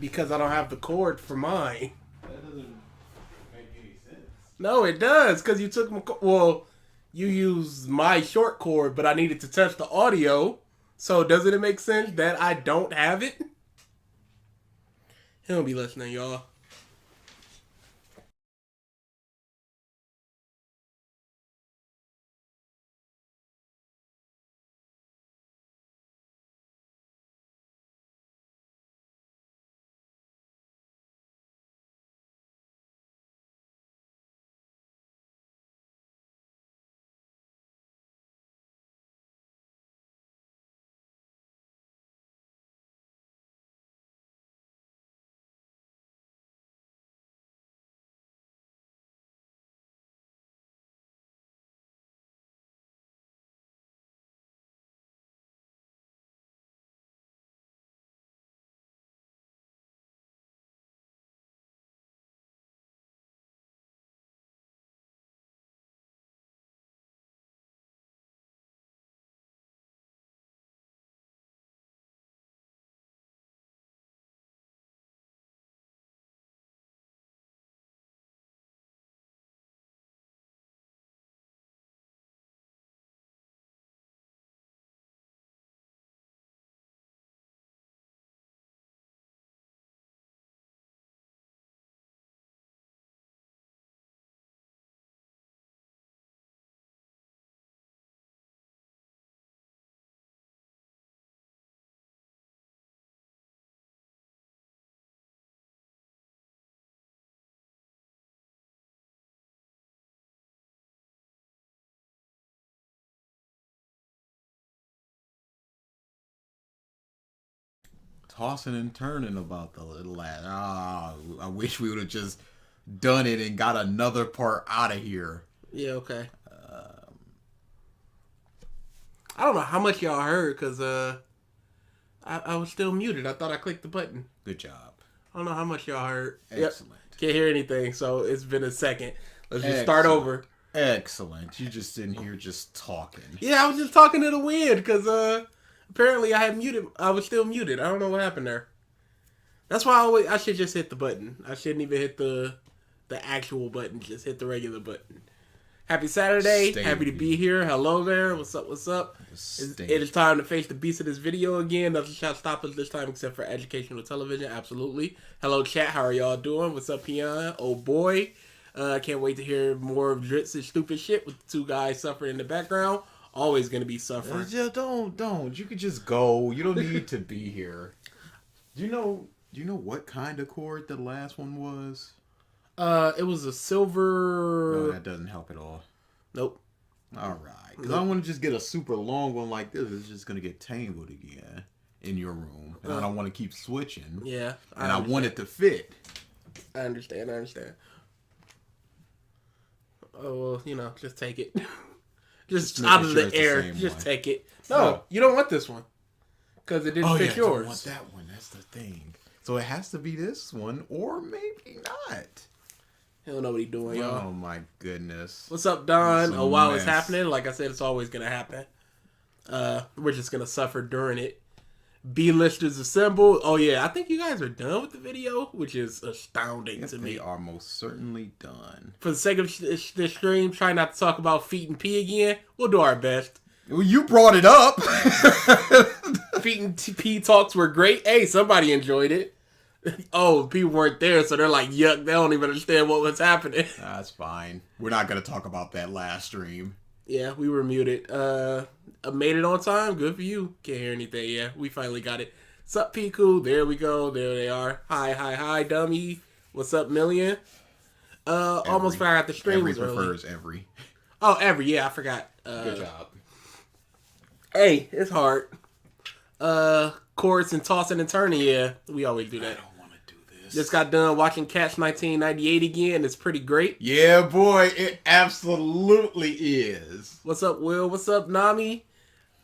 Because I don't have the cord for mine. That doesn't make any sense. No, it does. Because you took my... Well, you used my short cord, but I needed to test the audio. So doesn't it make sense that I don't have it? He don't be listening, y'all. Tossing and turning about the little lad. I wish we would have just done it and got another part out of here. Yeah, okay. I don't know how much y'all heard, because I was still muted. I thought I clicked the button. Good job. I don't know how much y'all heard. Excellent. Yep. Can't hear anything, so it's been a second. Let's just start over. Excellent. You just in here just talking. Yeah, I was just talking to the wind, because apparently I was still muted. I don't know what happened there. That's why I should just hit the button. I shouldn't even hit the actual button. Just hit the regular button. Happy Saturday. Happy to be here. Hello there. What's up? What's up? It is time to face the beast of this video again. Nothing shall stop us this time except for educational television. Absolutely. Hello, chat. How are y'all doing? What's up, Piana? Oh, boy. I can't wait to hear more of Drizzt's stupid shit with the two guys suffering in the background. Always going to be suffering. Just don't. You could just go. You don't need to be here. Do you know what kind of cord the last one was? It was a silver... No, that doesn't help at all. Nope. All right. Because I don't want to just get a super long one like this. It's just going to get tangled again in your room. And I don't want to keep switching. Yeah. I want it to fit. I understand. Oh, well, just take it. just out of the air. Just take it. No, you don't want this one. Because it didn't fit yours. I don't want that one. That's the thing. So it has to be this one, or maybe not. He don't know what he's doing, y'all. Oh my goodness. What's up, Don? While it's happening, like I said, it's always gonna happen. We're just gonna suffer during it. B-listers assembled. Oh yeah, I think you guys are done with the video, which is astounding to me. They are most certainly done. For the sake of this stream, try not to talk about feet and pee again. We'll do our best. Well, you brought it up. Feet and pee talks were great. Hey, somebody enjoyed it. Oh, people weren't there, so they're like, yuck, they don't even understand what was happening. That's fine. We're not going to talk about that last stream. Yeah, we were muted. Made it on time. Good for you. Can't hear anything. Yeah, we finally got it. What's up, Piku? There we go. There they are. Hi, dummy. What's up, Million? Almost forgot the stream was early. Prefers every. Oh, every. Yeah, I forgot. Good job. Hey, it's hard. Chords and tossing and turning. Yeah, we always do that. Just got done watching Catch 1998 again. It's pretty great. Yeah, boy. It absolutely is. What's up, Will? What's up, Nami?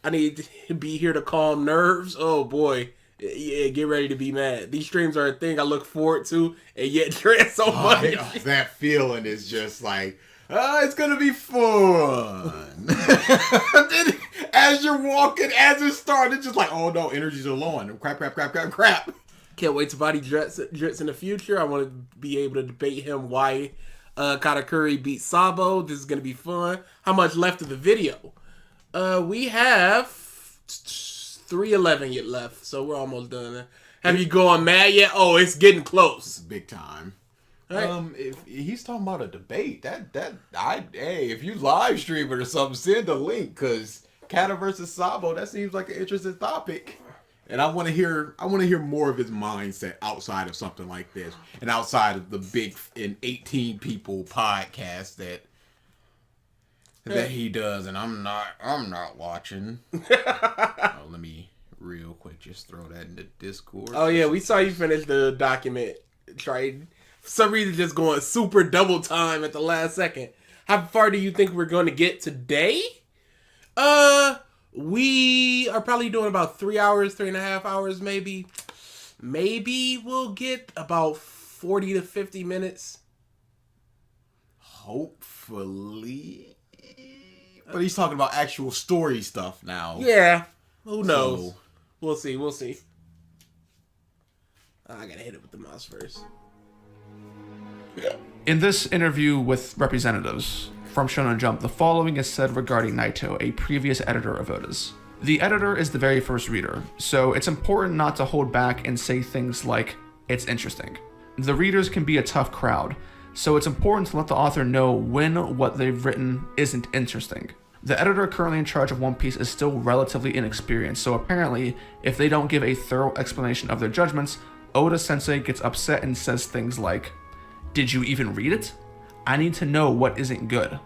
I need to be here to calm nerves. Oh, boy. Yeah, get ready to be mad. These streams are a thing I look forward to, and yet dread so much. Yeah, that feeling is just like, it's going to be fun. Then, as you're walking, as it started, it's just like, oh, no, energies are low. And crap. Can't wait to body Drizzt in the future. I want to be able to debate him why Katakuri beat Sabo. This is going to be fun. How much left of the video? We have 3:11 yet left, so we're almost done. Have you gone mad yet? Oh, it's getting close. Big time. Right. If he's talking about a debate, hey, if you live stream it or something, send a link, because Kata versus Sabo, that seems like an interesting topic. And I want to hear more of his mindset outside of something like this, and outside of the big 18 people podcast that he does. And I'm not watching. Let me real quick just throw that in the Discord. Oh yeah, we saw you finish the document. Tried for some reason just going super double time at the last second. How far do you think we're going to get today? We are probably doing about 3 hours, 3.5 hours, maybe. Maybe we'll get about 40 to 50 minutes. Hopefully. But he's talking about actual story stuff now. Yeah. Who knows? So, We'll see. I gotta hit it with the mouse first. In this interview with representatives from Shonen Jump, the following is said regarding Naito, a previous editor of Oda's. The editor is the very first reader, so it's important not to hold back and say things like, it's interesting. The readers can be a tough crowd, so it's important to let the author know when what they've written isn't interesting. The editor currently in charge of One Piece is still relatively inexperienced, so apparently, if they don't give a thorough explanation of their judgments, Oda-sensei gets upset and says things like, "Did you even read it? I need to know what isn't good."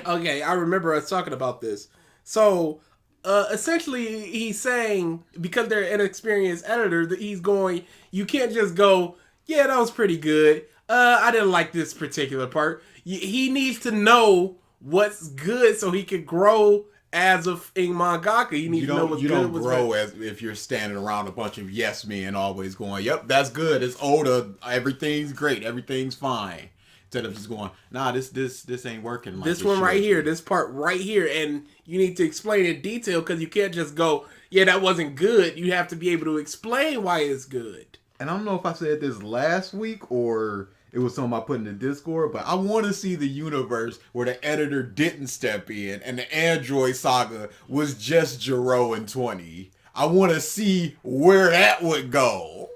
Okay, I remember us talking about this. So, essentially, he's saying, because they're an inexperienced editor, that he's going, you can't just go, yeah, that was pretty good. I didn't like this particular part. He needs to know what's good so he can grow as a mangaka. He needs to know what's good. You don't grow as if you're standing around a bunch of yes men always going, yep, that's good. It's Oda. Everything's great. Everything's fine. Instead of just going, nah, this ain't working. Like this one right here, this part right here, and you need to explain in detail, because you can't just go, yeah, that wasn't good. You have to be able to explain why it's good. And I don't know if I said this last week or it was something I put in the Discord, but I want to see the universe where the editor didn't step in and the Android saga was just Jiro and 20. I want to see where that would go.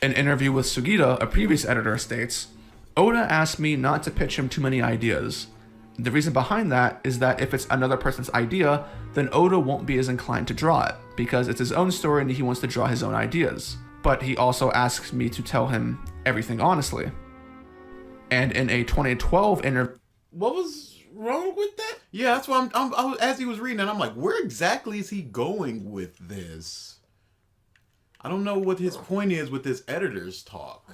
An interview with Sugita, a previous editor, states, "Oda asked me not to pitch him too many ideas. The reason behind that is that if it's another person's idea, then Oda won't be as inclined to draw it, because it's his own story and he wants to draw his own ideas. But he also asks me to tell him everything honestly." And in a 2012 interview... What was wrong with that? Yeah, that's why I was, as he was reading it, I'm like, where exactly is he going with this? I don't know what his point is with this editor's talk.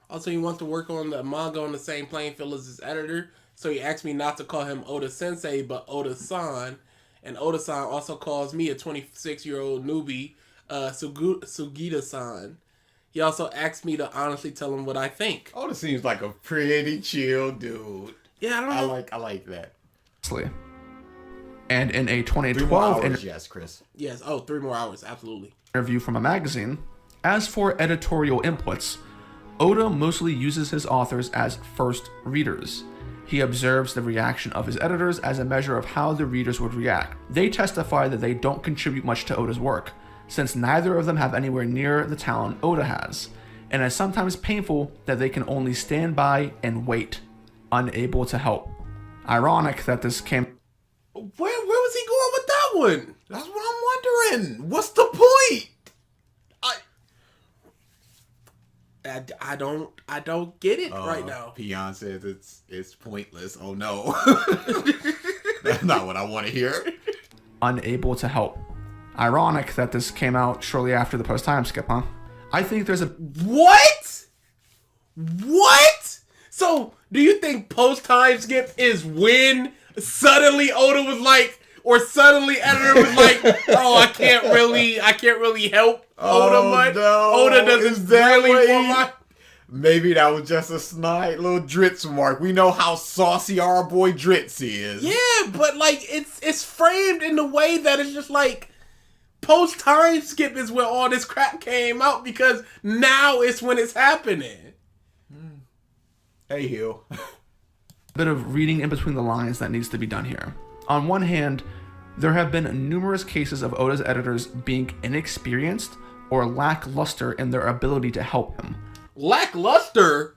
Also, he wants to work on the manga on the same playing field as his editor, so he asked me not to call him Oda-sensei, but Oda-san. And Oda-san also calls me, a 26-year-old newbie, Sugita-san. He also asked me to honestly tell him what I think. Oda seems like a pretty chill dude. Yeah, I don't know. I like that. And in a 2012 3 more hours, yes, Chris. Yes, 3 more hours, absolutely. interview from a magazine, as for editorial inputs, Oda mostly uses his authors as first readers. He observes the reaction of his editors as a measure of how the readers would react. They testify that they don't contribute much to Oda's work, since neither of them have anywhere near the talent Oda has, and it's sometimes painful that they can only stand by and wait, unable to help. Ironic that this came... Where was he going with that one? That's what I'm wondering. What's the point? I don't get it right now. Peon says it's pointless. Oh no. That's not what I want to hear. Unable to help. Ironic that this came out shortly after the post-time skip, huh? I think there's a... What? So, do you think post-time skip is when suddenly Oda was like, or suddenly editor was like, oh, I can't really help Oda much. No. Oda doesn't really want my... Maybe that was just a snide little Drizzt mark. We know how saucy our boy Drizzt is. Yeah, but like it's framed in a way that it's just like, Post time skip is when all this crap came out because now it's when it's happening. Hey, Hill. Bit of reading in between the lines that needs to be done here. On one hand, there have been numerous cases of Oda's editors being inexperienced or lackluster in their ability to help him. Lackluster?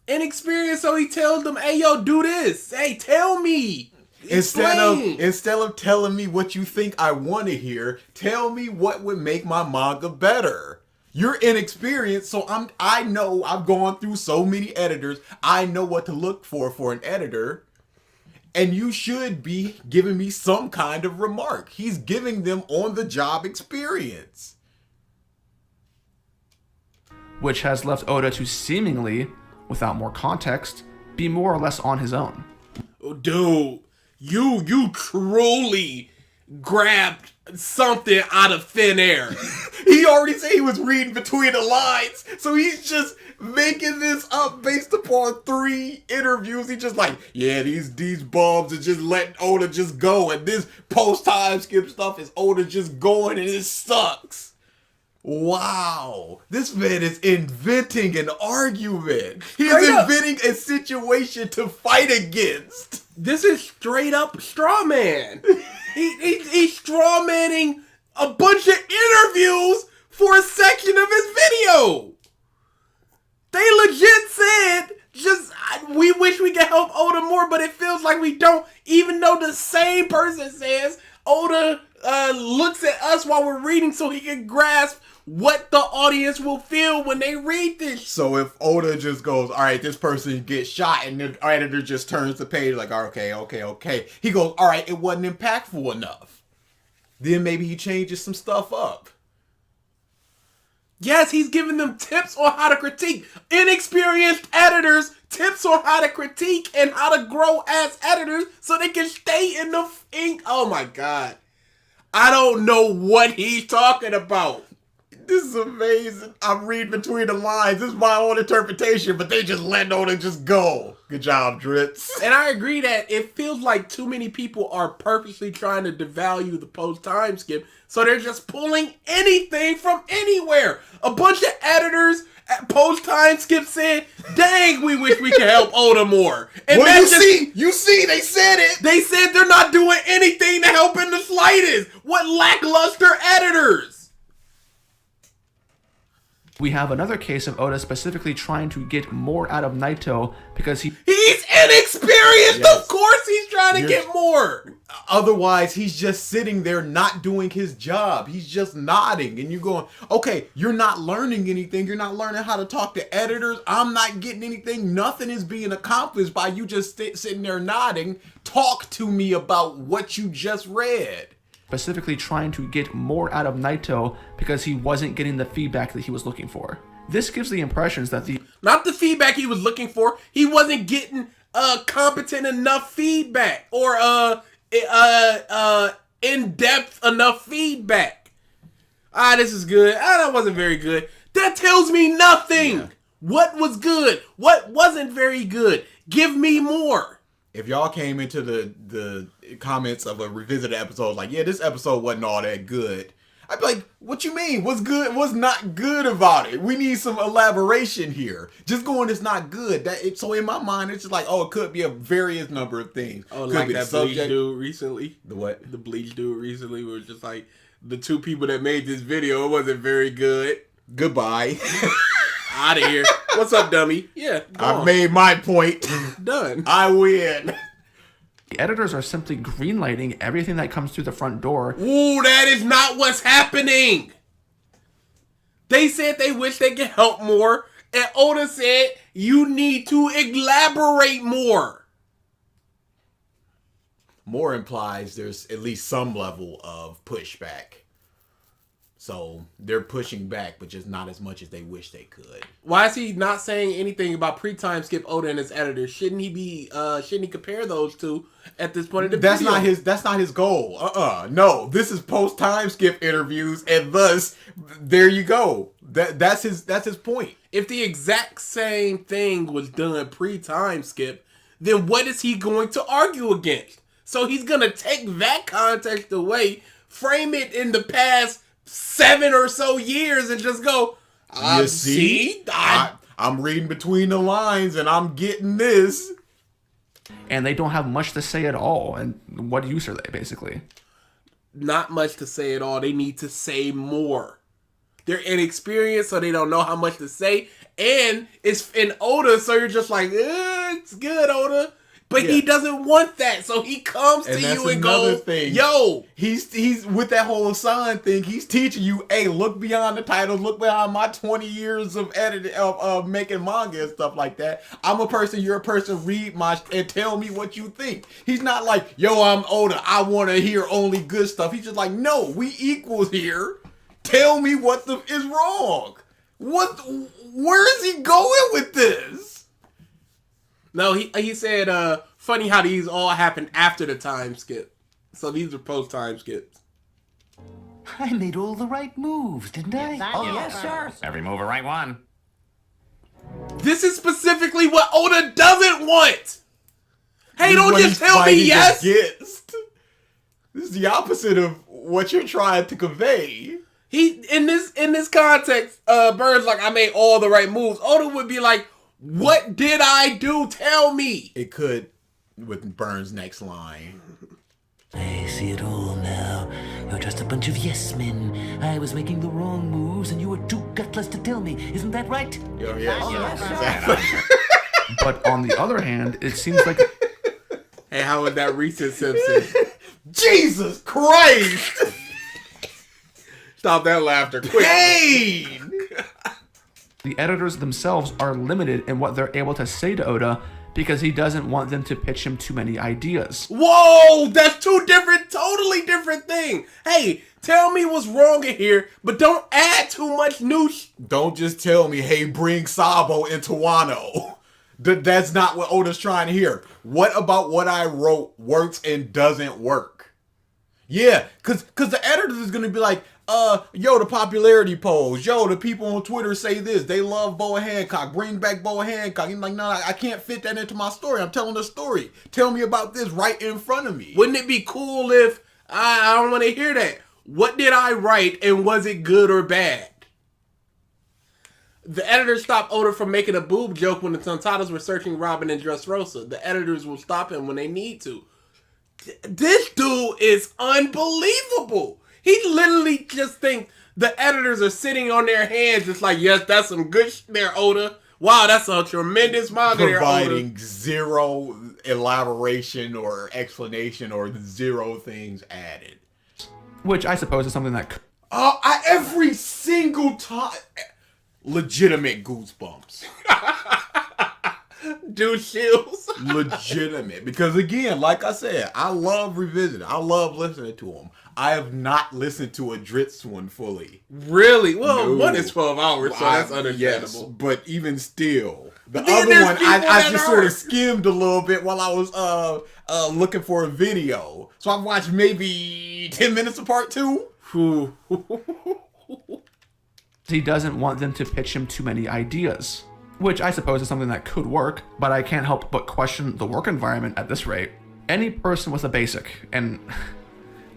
Inexperienced, so he tells them, hey, yo, do this. Hey, tell me. Instead of telling me what you think I want to hear, tell me what would make my manga better. You're inexperienced, so I know I've gone through so many editors. I know what to look for an editor. And you should be giving me some kind of remark. He's giving them on-the-job experience. Which has left Oda to seemingly, without more context, be more or less on his own. Oh, dude, you truly grabbed something out of thin air. He already said he was reading between the lines, so he's just making this up based upon 3 interviews. He's just like, yeah, these bums are just letting Oda just go, and this post-time skip stuff is Oda just going, and it sucks. Wow, this man is inventing an argument. He's inventing a situation to fight against. This is straight up straw man. He's straw manning a bunch of interviews for a section of his video. They legit said, we wish we could help Oda more, but it feels like we don't, even though the same person says Oda looks at us while we're reading so he can grasp what the audience will feel when they read this. So if Oda just goes, all right, this person gets shot, and the editor just turns the page like, okay. He goes, all right, it wasn't impactful enough. Then maybe he changes some stuff up. Yes, he's giving them tips on how to critique. Inexperienced editors, tips on how to critique and how to grow as editors so they can stay in the ink. Oh my God. I don't know what he's talking about. This is amazing. I'm reading between the lines. This is my own interpretation, but they just let Oda just go. Good job, Drizzt. And I agree that it feels like too many people are purposely trying to devalue the post-time skip, so they're just pulling anything from anywhere. A bunch of editors at post-time skip said, dang, we wish we could help Oda more. And well, you see, they said it. They said they're not doing anything to help in the slightest. What lackluster editors. We have another case of Oda specifically trying to get more out of Naito because he's inexperienced. Yes. Of course he's trying to get more. Otherwise, he's just sitting there not doing his job. He's just nodding. And you're going, okay, you're not learning anything. You're not learning how to talk to editors. I'm not getting anything. Nothing is being accomplished by you just sitting there nodding. Talk to me about what you just read. Specifically trying to get more out of Naito because he wasn't getting the feedback that he was looking for. This gives the impressions that not the feedback he was looking for, he wasn't getting competent enough feedback or in-depth enough feedback. This is good. That wasn't very good. That tells me nothing. Yeah. What was good? What wasn't very good? Give me more. If y'all came into the comments of a revisited episode like, yeah, this episode wasn't all that good, I'd be like, what you mean? What's good? What's not good about it? We need some elaboration here. Just going, it's not good. So in my mind, it's just like, oh, it could be a various number of things. Oh, could like that Bleach dude recently? The what? The Bleach dude recently was just like, the 2 people that made this video, it wasn't very good. Goodbye. Out of here. What's up, dummy? Yeah, I made my point. Done. I win. The editors are simply greenlighting everything that comes through the front door. Ooh, that is not what's happening. They said they wish they could help more, and Oda said you need to elaborate more. More implies there's at least some level of pushback. So they're pushing back, but just not as much as they wish they could. Why is he not saying anything about pre-time skip Oda and his editor? Shouldn't he compare those two at this point in the video? That's not his goal. No, this is post-time skip interviews, and thus there you go. That's his point. If the exact same thing was done pre-time skip, then what is he going to argue against? So he's gonna take that context away, frame it in the past 7 or so years, and just go, you see? I'm reading between the lines, and I'm getting this. And they don't have much to say at all. And what use are they, basically? Not much to say at all. They need to say more. They're inexperienced, so they don't know how much to say. And it's in Oda, so you're just like, it's good, Oda. But he doesn't want that, so he comes to you and goes, yo. He's with that whole sign thing, he's teaching you, hey, look beyond the titles, look beyond my 20 years of editing, of making manga and stuff like that. I'm a person, you're a person, read my, and tell me what you think. He's not like, yo, I'm Oda, I want to hear only good stuff. He's just like, no, we equals here. Tell me what is wrong. Where is he going with this? No, he said, funny how these all happened after the time skip. So these are post-time skips. I made all the right moves, didn't I? Yes, sir. Every move a right one. This is specifically what Oda doesn't want. Hey, This is don't what just he's tell me fighting yes. against. This is the opposite of what you're trying to convey. He in this context, Bird's like, I made all the right moves. Oda would be like, what did I do? Tell me. It could, with Burns' next line. I see it all now. You're just a bunch of yes men. I was making the wrong moves and you were too gutless to tell me. Isn't that right? Exactly. But on the other hand, it seems like... Hey, how was that recent Simpson? Jesus Christ! Stop that laughter quick. Pain! The editors themselves are limited in what they're able to say to Oda because he doesn't want them to pitch him too many ideas. Whoa, that's totally different thing. Hey, tell me what's wrong in here, but don't add too much new Don't just tell me, hey, bring Sabo into Wano. That's not what Oda's trying to hear. What about what I wrote works and doesn't work? Yeah, cause the editors is gonna be like, yo, the popularity polls. Yo, the people on Twitter say this. They love Boa Hancock. Bring back Boa Hancock. He's like, no, I can't fit that into my story. I'm telling the story. Tell me about this right in front of me. Wouldn't it be cool if I don't want to hear that? What did I write and was it good or bad? The editors stopped Oda from making a boob joke when the Tontadas were searching Robin and Dressrosa. The editors will stop him when they need to. This dude is unbelievable. He literally just thinks the editors are sitting on their hands just like, yes, that's some good shit there, Oda. Wow, that's a tremendous manga there, Oda. Providing zero elaboration or explanation or zero things added. Which I suppose is something that... Every single time... Legitimate goosebumps. Dude chills. Legitimate. Because again, like I said, I love revisiting. I love listening to them. I have not listened to a Drizzt one fully. Really? Well, No. one is 12 hours, so that's understandable. Yes, but even still, the then other there's one people I that just sort are. of skimmed a little bit while I was looking for a video. So I watched maybe 10 minutes of part 2. He doesn't want them to pitch him too many ideas. Which I suppose is something that could work, but I can't help but question the work environment at this rate. Any person with a basic, and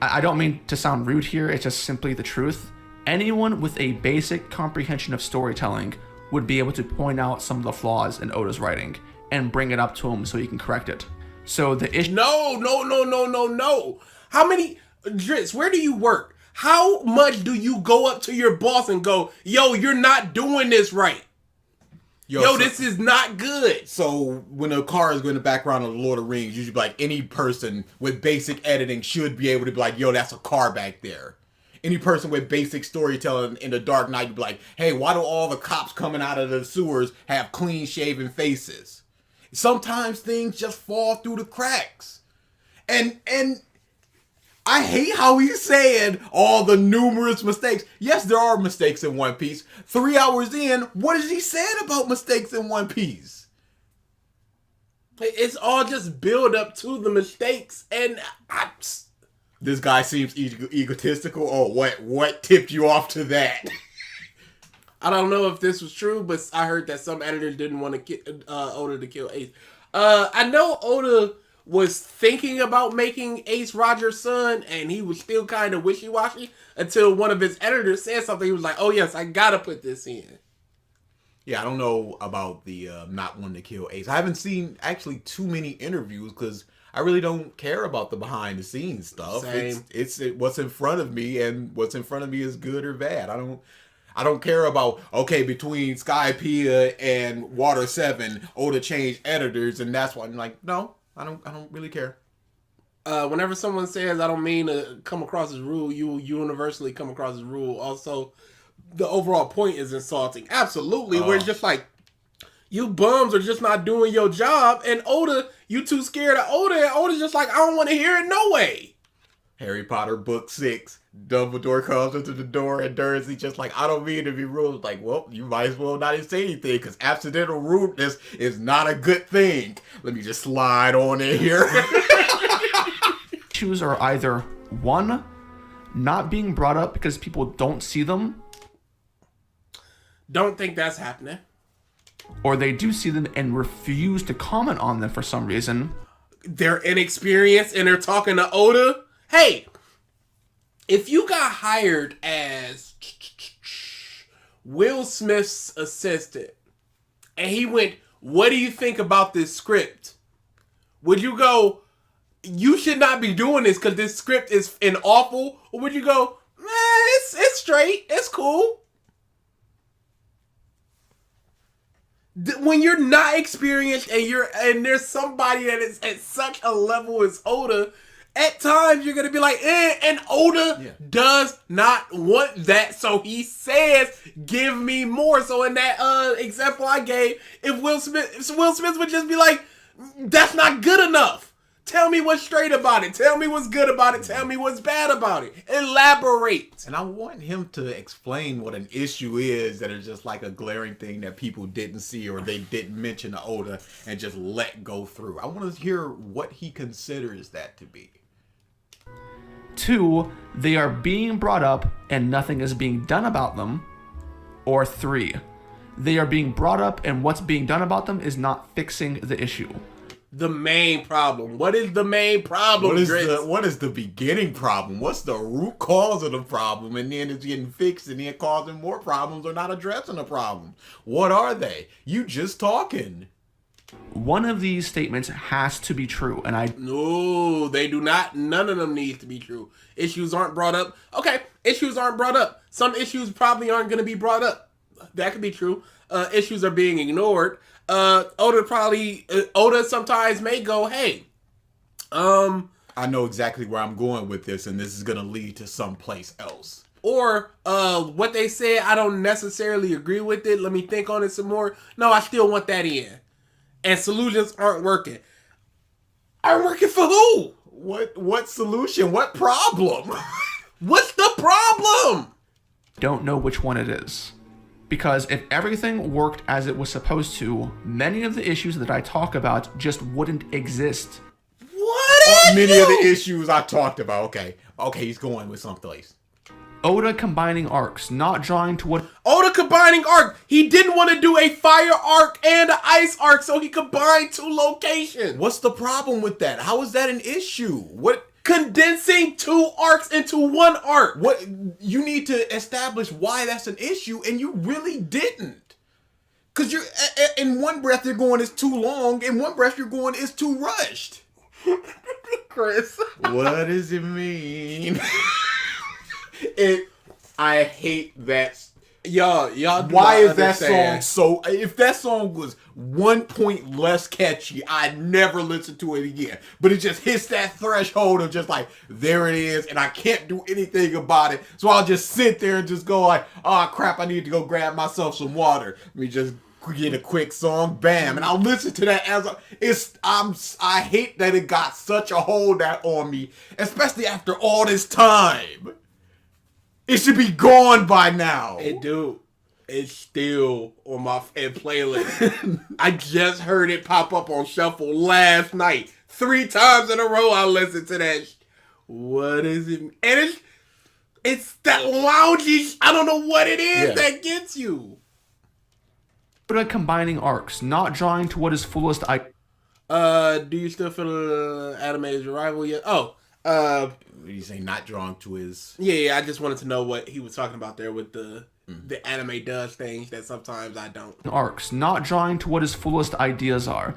I don't mean to sound rude here, it's just simply the truth. Anyone with a basic comprehension of storytelling would be able to point out some of the flaws in Oda's writing and bring it up to him so he can correct it. So the issue... No. How many... Drizzt, where do you work? How much do you go up to your boss and go, yo, you're not doing this right? Yo, this is not good. So when a car is going in the background of the Lord of the Rings, you should be like, any person with basic editing should be able to be like, yo, that's a car back there. Any person with basic storytelling in the Dark Knight would be like, hey, why do all the cops coming out of the sewers have clean shaven faces? Sometimes things just fall through the cracks. And I hate how he's saying all the numerous mistakes. Yes, there are mistakes in One Piece. 3 hours in, what is he saying about mistakes in One Piece? It's all just build up to the mistakes, and This guy seems egotistical. Oh, what tipped you off to that? I don't know if this was true, but I heard that some editors didn't want to Oda to kill Ace. I know Oda was thinking about making Ace Roger's son, and he was still kind of wishy-washy until one of his editors said something. He was like, "Oh yes, I gotta put this in." Yeah, I don't know about the not wanting to kill Ace. I haven't seen actually too many interviews because I really don't care about the behind the scenes stuff. Same. It's what's in front of me, and what's in front of me is good or bad. I don't care about, okay, between Skypiea and Water 7, Oda changed editors, and that's why I'm like, no, I don't really care. Whenever someone says, "I don't mean to come across as rude," you will universally come across as rude. Also, the overall point is insulting. Absolutely. Where it's just like, you bums are just not doing your job, and Oda, you too scared of Oda, and Oda's just like, "I don't want to hear it, no way." Harry Potter book 6, Dumbledore comes into the door and Dursley just like, "I don't mean to be rude." Like, well, you might as well not say anything because accidental rudeness is not a good thing. Let me just slide on in here. Issues are either, one, not being brought up because people don't see them, Don't think that's happening. or they do see them and refuse to comment on them for some reason. They're inexperienced and they're talking to Oda. Hey, if you got hired as Will Smith's assistant and he went, "What do you think about this script?" Would you go, "You should not be doing this because this script is awful"? Or would you go, it's straight, it's cool"? When you're not experienced and there's somebody that is at such a level as Oda, at times you're gonna be like, and Oda does not want that, so he says, "Give me more." So in that example I gave, if Will Smith would just be like, "That's not good enough. Tell me what's straight about it. Tell me what's good about it. Tell me what's bad about it. Elaborate." And I want him to explain what an issue is that is just like a glaring thing that people didn't see or they didn't mention to Oda and just let go through. I want to hear what he considers that to be. 2, they are being brought up and nothing is being done about them. Or 3, they are being brought up and what's being done about them is not fixing the issue. The main problem. What is the main problem, Drizzt? What is the beginning problem? What's the root cause of the problem? And then it's getting fixed and then causing more problems or not addressing the problem. What are they? You just talking. One of these statements has to be true, and No, they do not. None of them needs to be true. Issues aren't brought up. Okay, issues aren't brought up. Some issues probably aren't going to be brought up. That could be true. Issues are being ignored. Oda sometimes may go, "Hey, I know exactly where I'm going with this, and this is going to lead to someplace else." Or what they said, I don't necessarily agree with it. Let me think on it some more. No, I still want that in. And solutions aren't working. Aren't working for who? What solution? What problem? What's the problem? don't know which one it is. Because if everything worked as it was supposed to, many of the issues that I talk about just wouldn't exist. What? Many of the issues I talked about. Okay, he's going with someplace. Oda combining arcs, not drawing to what... Oda combining arc. He didn't want to do a fire arc and an ice arc, so he combined two locations. What's the problem with that? How is that an issue? What? Condensing two arcs into one arc. What? You need to establish why that's an issue, and you really didn't. Because you're in one breath you're going it's too long, in one breath you're going it's too rushed. Chris. What does it mean? I hate that. Y'all. Why is that song so? If that song was 1 point less catchy, I'd never listen to it again. But it just hits that threshold of just like, there it is, and I can't do anything about it. So I'll just sit there and just go like, oh crap, I need to go grab myself some water. Let me just get a quick song, bam, and I'll listen to that as I hate that it got such a hold on me, especially after all this time. It should be gone by now. It do. It's still on my playlist. I just heard it pop up on shuffle last night. 3 times in a row I listened to that. What is it? And it's that loungy. I don't know what it is that gets you. Oda combining arcs, not drawing to what is fullest. Do you still feel the anime is your rival yet? Oh, You say not drawn to his. yeah. I just wanted to know what he was talking about there with the anime does things that sometimes I don't. Arcs, not drawing to what his fullest ideas are.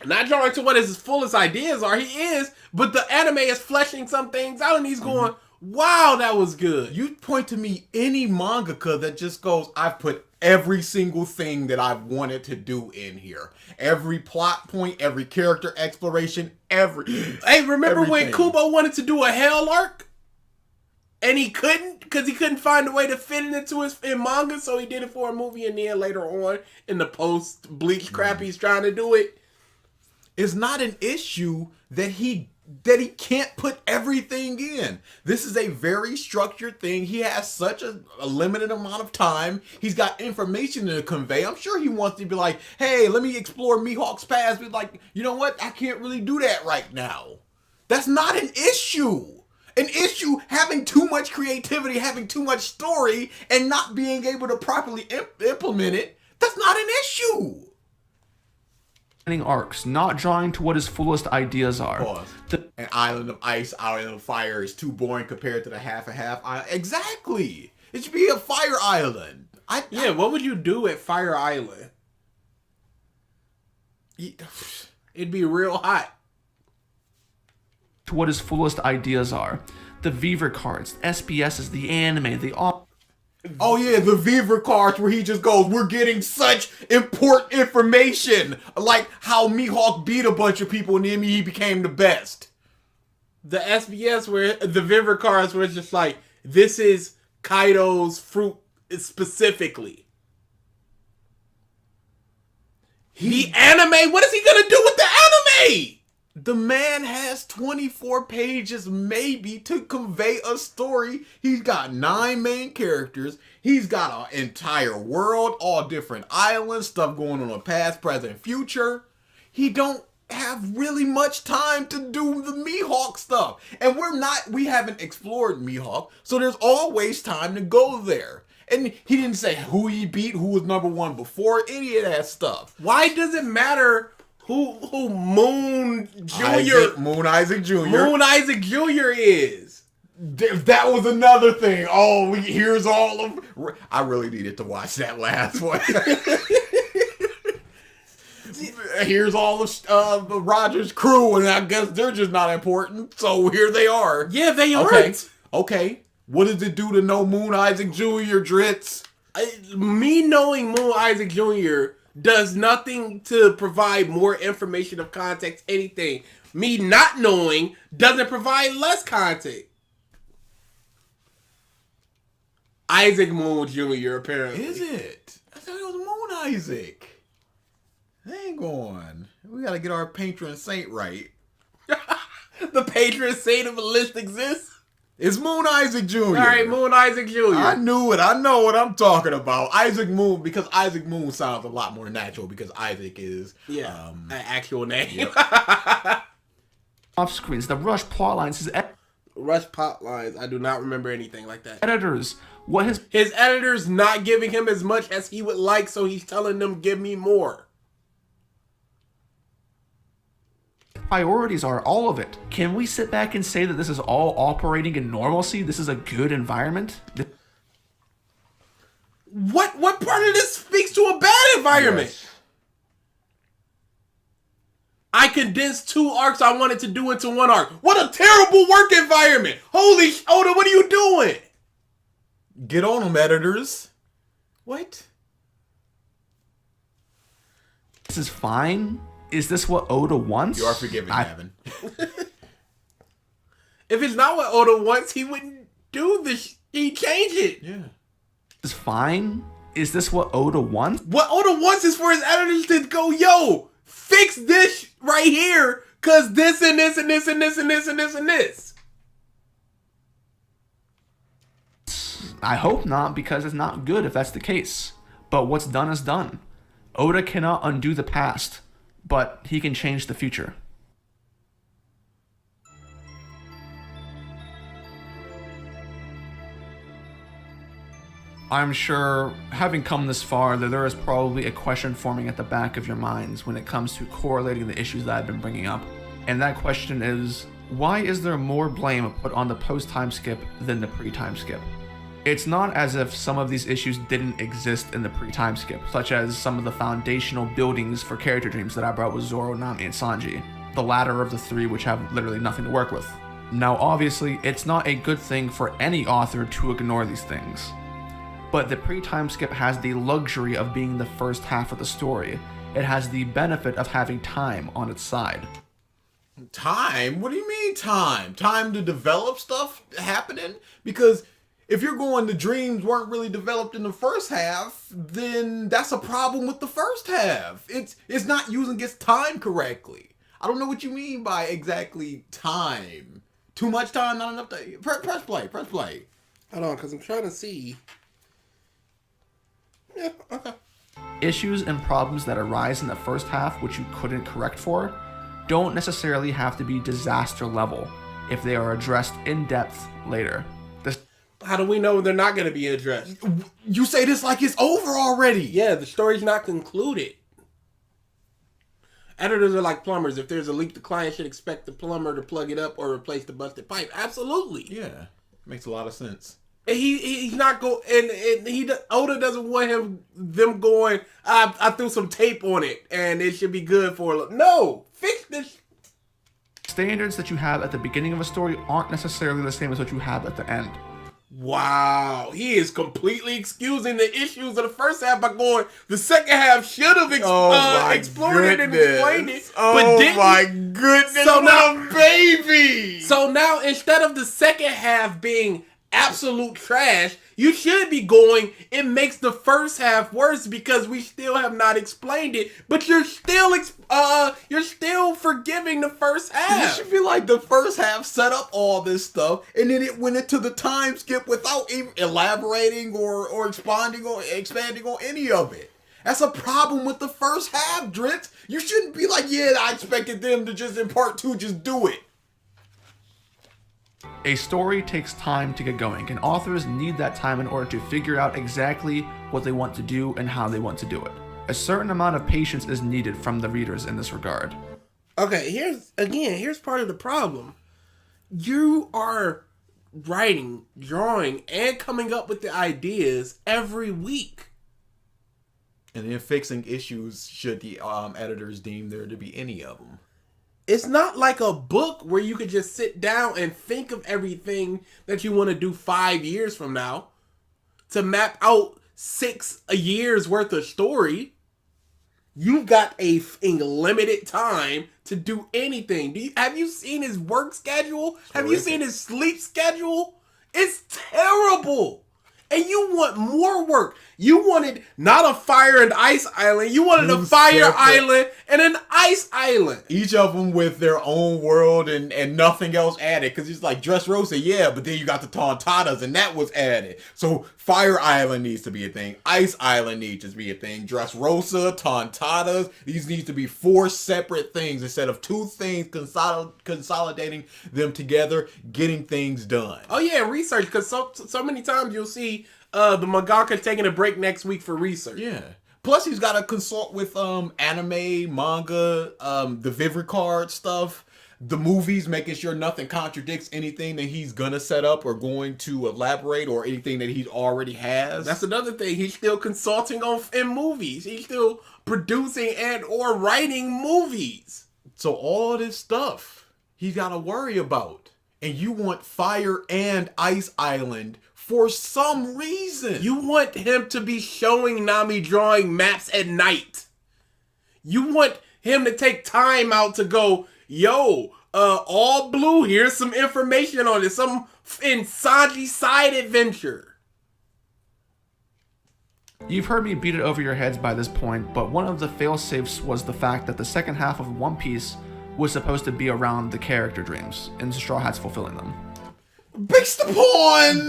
Not drawing to what his fullest ideas are. He is, but the anime is fleshing some things out, and he's going, "Wow, that was good." You point to me any mangaka that just goes, I've put every single thing that I've wanted to do in here. Every plot point, every character exploration, Hey, remember when everything. Kubo wanted to do a Hell arc? And he couldn't because he couldn't find a way to fit it into his manga, so he did it for a movie, and then later on in the post-Bleach crap, he's trying to do it. It's not an issue that he can't put everything in. This is a very structured thing. He has such a limited amount of time. He's got information to convey. I'm sure he wants to be like, hey, let me explore Mihawk's past. But like, you know what? I can't really do that right now. That's not an issue. An issue having too much creativity, having too much story, and not being able to properly implement it, that's not an issue. Arcs, not drawing to what his fullest ideas are. Pause. An island of ice, island of fire is too boring compared to the half and half island. Exactly. It should be a fire island. What would you do at Fire Island? It'd be real hot. To what his fullest ideas are. The Viver cards, SBSs, the anime, the Oh yeah, the Viver cards where he just goes, we're getting such important information. Like how Mihawk beat a bunch of people and then he became the best. The SBS where the Viver cards where it's just like, this is Kaido's fruit specifically. The anime? What is he gonna do with the anime? The man has 24 pages maybe to convey a story. He's got 9 main characters. He's got an entire world, all different islands, stuff going on in past, present, future. He don't have really much time to do the Mihawk stuff. And we haven't explored Mihawk, so there's always time to go there. And he didn't say who he beat, who was number 1 before, any of that stuff. Why does it matter who Moon Jr. Moon Isaac Jr. Moon Isaac Jr. is? That was another thing. Oh, here's all of... I really needed to watch that last one. Here's all of Roger's crew, and I guess they're just not important, so here they are. Yeah, they aren't. Okay. What does it do to know Moon Isaac Jr., Drizzt? Me knowing Moon Isaac Jr. does nothing to provide more information of context, anything. Me not knowing doesn't provide less context. Isaac Moon Jr. apparently. Is it? I thought it was Moon Isaac. Hang on. We gotta get our patron saint right. The patron saint of a list exists? It's Moon Isaac Jr. All right, Moon Isaac Jr. I knew it. I know what I'm talking about. Isaac Moon, because Isaac Moon sounds a lot more natural because Isaac is... an actual name. Yep. off screens, the rush plot lines, his Rush plot lines. I do not remember anything like that. editors, what His editor's not giving him as much as he would like, so he's telling them, give me more. priorities are, all of it. Can we sit back and say that this is all operating in normalcy? This is a good environment? What part of this speaks to a bad environment? Yes. I condensed 2 arcs I wanted to do into 1 arc. What a terrible work environment! Holy Oda, what are you doing? Get on them, editors. What? This is fine? Is this what Oda wants? You are forgiven, Gavin. If it's not what Oda wants, he wouldn't do this. He'd change it. Yeah. This is fine? Is this what Oda wants? What Oda wants is for his editors to go, yo, fix this right here, cause this and this and this and this and this and this and this. I hope not, because it's not good if that's the case. But what's done is done. Oda cannot undo the past, but he can change the future. I'm sure, having come this far, that there is probably a question forming at the back of your minds when it comes to correlating the issues that I've been bringing up. And that question is, why is there more blame put on the post-time skip than the pre-time skip? It's not as if some of these issues didn't exist in the pre-time skip, such as some of the foundational buildings for character dreams that I brought with Zoro, Nami, and Sanji, the latter of the three which have literally nothing to work with. Now obviously, it's not a good thing for any author to ignore these things. But the pre-time skip has the luxury of being the first half of the story. It has the benefit of having time on its side. Time? What do you mean time? Time to develop stuff happening? Because if you're going, the dreams weren't really developed in the first half, then that's a problem with the first half. It's not using its time correctly. I don't know what you mean by exactly time. Too much time, not enough time. Press play. Hold on, because I'm trying to see. Yeah, okay. Issues and problems that arise in the first half which you couldn't correct for don't necessarily have to be disaster level if they are addressed in depth later. How do we know they're not going to be addressed? You say this like it's over already. Yeah, the story's not concluded. Editors are like plumbers. If there's a leak, the client should expect the plumber to plug it up or replace the busted pipe. Absolutely. Yeah, makes a lot of sense. And he's not go and Oda doesn't want them going. I threw some tape on it and it should be good for no, fix this. Standards that you have at the beginning of a story aren't necessarily the same as what you have at the end. Wow, he is completely excusing the issues of the first half by going, the second half should have explored it and explained it, but didn't. Oh my goodness, So what now, a baby! So now, instead of the second half being absolute trash, you should be going, it makes the first half worse because we still have not explained it, but you're still forgiving the first half. It should be like the first half set up all this stuff, and then it went into the time skip without even elaborating or expanding on any of it. That's a problem with the first half, Drizzt. You shouldn't be like, yeah, I expected them to just in part 2 just do it. A story takes time to get going, and authors need that time in order to figure out exactly what they want to do and how they want to do it. A certain amount of patience is needed from the readers in this regard. Okay, here's part of the problem. You are writing, drawing, and coming up with the ideas every week. And then fixing issues should the editors deem there to be any of them. It's not like a book where you could just sit down and think of everything that you want to do 5 years from now to map out 6 years worth of story. You've got a limited time to do anything. Have you seen his work schedule? Have you seen his sleep schedule? It's terrible. And you want more work. You wanted not a fire and ice island. You wanted a fire island and an ice island. Each of them with their own world and nothing else added. Because it's like Dressrosa, yeah, but then you got the Tontatas and that was added. So Fire Island needs to be a thing. Ice Island needs to be a thing. Dressrosa, Tontatas, these need to be 4 separate things instead of 2 things, consolidating them together, getting things done. Oh yeah, research. Because so many times you'll see the mangaka taking a break next week for research. Yeah. Plus, he's got to consult with anime, manga, the Vivre card stuff, the movies, making sure nothing contradicts anything that he's gonna set up or going to elaborate or anything that he already has. That's another thing. He's still consulting in movies. He's still producing and or writing movies. So all this stuff he's got to worry about, and you want Fire and Ice Island. For some reason. You want him to be showing Nami drawing maps at night. You want him to take time out to go, yo, all blue, here's some information on it. Some in Sanji's side adventure. You've heard me beat it over your heads by this point, but one of the fail-safes was the fact that the second half of One Piece was supposed to be around the character dreams, and Straw Hat's fulfilling them. Based upon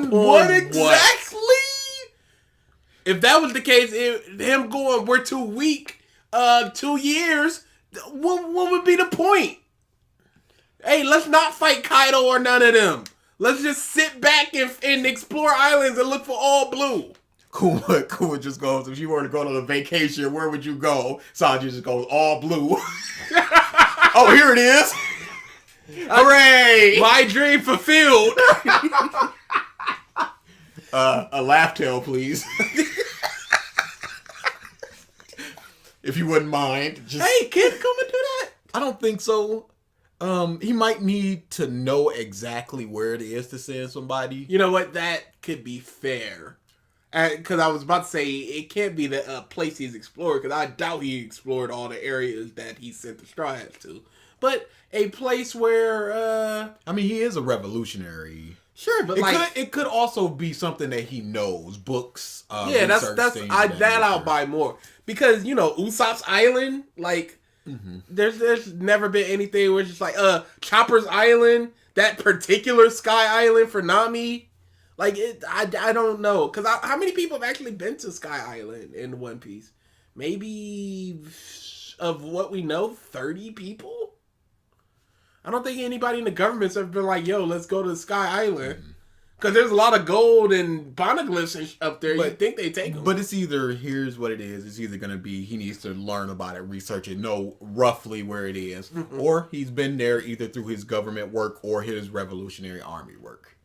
what exactly? If that was the case, him going, we're too weak, 2 years, what would be the point? Hey, let's not fight Kaido or none of them. Let's just sit back and explore islands and look for all blue. Kuma just goes, if you were to go on a vacation, where would you go? Sanji just goes, all blue. Oh, here it is. Hooray! My dream fulfilled. A laugh tail, please. If you wouldn't mind. Just... Hey, can Kuma do that? I don't think so. He might need to know exactly where it is to send somebody. You know what? That could be fair. Because I was about to say, it can't be the place he's explored, because I doubt he explored all the areas that he sent the Straw Hats to. But a place where... I mean, he is a revolutionary. Sure, but it could also be something that he knows. Books, yeah, that's I'll buy more. Because, you know, Usopp's Island, like... Mm-hmm. There's never been anything where it's just like Chopper's Island, that particular Sky Island for Nami, like I don't know, because how many people have actually been to Sky Island in One Piece? Maybe of what we know, 30 people. I don't think anybody in the government's ever been like, yo, let's go to Sky Island. Mm-hmm. Because there's a lot of gold and poneglyphs up there. You'd think they take them. But it's either, here's what it is. It's either going to be he needs to learn about it, research it, know roughly where it is. Mm-hmm. Or he's been there either through his government work or his Revolutionary Army work.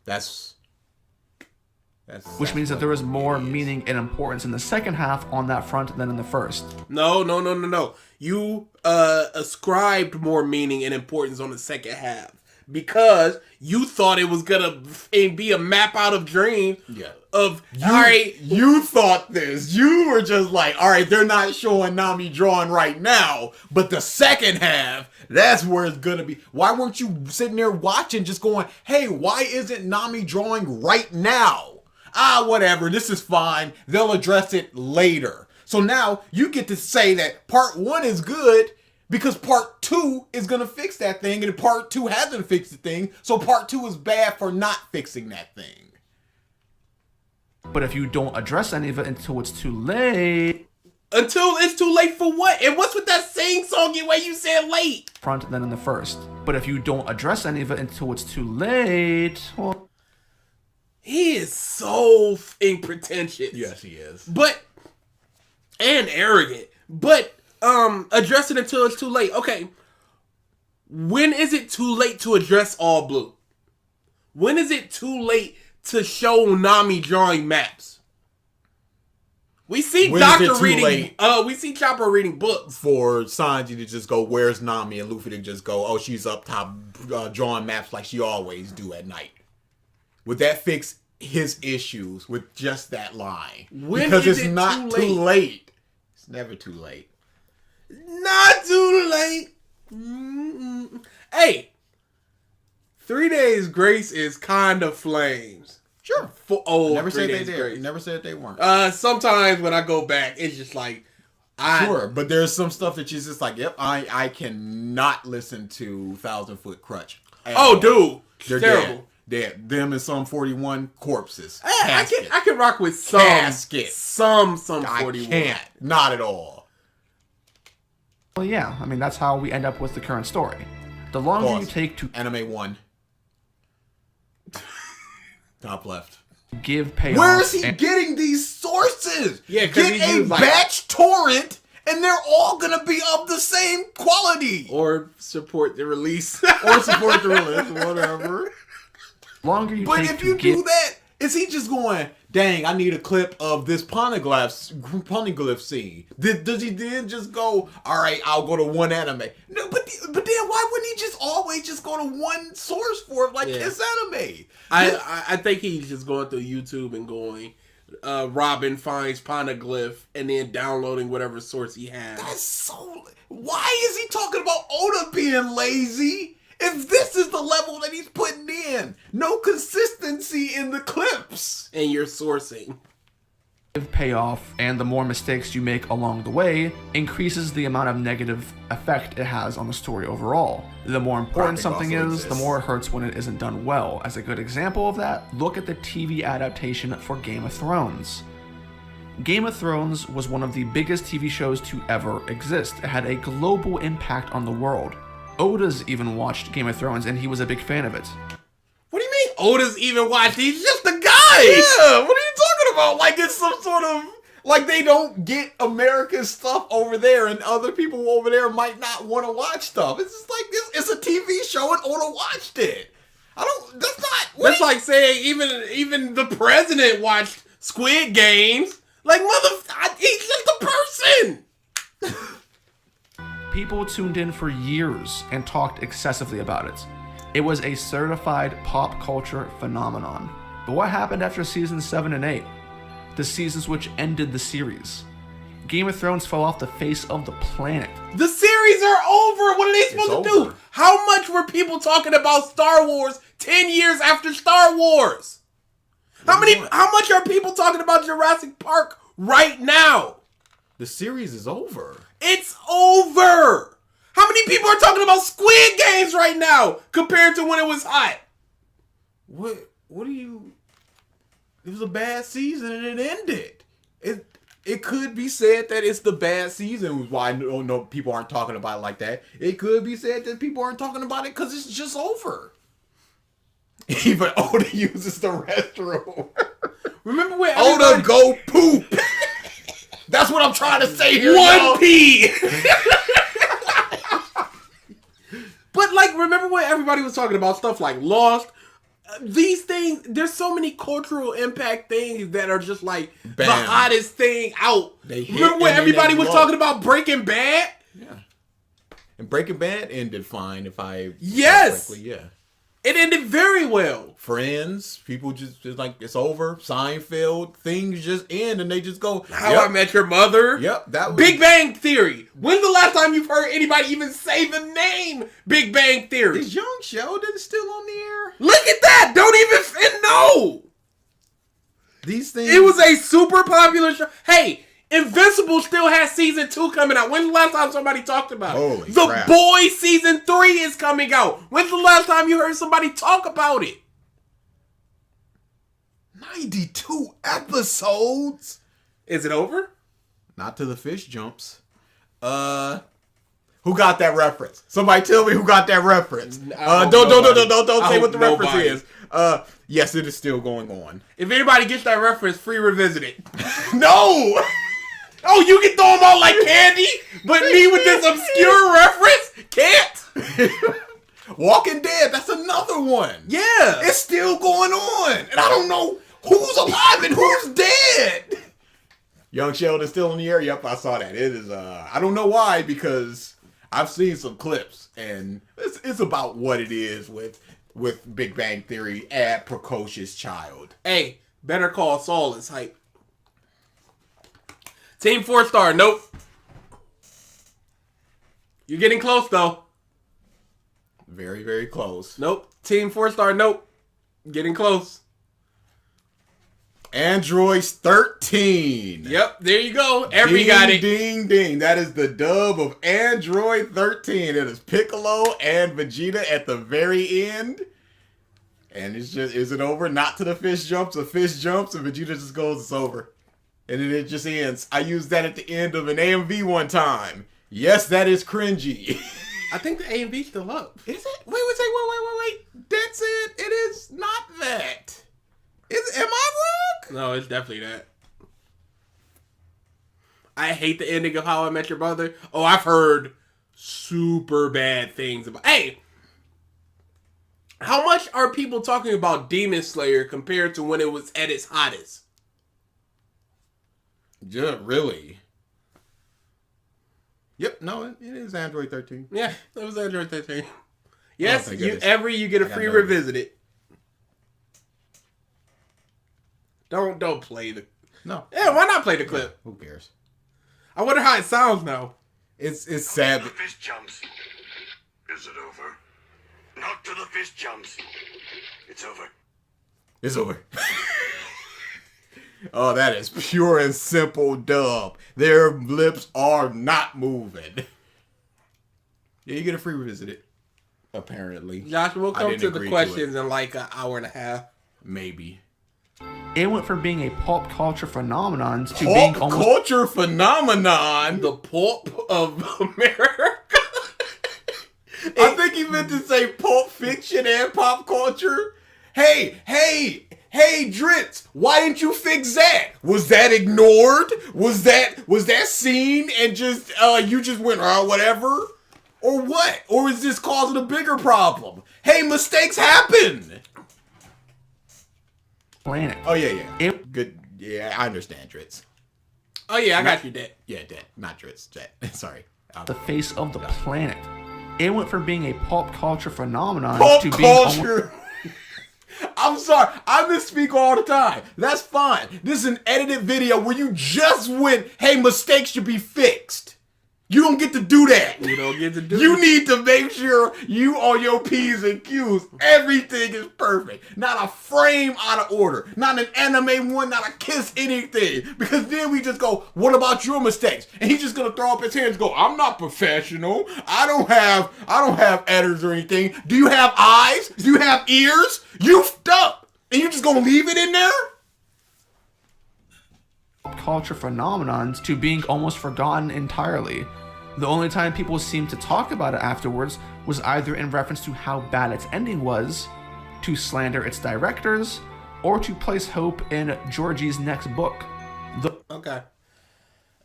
That's which means that there is more meaning and importance in the second half on that front than in the first. No. You ascribed more meaning and importance on the second half. Because you thought it was gonna be a map out of dreams. Yeah. You thought this. You were just like, all right, they're not showing Nami drawing right now, but the second half, that's where it's gonna be. Why weren't you sitting there watching, just going, hey, why isn't Nami drawing right now? Whatever. This is fine. They'll address it later. So now you get to say that part 1 is good. Because part 2 is going to fix that thing, and part 2 hasn't fixed the thing, so part 2 is bad for not fixing that thing. But if you don't address any of it until it's too late... Until it's too late for what? And what's with that sing-songy way you said late? Front than in the first. But if you don't address any of it until it's too late, well... He is so pretentious. Yes, he is. And arrogant. But... address it until it's too late. Okay. When is it too late to address all blue? When is it too late to show Nami drawing maps? We see Chopper reading books. For Sanji to just go, where's Nami? And Luffy to just go, oh, she's up top drawing maps like she always do at night. Would that fix his issues with just that line? Because it's not too late. It's never too late. Not too late. Mm-mm. Hey, 3 Days Grace is kind of flames. Sure. Never said they did. Never said they weren't. Sometimes when I go back, it's just like, sure, but there's some stuff that you're just like, yep, I cannot listen to 1,000-Foot Crutch. Dude, they're terrible. Dead. Them and some 41 corpses. I can rock with some. Casket. Some 41. I can't. Not at all. Well, yeah, I mean, that's how we end up with the current story. The longer you take to... Anime 1. Top left. Give payoff... Where is he getting these sources? Yeah, get a batch torrent, and they're all going to be of the same quality. Or support the release. Whatever. Longer you but take if you to do that, is he just going, dang, I need a clip of this poneglyph scene? Does he then just go, all right, I'll go to one anime? No, but then why wouldn't he just always just go to one source for it, like his anime? I think he's just going through YouTube and going, Robin finds poneglyph and then downloading whatever source he has. That's so... Why is he talking about Oda being lazy? If this is the level that he's putting in, no consistency in the clips. And your sourcing. Payoff, and the more mistakes you make along the way, increases the amount of negative effect it has on the story overall. The more important something is, the more it hurts when it isn't done well. As a good example of that, look at the TV adaptation for Game of Thrones. Game of Thrones was one of the biggest TV shows to ever exist. It had a global impact on the world. Oda's even watched Game of Thrones, and he was a big fan of it. What do you mean Oda's even watched. He's just a guy. Yeah, what are you talking about? Like it's some sort of like they don't get American stuff over there, and other people over there might not want to watch stuff. It's just like this. It's a TV show, and Oda watched it. I don't. That's not. That's like saying even the president watched Squid Games. Like he's just a person. People tuned in for years and talked excessively about it. It was a certified pop culture phenomenon. But what happened after seasons 7 and 8? The seasons which ended the series. Game of Thrones fell off the face of the planet. The series are over. What are they supposed to do? How much were people talking about Star Wars 10 years after Star Wars? How much are people talking about Jurassic Park right now? The series is over. It's over. How many people are talking about Squid Games right now compared to when it was hot? What do you... It was a bad season and it ended. It could be said that it's the bad season why no people aren't talking about it like that. It could be said that people aren't talking about it because it's just over. Even Oda uses the restroom. Remember when Oda go poop. That's what I'm trying to say here. 1P. But like, remember when everybody was talking about stuff like Lost? These things, there's so many cultural impact things that are just like the hottest thing out. Remember when everybody was talking about Breaking Bad? Yeah. And Breaking Bad ended fine if I... Yes. Correctly, yeah. It ended very well. Friends, people just like, it's over. Seinfeld, things just end and they just go... How I Met Your Mother. Yep. That was... Big Bang Theory. When's the last time you've heard anybody even say the name Big Bang Theory? Is Young Sheldon still on the air? Look at that. Don't even know. These things... It was a super popular show. Hey, Invincible still has season 2 coming out. When's the last time somebody talked about it? Holy The crap. Boys season 3 is coming out. When's the last time you heard somebody talk about it? 92 episodes. Is it over? Not to the fish jumps. Who got that reference? Somebody tell me who got that reference. Don't say what the reference is. Yes, it is still going on. If anybody gets that reference, free revisit it. No! Oh, you can throw them out like candy, but me with this obscure reference can't. Walking Dead, that's another one. Yeah. It's still going on. And I don't know who's alive and who's dead. Young Sheldon's still in the air. Yep, I saw that. It is, I don't know why, because I've seen some clips, and it's about what it is with Big Bang Theory, add precocious child. Hey, Better Call Saul is hype. Team 4-star, nope. You're getting close, though. Very, very close. Nope. Team 4-star, nope. Getting close. Androids 13. Yep, there you go. Every got it. Ding, ding. That is the dub of Android 13. It is Piccolo and Vegeta at the very end. And it's just, is it over? Not to the fish jumps. The fish jumps and Vegeta just goes, it's over. And then it just ends. I used that at the end of an AMV one time. Yes, that is cringy. I think the AMV's still up. Is it? Wait. That's it. It is not that. Am I wrong? No, it's definitely that. I hate the ending of How I Met Your Mother. Oh, I've heard super bad things about... Hey! How much are people talking about Demon Slayer compared to when it was at its hottest? Yeah, really? Yep, no, it is Android 13. Yeah, it was Android 13. Yes, thank you goodness. get a I got free no revisit it. Don't play the... No. Yeah, why not play the clip? Who cares? I wonder how it sounds now. It's sad. The fish jumps. Is it over? Not till the fish jumps. It's over. It's over. Oh, that is pure and simple dub. Their lips are not moving. Yeah, you get a free revisit it. Apparently. Josh, we'll I come didn't to the agree questions in like an hour and a half. Maybe. It went from being a pop culture phenomenon to being Pop almost... culture phenomenon. The pulp of America. I think he meant to say Pulp Fiction and pop culture. hey, Drizzt, why didn't you fix that? Was that ignored? Was that seen and just you just went whatever? Or what? Or is this causing a bigger problem? Hey, mistakes happen. Planet. Oh yeah. It- Good. Yeah, I understand, Drizzt. Oh yeah, I got you, Dad. Yeah, Dad, not Drizzt. Jet. Sorry. The face of the planet. It went from being a pop culture phenomenon Pop to being culture. I'm sorry. I misspeak all the time. That's fine. This is an edited video where you just went, hey, mistakes should be fixed. You don't get to do that. You don't get to do You it. need to make sure you on your P's and Q's. Everything is perfect. Not a frame out of order. Not an anime one, not a kiss anything. Because then we just go, what about your mistakes? And he's just gonna throw up his hands and go, I'm not professional. I don't have editors or anything. Do you have eyes? Do you have ears? You up. And you just gonna leave it in there? pop culture phenomenons to being almost forgotten entirely. The only time people seemed to talk about it afterwards was either in reference to how bad its ending was, to slander its directors, or to place hope in Georgie's next book. Okay.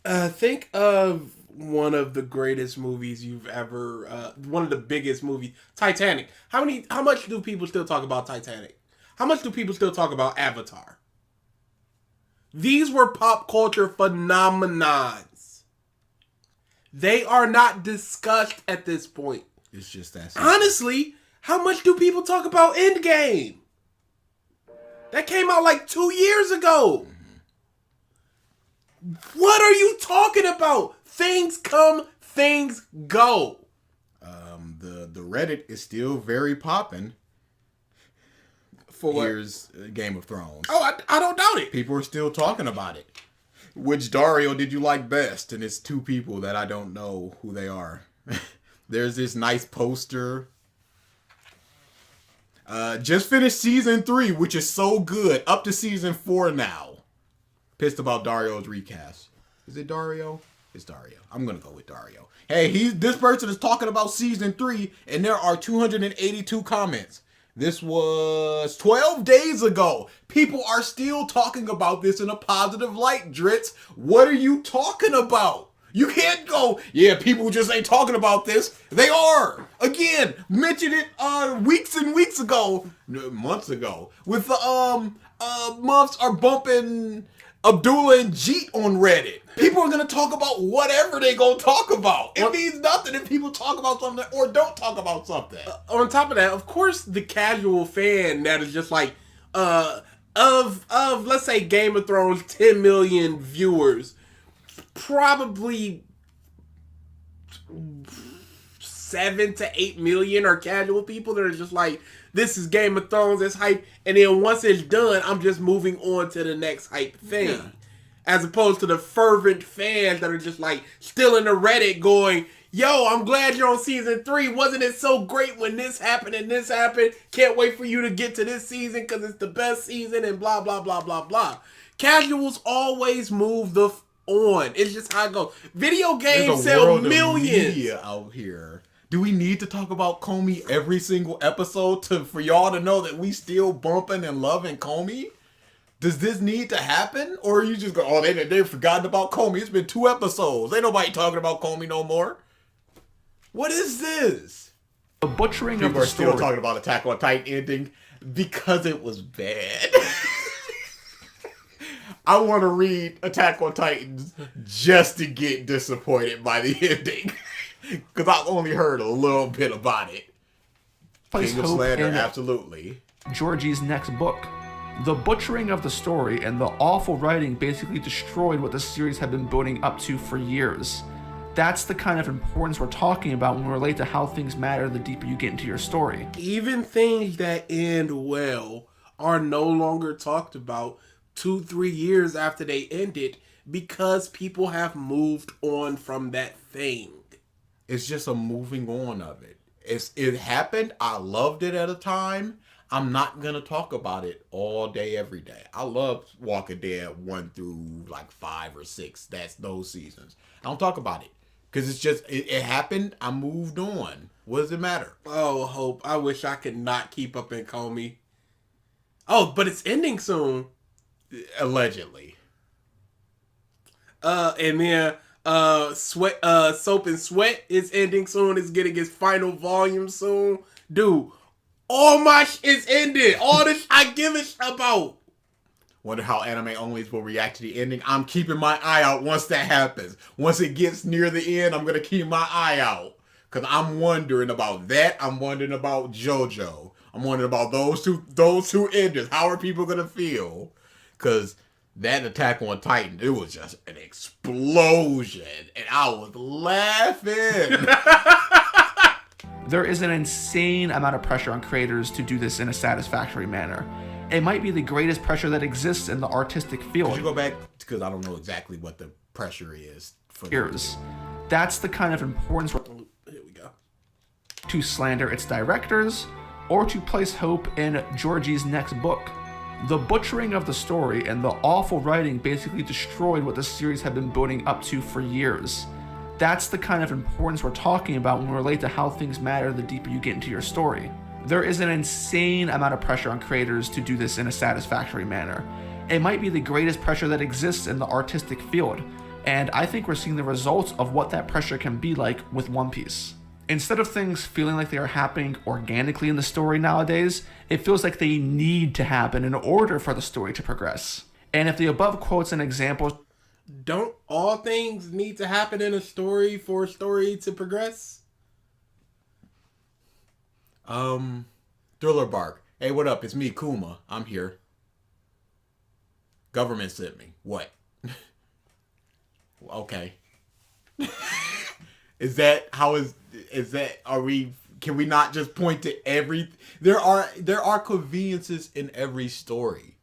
Think of one of the greatest movies you've ever, one of the biggest movies, Titanic. How much do people still talk about Titanic? How much do people still talk about Avatar? These were pop culture phenomenons. They are not discussed at this point. It's just that. Honestly, how much do people talk about Endgame? That came out like 2 years ago. What are you talking about? Things come, things go. The Reddit is still very popping. For what? Here's Game of Thrones. Oh, I don't doubt it. People are still talking about it. Which Dario did you like best? And it's two people that I don't know who they are. There's this nice poster. Just finished season 3, which is so good. Up to season 4 now. Pissed about Dario's recast. Is it Dario? It's Dario. I'm gonna go with Dario. Hey, this person is talking about season 3, and there are 282 comments. This was 12 days ago. People are still talking about this in a positive light, Drizzt. What are you talking about? You can't go, yeah, people just ain't talking about this. They are. Again, mentioned it weeks and weeks ago. Months ago. With the months are bumping Abdullah and Jeet on Reddit. People are going to talk about whatever they going to talk about. It means nothing if people talk about something or don't talk about something. On top of that, of course, the casual fan that is just like, of let's say Game of Thrones 10 million viewers, probably 7 to 8 million are casual people that are just like, this is Game of Thrones, it's hype, and then once it's done, I'm just moving on to the next hype thing. Yeah. As opposed to the fervent fans that are just like still in the Reddit going, yo, I'm glad you're on season 3. Wasn't it so great when this happened and this happened? Can't wait for you to get to this season because it's the best season and blah, blah, blah, blah, blah. Casuals always move on. It's just how it goes. Video games sell millions. Media out here. Do we need to talk about Comey every single episode for y'all to know that we still bumping and loving Comey? Does this need to happen? Or are you just go, oh, they've forgotten about Comey. It's been 2 episodes. Ain't nobody talking about Comey no more. What is this? The butchering People of the are story. still talking about Attack on Titan ending because it was bad. I want to read Attack on Titans just to get disappointed by the ending. Because I've only heard a little bit about it. Place King of hope Slander, in absolutely. Georgie's next book. The butchering of the story and the awful writing basically destroyed what the series had been building up to for years. That's the kind of importance we're talking about when we relate to how things matter the deeper you get into your story. Even things that end well are no longer talked about 2-3 years after they ended because people have moved on from that thing. It's just a moving on of it. It happened. I loved it at a time. I'm not going to talk about it all day, every day. I love Walking Dead 1 through like 5 or 6. That's those seasons. I don't talk about it because it's just, it happened. I moved on. What does it matter? Oh, Hope. I wish I could not keep up in Comey. Oh, but it's ending soon. Allegedly. And then Sweat Soap and Sweat is ending soon. It's getting its final volume soon. Dude, all my is ended. All this I give a about. Wonder how anime onlys will react to the ending. I'm keeping my eye out once that happens. Once it gets near the end, I'm gonna keep my eye out. Cause I'm wondering about that. I'm wondering about JoJo. I'm wondering about those two endings. How are people gonna feel? Cause that Attack on Titan, it was just an explosion. And I was laughing. There is an insane amount of pressure on creators to do this in a satisfactory manner. It might be the greatest pressure that exists in the artistic field. Could you go back? Because I don't know exactly what the pressure is for years. That's the kind of importance Here we go. to slander its directors or to place hope in Georgie's next book. The butchering of the story and the awful writing basically destroyed what the series had been building up to for years. That's the kind of importance we're talking about when we relate to how things matter the deeper you get into your story. There is an insane amount of pressure on creators to do this in a satisfactory manner. It might be the greatest pressure that exists in the artistic field, and I think we're seeing the results of what that pressure can be like with One Piece. Instead of things feeling like they are happening organically in the story nowadays, it feels like they need to happen in order for the story to progress. And if the above quotes and examples... Don't all things need to happen in a story for a story to progress? Thriller Bark. Hey, what up? It's me, Kuma. I'm here. Government sent me. What? Okay. Is that can we not just point to every, there are conveniences in every story.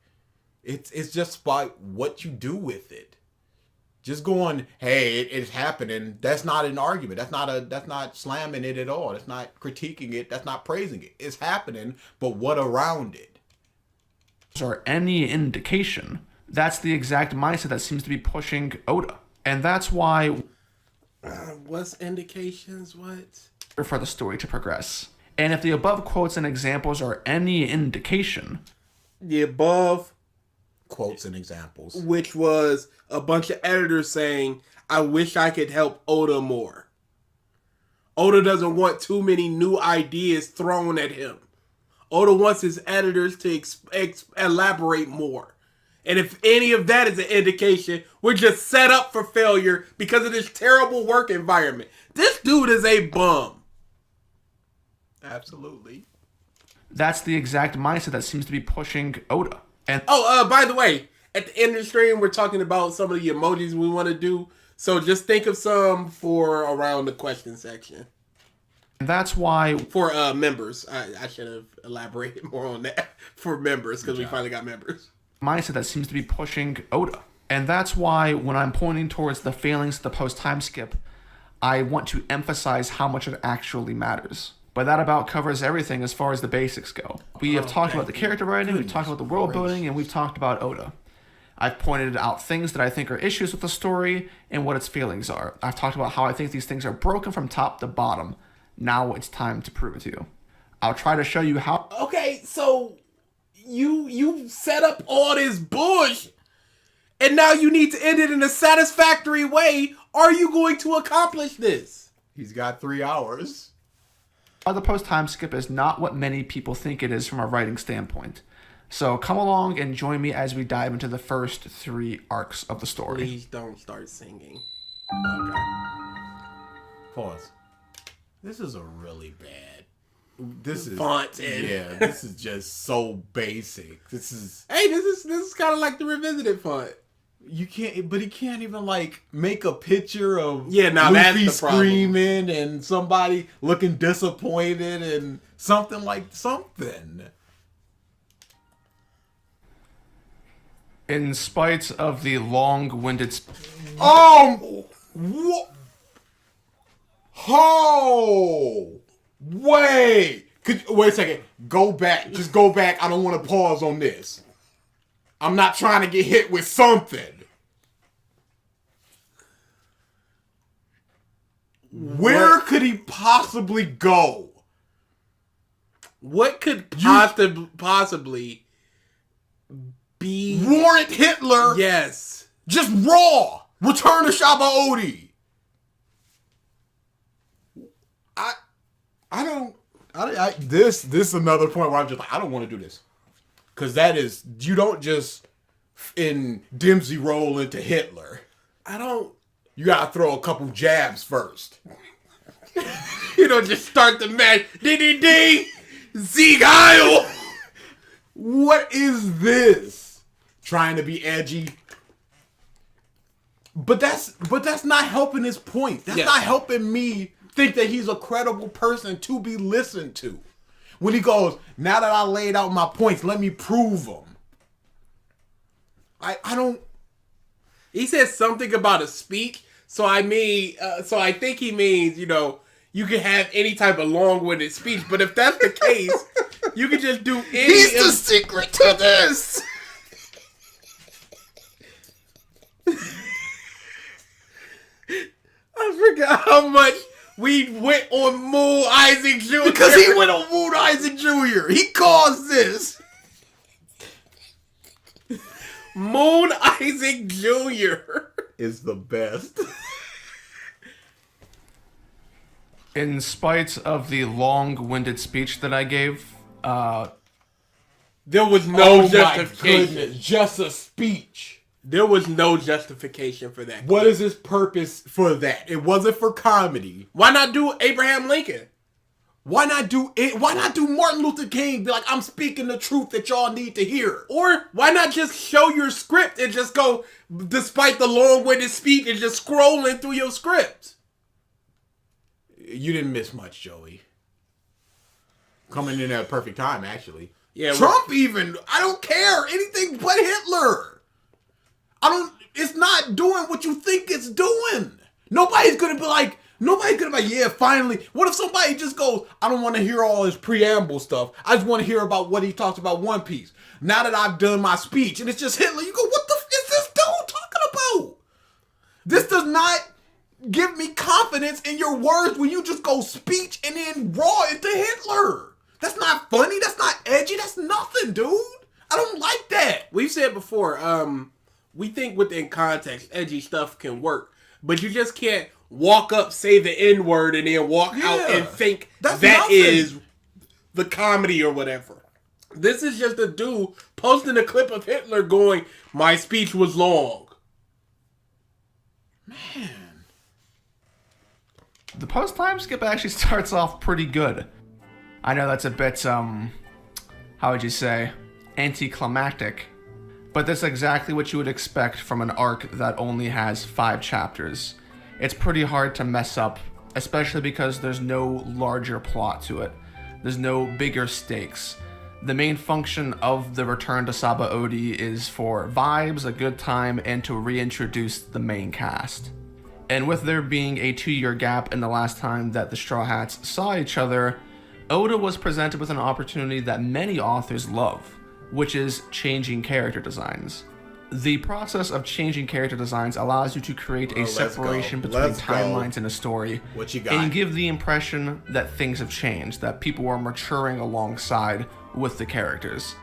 It's just about what you do with it. Just going, hey, it's happening. That's not an argument. That's not slamming it at all. That's not critiquing it. That's not praising it. It's happening, but what around it? Or any indication, that's the exact mindset that seems to be pushing Oda. And that's why... what's indications? What? For the story to progress. And if the above quotes and examples are any indication... The above... Quotes and examples. Which was a bunch of editors saying, I wish I could help Oda more. Oda doesn't want too many new ideas thrown at him. Oda wants his editors to elaborate more. And if any of that is an indication, we're just set up for failure because of this terrible work environment. This dude is a bum. Absolutely. That's the exact mindset that seems to be pushing Oda. And by the way, at the end of the stream, we're talking about some of the emojis we want to do. So just think of some for around the question section. And that's why... For members. I should have elaborated more on that. For members, because we finally got members. Mindset that seems to be pushing Oda. And that's why when I'm pointing towards the failings of the post-time skip, I want to emphasize how much it actually matters. But that about covers everything as far as the basics go. We have talked about the character writing, we've talked about the world building, and we've talked about Oda. I've pointed out things that I think are issues with the story and what its feelings are. I've talked about how I think these things are broken from top to bottom. Now it's time to prove it to you. I'll try to show you how... Okay, so you set up all this bush, and now you need to end it in a satisfactory way. Are you going to accomplish this? He's got 3 hours. The post-time skip is not what many people think it is from a writing standpoint. So come along and join me as we dive into the first 3 arcs of the story. Please don't start singing. Okay. Pause. This is a really bad. This is font. Yeah, this is just so basic. This is. Hey, this is kind of like the revisited font. You can't, but he can't even like make a picture of that's Luffy the problem. screaming and somebody looking disappointed and something like something. In spite of the long-winded... Oh, wait! Wait a second. Go back. Just go back. I don't want to pause on this. I'm not trying to get hit with something. Where could he possibly go? What could possibly Warrant Hitler. Yes. Just raw. Return to Shaba Odi. This is another point where I'm just like, I don't want to do this. Because that is, you don't just in Dempsey roll into Hitler. You gotta throw a couple jabs first. You don't just start the match. D. Sieg Heil. What is this? Trying to be edgy. But that's not helping his point. That's not helping me think that he's a credible person to be listened to. When he goes, now that I laid out my points, let me prove them. I don't. He says something about a speech, so I think he means, you can have any type of long-winded speech, but if that's the case, you can just do any. He's the secret to this. I forgot how much we went on Moon Isaac Jr. Because he went on Moon Isaac Jr. He caused this. Moon Isaac Jr. is the best. In spite of the long-winded speech that I gave, there was no justification. My goodness, just a speech. There was no justification for that. What is his purpose for that? It wasn't for comedy. Why not do Abraham Lincoln? Why not do it? Why not do Martin Luther King? Be like, I'm speaking the truth that y'all need to hear. Or why not just show your script and just go, despite the long-winded speech, and just scrolling through your script? You didn't miss much, Joey. Coming in at a perfect time, actually. Yeah, Trump even. I don't care. Anything but Hitler. It's not doing what you think it's doing. Nobody's gonna be like, yeah, finally. What if somebody just goes, I don't want to hear all his preamble stuff. I just want to hear about what he talks about One Piece. Now that I've done my speech, and it's just Hitler, you go, what the f is this dude talking about? This does not give me confidence in your words when you just go speech and then raw into Hitler. That's not funny. That's not edgy. That's nothing, dude. I don't like that. We've said before, we think within context, edgy stuff can work, but you just can't walk up, say the N-word, and then walk out and think that is the comedy or whatever. This is just a dude posting a clip of Hitler going, my speech was long. Man. The post-time skip actually starts off pretty good. I know that's a bit, how would you say, anticlimactic. But that's exactly what you would expect from an arc that only has 5 chapters. It's pretty hard to mess up, especially because there's no larger plot to it. There's no bigger stakes. The main function of the return to Saba Odi is for vibes, a good time, and to reintroduce the main cast. And with there being a 2-year gap in the last time that the Straw Hats saw each other, Oda was presented with an opportunity that many authors love, which is changing character designs. The process of changing character designs allows you to create a separation between timelines in a story, what you got? and give the impression that things have changed, that people are maturing alongside with the characters.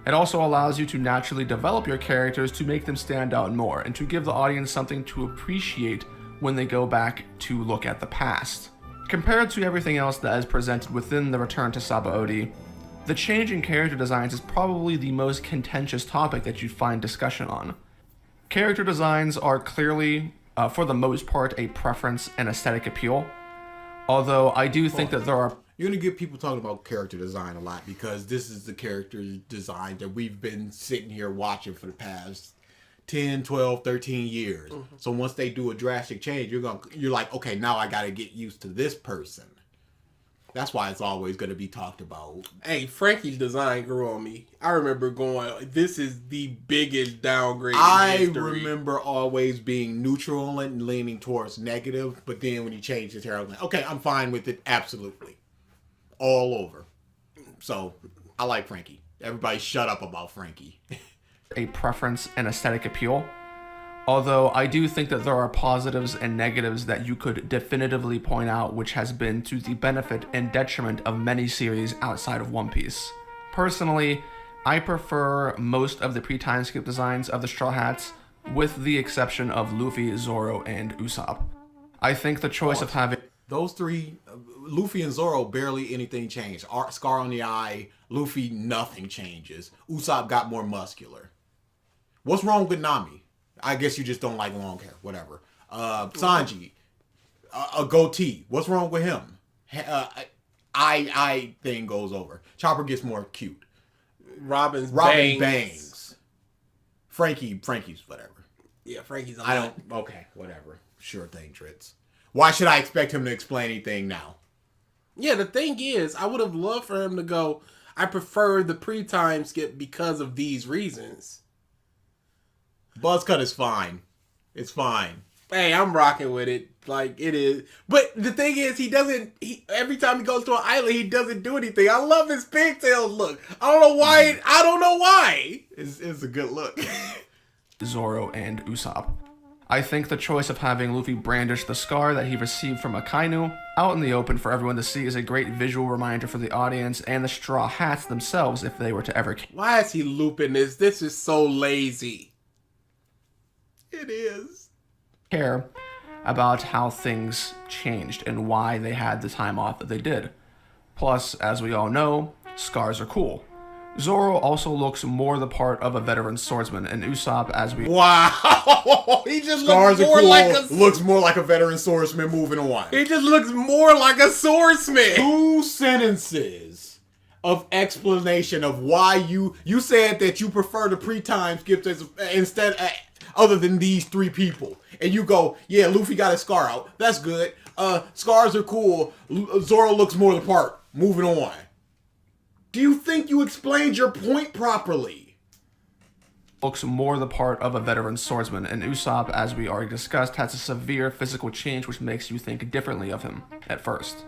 It also allows you to naturally develop your characters to make them stand out more, and to give the audience something to appreciate when they go back to look at the past. Compared to everything else that is presented within the Return to Saba Odi, the change in character designs is probably the most contentious topic that you find discussion on. Character designs are clearly, for the most part, a preference and aesthetic appeal, although I do think that there are... You're going to get people talking about character design a lot because this is the character design that we've been sitting here watching for the past 10, 12, 13 years. Mm-hmm. So once they do a drastic change, you're like, okay, now I got to get used to this person. That's why it's always going to be talked about. Hey, Frankie's design grew on me. I remember going, this is the biggest downgrade in history. Remember always being neutral and leaning towards negative, but then when he changed his hair, I was like, okay, I'm fine with it, absolutely. All over. So, I like Frankie. Everybody shut up about Frankie. A preference and aesthetic appeal. Although I do think that there are positives and negatives that you could definitively point out, which has been to the benefit and detriment of many series outside of One Piece. Personally, I prefer most of the pre-time skip designs of the Straw Hats, with the exception of Luffy, Zoro, and Usopp. I think the choice of having... Those three, Luffy and Zoro, barely anything changed. Scar on the eye, Luffy, nothing changes. Usopp got more muscular. What's wrong with Nami? I guess you just don't like long hair, whatever. Sanji, a goatee. What's wrong with him? Eye thing goes over. Chopper gets more cute. Robin bangs. Frankie's whatever. Yeah, Frankie's. Okay, whatever. Sure thing, Drizzt. Why should I expect him to explain anything now? Yeah, the thing is, I would have loved for him to go, I prefer the pre-time skip because of these reasons. Buzzcut is fine. It's fine. Hey, I'm rocking with it. Like, it is. But the thing is, every time he goes to an island, he doesn't do anything. I love his pigtails look. I don't know why. It's a good look. Zoro and Usopp. I think the choice of having Luffy brandish the scar that he received from Akainu out in the open for everyone to see is a great visual reminder for the audience and the Straw Hats themselves if they were to ever... Why is he looping this? This is so lazy. It is. ...care about how things changed and why they had the time off that they did. Plus, as we all know, scars are cool. Zoro also looks more the part of a veteran swordsman, and Usopp, as we... Wow! He just Scars looks more looks more like a veteran swordsman. Moving on. He just looks more like a swordsman. 2 sentences of explanation of why you said that you prefer the pre-time skips instead other than these 3 people, and you go, yeah, Luffy got his scar out. That's good. Scars are cool. Zoro looks more the part. Moving on. Do you think you explained your point properly? Looks more the part of a veteran swordsman, and Usopp, as we already discussed, has a severe physical change which makes you think differently of him at first.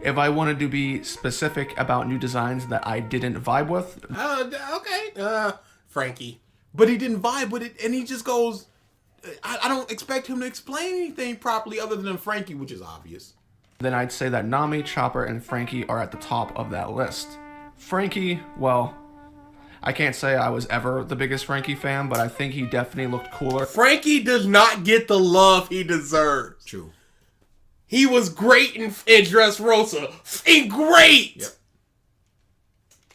If I wanted to be specific about new designs that I didn't vibe with... Okay. Frankie. But he didn't vibe with it, and he just goes... I don't expect him to explain anything properly other than Frankie, which is obvious. Then I'd say that Nami, Chopper, and Frankie are at the top of that list. Frankie, well, I can't say I was ever the biggest Frankie fan, but I think he definitely looked cooler. Frankie does not get the love he deserves. True. He was great in Dressrosa. Great! Yep.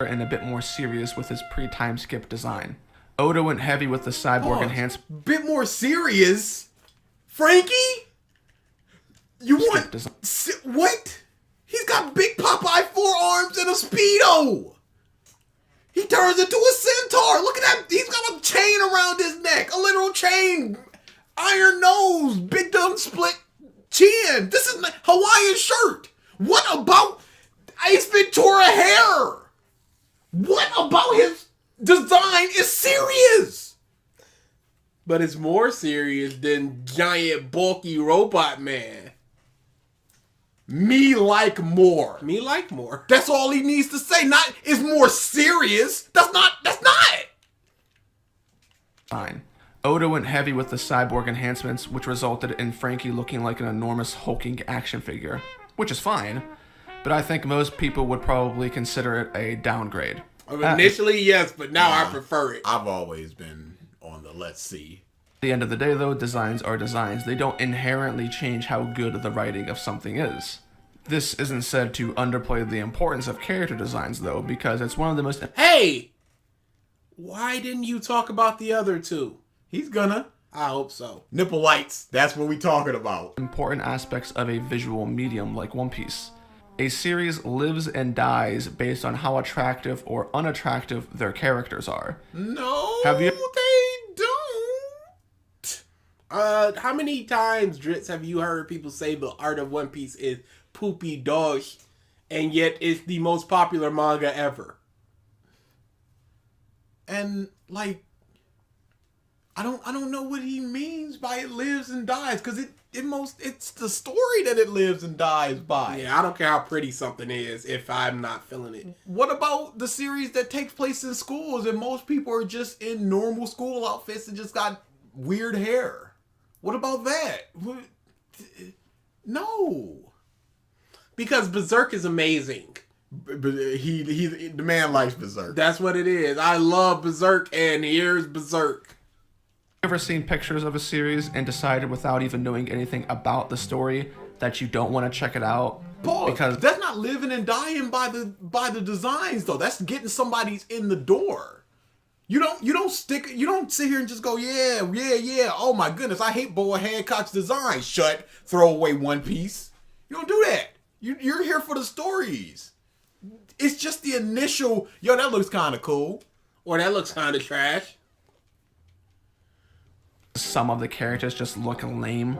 And a bit more serious with his pre-time skip design. Oda went heavy with the cyborg enhancement. Bit more serious? Frankie? You want... What? He's got big Popeye forearms and a Speedo. He turns into a centaur. Look at that. He's got a chain around his neck. A literal chain. Iron nose. Big dumb split chin. This is a Hawaiian shirt. What about Ace Ventura hair? What about his design is serious? But it's more serious than giant bulky robot man. Me like more. Me like more. That's all he needs to say. Not is more serious. That's not. Fine. Oda went heavy with the cyborg enhancements, which resulted in Frankie looking like an enormous hulking action figure, which is fine, but I think most people would probably consider it a downgrade. Initially, yes, but now I prefer it. I've always been on the let's see. At the end of the day, though, designs are designs. They don't inherently change how good the writing of something is. This isn't said to underplay the importance of character designs, though, because it's one of the most... Hey! Why didn't you talk about the other 2? He's gonna. I hope so. Nipple lights. That's what we talking about. Important aspects of a visual medium like One Piece. A series lives and dies based on how attractive or unattractive their characters are. No, Have you... they don't. How many times, Drizzt, have you heard people say the art of One Piece is poopy dog, and yet it's the most popular manga ever? And like, I don't know what he means by it lives and dies, because it's the story that it lives and dies by. Yeah, I don't care how pretty something is if I'm not feeling it. What about the series that takes place in schools and most people are just in normal school outfits and just got weird hair? What about that? No. Because Berserk is amazing. But the man likes Berserk. That's what it is. I love Berserk, and here's Berserk. Ever seen pictures of a series and decided without even knowing anything about the story that you don't want to check it out? Pause. Because That's not living and dying by the designs though. That's getting somebody's in the door. You don't sit here and just go, yeah. Oh my goodness, I hate Boa Hancock's design. Shut, throw away One Piece. You don't do that. You're here for the stories. It's just the initial, yo, that looks kind of cool. Or that looks kind of trash. some of the characters just look lame,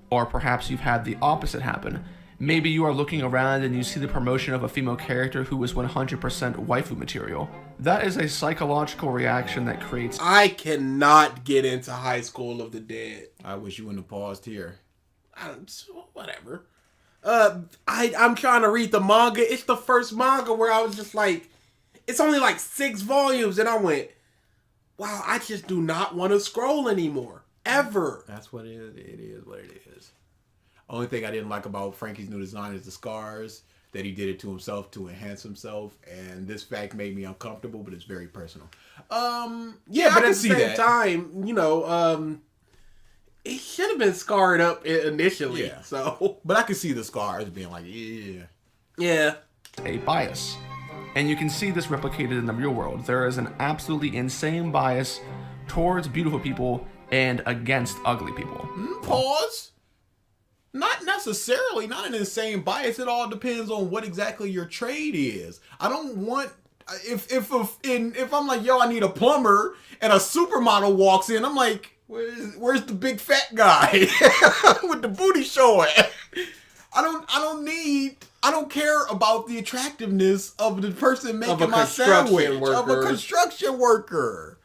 or perhaps you've had the opposite happen. Maybe you are looking around and you see the promotion of a female character who is 100% waifu material. That is a psychological reaction that creates... I cannot get into High School of the Dead. I wish you wouldn't have paused here. Whatever. I'm trying to read the manga. It's the first manga where I was just like, it's only like 6 volumes, and I went, wow, I just do not want to scroll anymore. Ever. That's what it is. It is what it is. Only thing I didn't like about Frankie's new design is the scars, that he did it to himself to enhance himself, and this fact made me uncomfortable, but it's very personal. Yeah, but at the same time, you know, it should have been scarred up initially. Yeah. So, but I can see the scars being like, yeah. a bias. And you can see this replicated in the real world. There is an absolutely insane bias towards beautiful people and against ugly people. Pause. Not necessarily, not an insane bias. It all depends on what exactly your trade is. I don't want, if I'm like, yo, I need a plumber, and a supermodel walks in, I'm like, where's the big fat guy with the booty showing? I don't care about the attractiveness of the person making my sandwich, of a construction worker,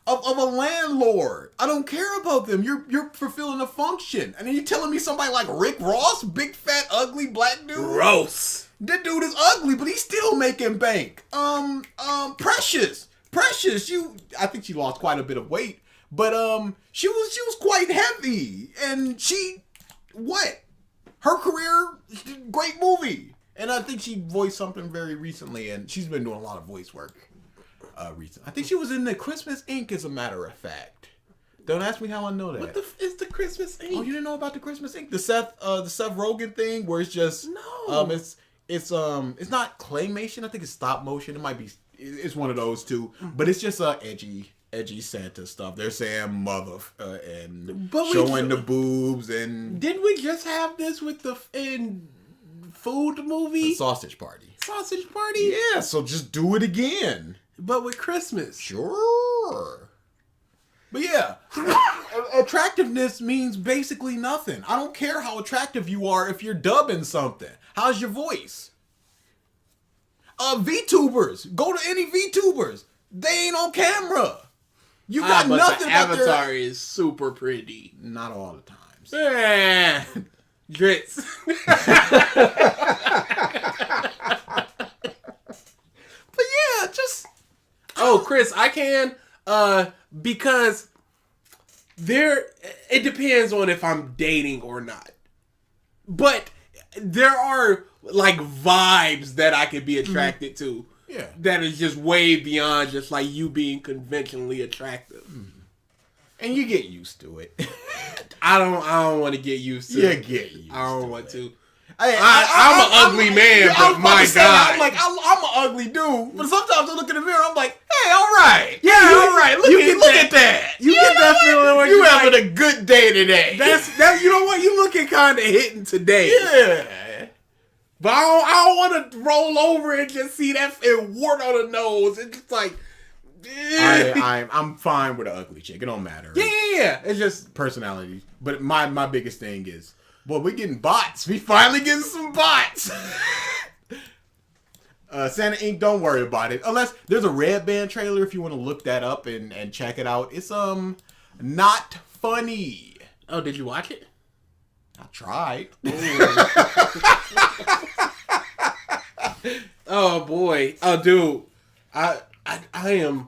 of a landlord. I don't care about them. You're fulfilling a function. And then you're telling me somebody like Rick Ross, big fat ugly black dude. Gross. That dude is ugly, but he's still making bank. Precious. I think she lost quite a bit of weight, but she was quite heavy, and her career, great movie. And I think she voiced something very recently, and she's been doing a lot of voice work recently. I think she was in the Christmas Inc., as a matter of fact. Don't ask me how I know that. What is the Christmas Inc? Oh, you didn't know about the Christmas Inc? The Seth Rogen thing, where it's just it's not claymation. I think it's stop motion. It might be. It's one of those two, but it's just edgy Santa stuff. They're saying mother and showing the boobs, and did we just have this with the food movie? The Sausage Party. Sausage Party? Yeah, so just do it again. But with Christmas. Sure. But yeah, attractiveness means basically nothing. I don't care how attractive you are if you're dubbing something. How's your voice? VTubers. Go to any VTubers. They ain't on camera. You got nothing but the Avatar is super pretty. Not all the times. Drizzt. But yeah, just... Oh, Chris, I can, because it depends on if I'm dating or not. But there are, like, vibes that I could be attracted to. Yeah. That is just way beyond just, like, you being conventionally attractive. And you get used to it. I don't want to get used to it. Get used to it. I don't want to. I'm an ugly man, but my God. I'm like, I'm an ugly dude, but sometimes I look in the mirror, I'm like, hey, all right. Yeah, all right. Look at that. You get that feeling when you having a good day today. That's you know what? You looking kind of hitting today. Yeah. But I don't want to roll over and just see that wart on the nose. It's just like... I'm fine with an ugly chick. It don't matter. Yeah. It's just personality. But my biggest thing is, boy, we're getting bots. We finally getting some bots. Santa Inc., don't worry about it. Unless there's a Red Band trailer if you want to look that up and check it out. It's not funny. Oh, did you watch it? I tried. Oh boy. Oh dude. I am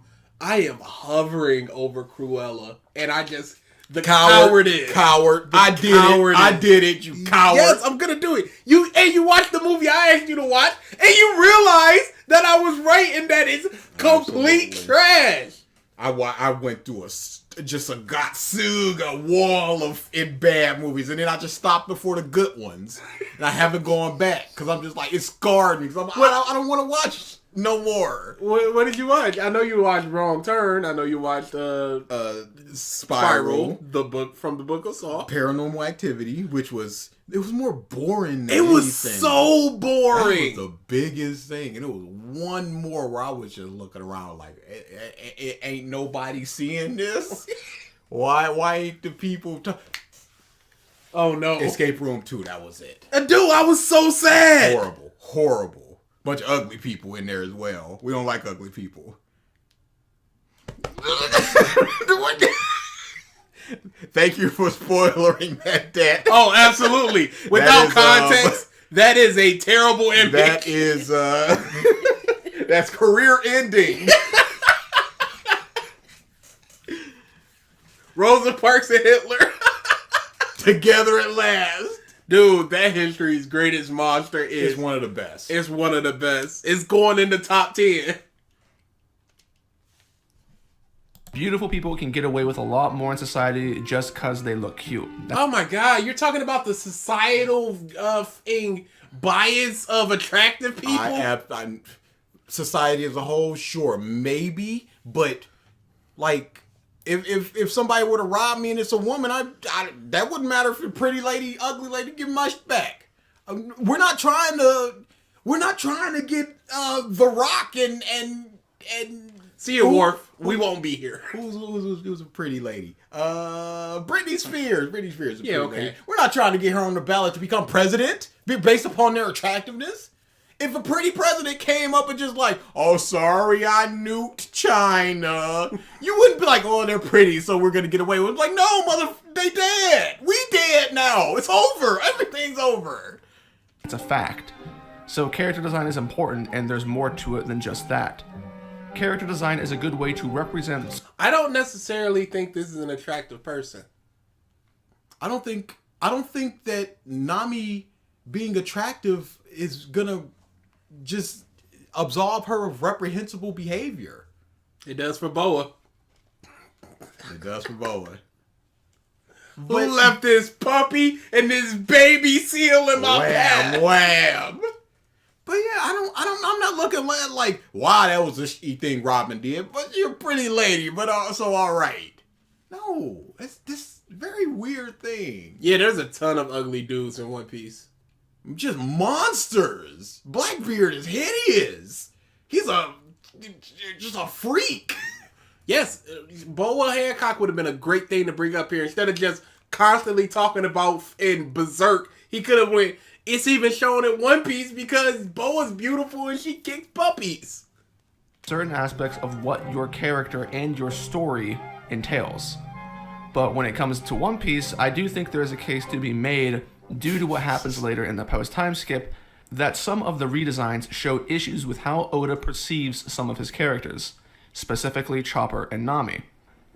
hovering over Cruella, and I just The cowardice. Coward. The I did cowardice. it. I did it, you coward. Yes, I'm gonna do it. You watched the movie I asked you to watch, and you realized that I was right and that it's complete trash. I went through just a Gotsuga wall of bad movies, and then I just stopped before the good ones, and I haven't gone back because I'm just like, it scarred me. I don't want to watch no more. What did you watch? I know you watched Wrong Turn. I know you watched Spiral, the book from the Book of Saw. Paranormal Activity, which was more boring than It was anything. so boring. That was the biggest thing, and it was one more where I was just looking around like, ain't nobody seeing this. Why ain't the people? Oh no! Escape Room 2. That was it. Dude, I was so sad. Horrible. Bunch of ugly people in there as well. We don't like ugly people. Thank you for spoiling that. Oh, absolutely. Without context, that is a terrible image. That is that's career ending. Rosa Parks and Hitler together at last. Dude, that history's greatest monster is one of the best. It's one of the best. It's going in the top 10. Beautiful people can get away with a lot more in society just because they look cute. Oh my god, you're talking about the societal bias of attractive people? Society as a whole, sure, maybe, but like if somebody were to rob me and it's a woman, that wouldn't matter if a pretty lady, ugly lady, give my shit back. We're not trying to get The Rock and see you, Worf. We won't be here. Who's a pretty lady? Britney Spears. Britney Spears is a pretty okay. lady. We're not trying to get her on the ballot to become president based upon their attractiveness. If a pretty president came up and just like, oh, sorry, I nuked China, you wouldn't be like, oh, they're pretty, so we're going to get away with it. Like, no, they dead. We dead now. It's over. Everything's over. It's a fact. So character design is important, and there's more to it than just that. Character design is a good way to represent... I don't necessarily think this is an attractive person. I don't think that Nami being attractive is going to just absolve her of reprehensible behavior. It does for Boa. It does for Boa. Who left this puppy and this baby seal in my path? Wham. But yeah, I'm not looking at like, wow, that was a shitty thing Robin did, but you're a pretty lady, but also all right. No, it's this very weird thing. Yeah, there's a ton of ugly dudes in One Piece. Just monsters. Blackbeard is hideous. He's just a freak. Yes, Boa Hancock would have been a great thing to bring up here instead of just constantly talking about in Berserk. He could have went. It's even shown in One Piece because Boa's beautiful and she kicks puppies. Certain aspects of what your character and your story entails. But when it comes to One Piece, I do think there is a case to be made, due to what happens later in the post-time skip, that some of the redesigns show issues with how Oda perceives some of his characters, specifically Chopper and Nami.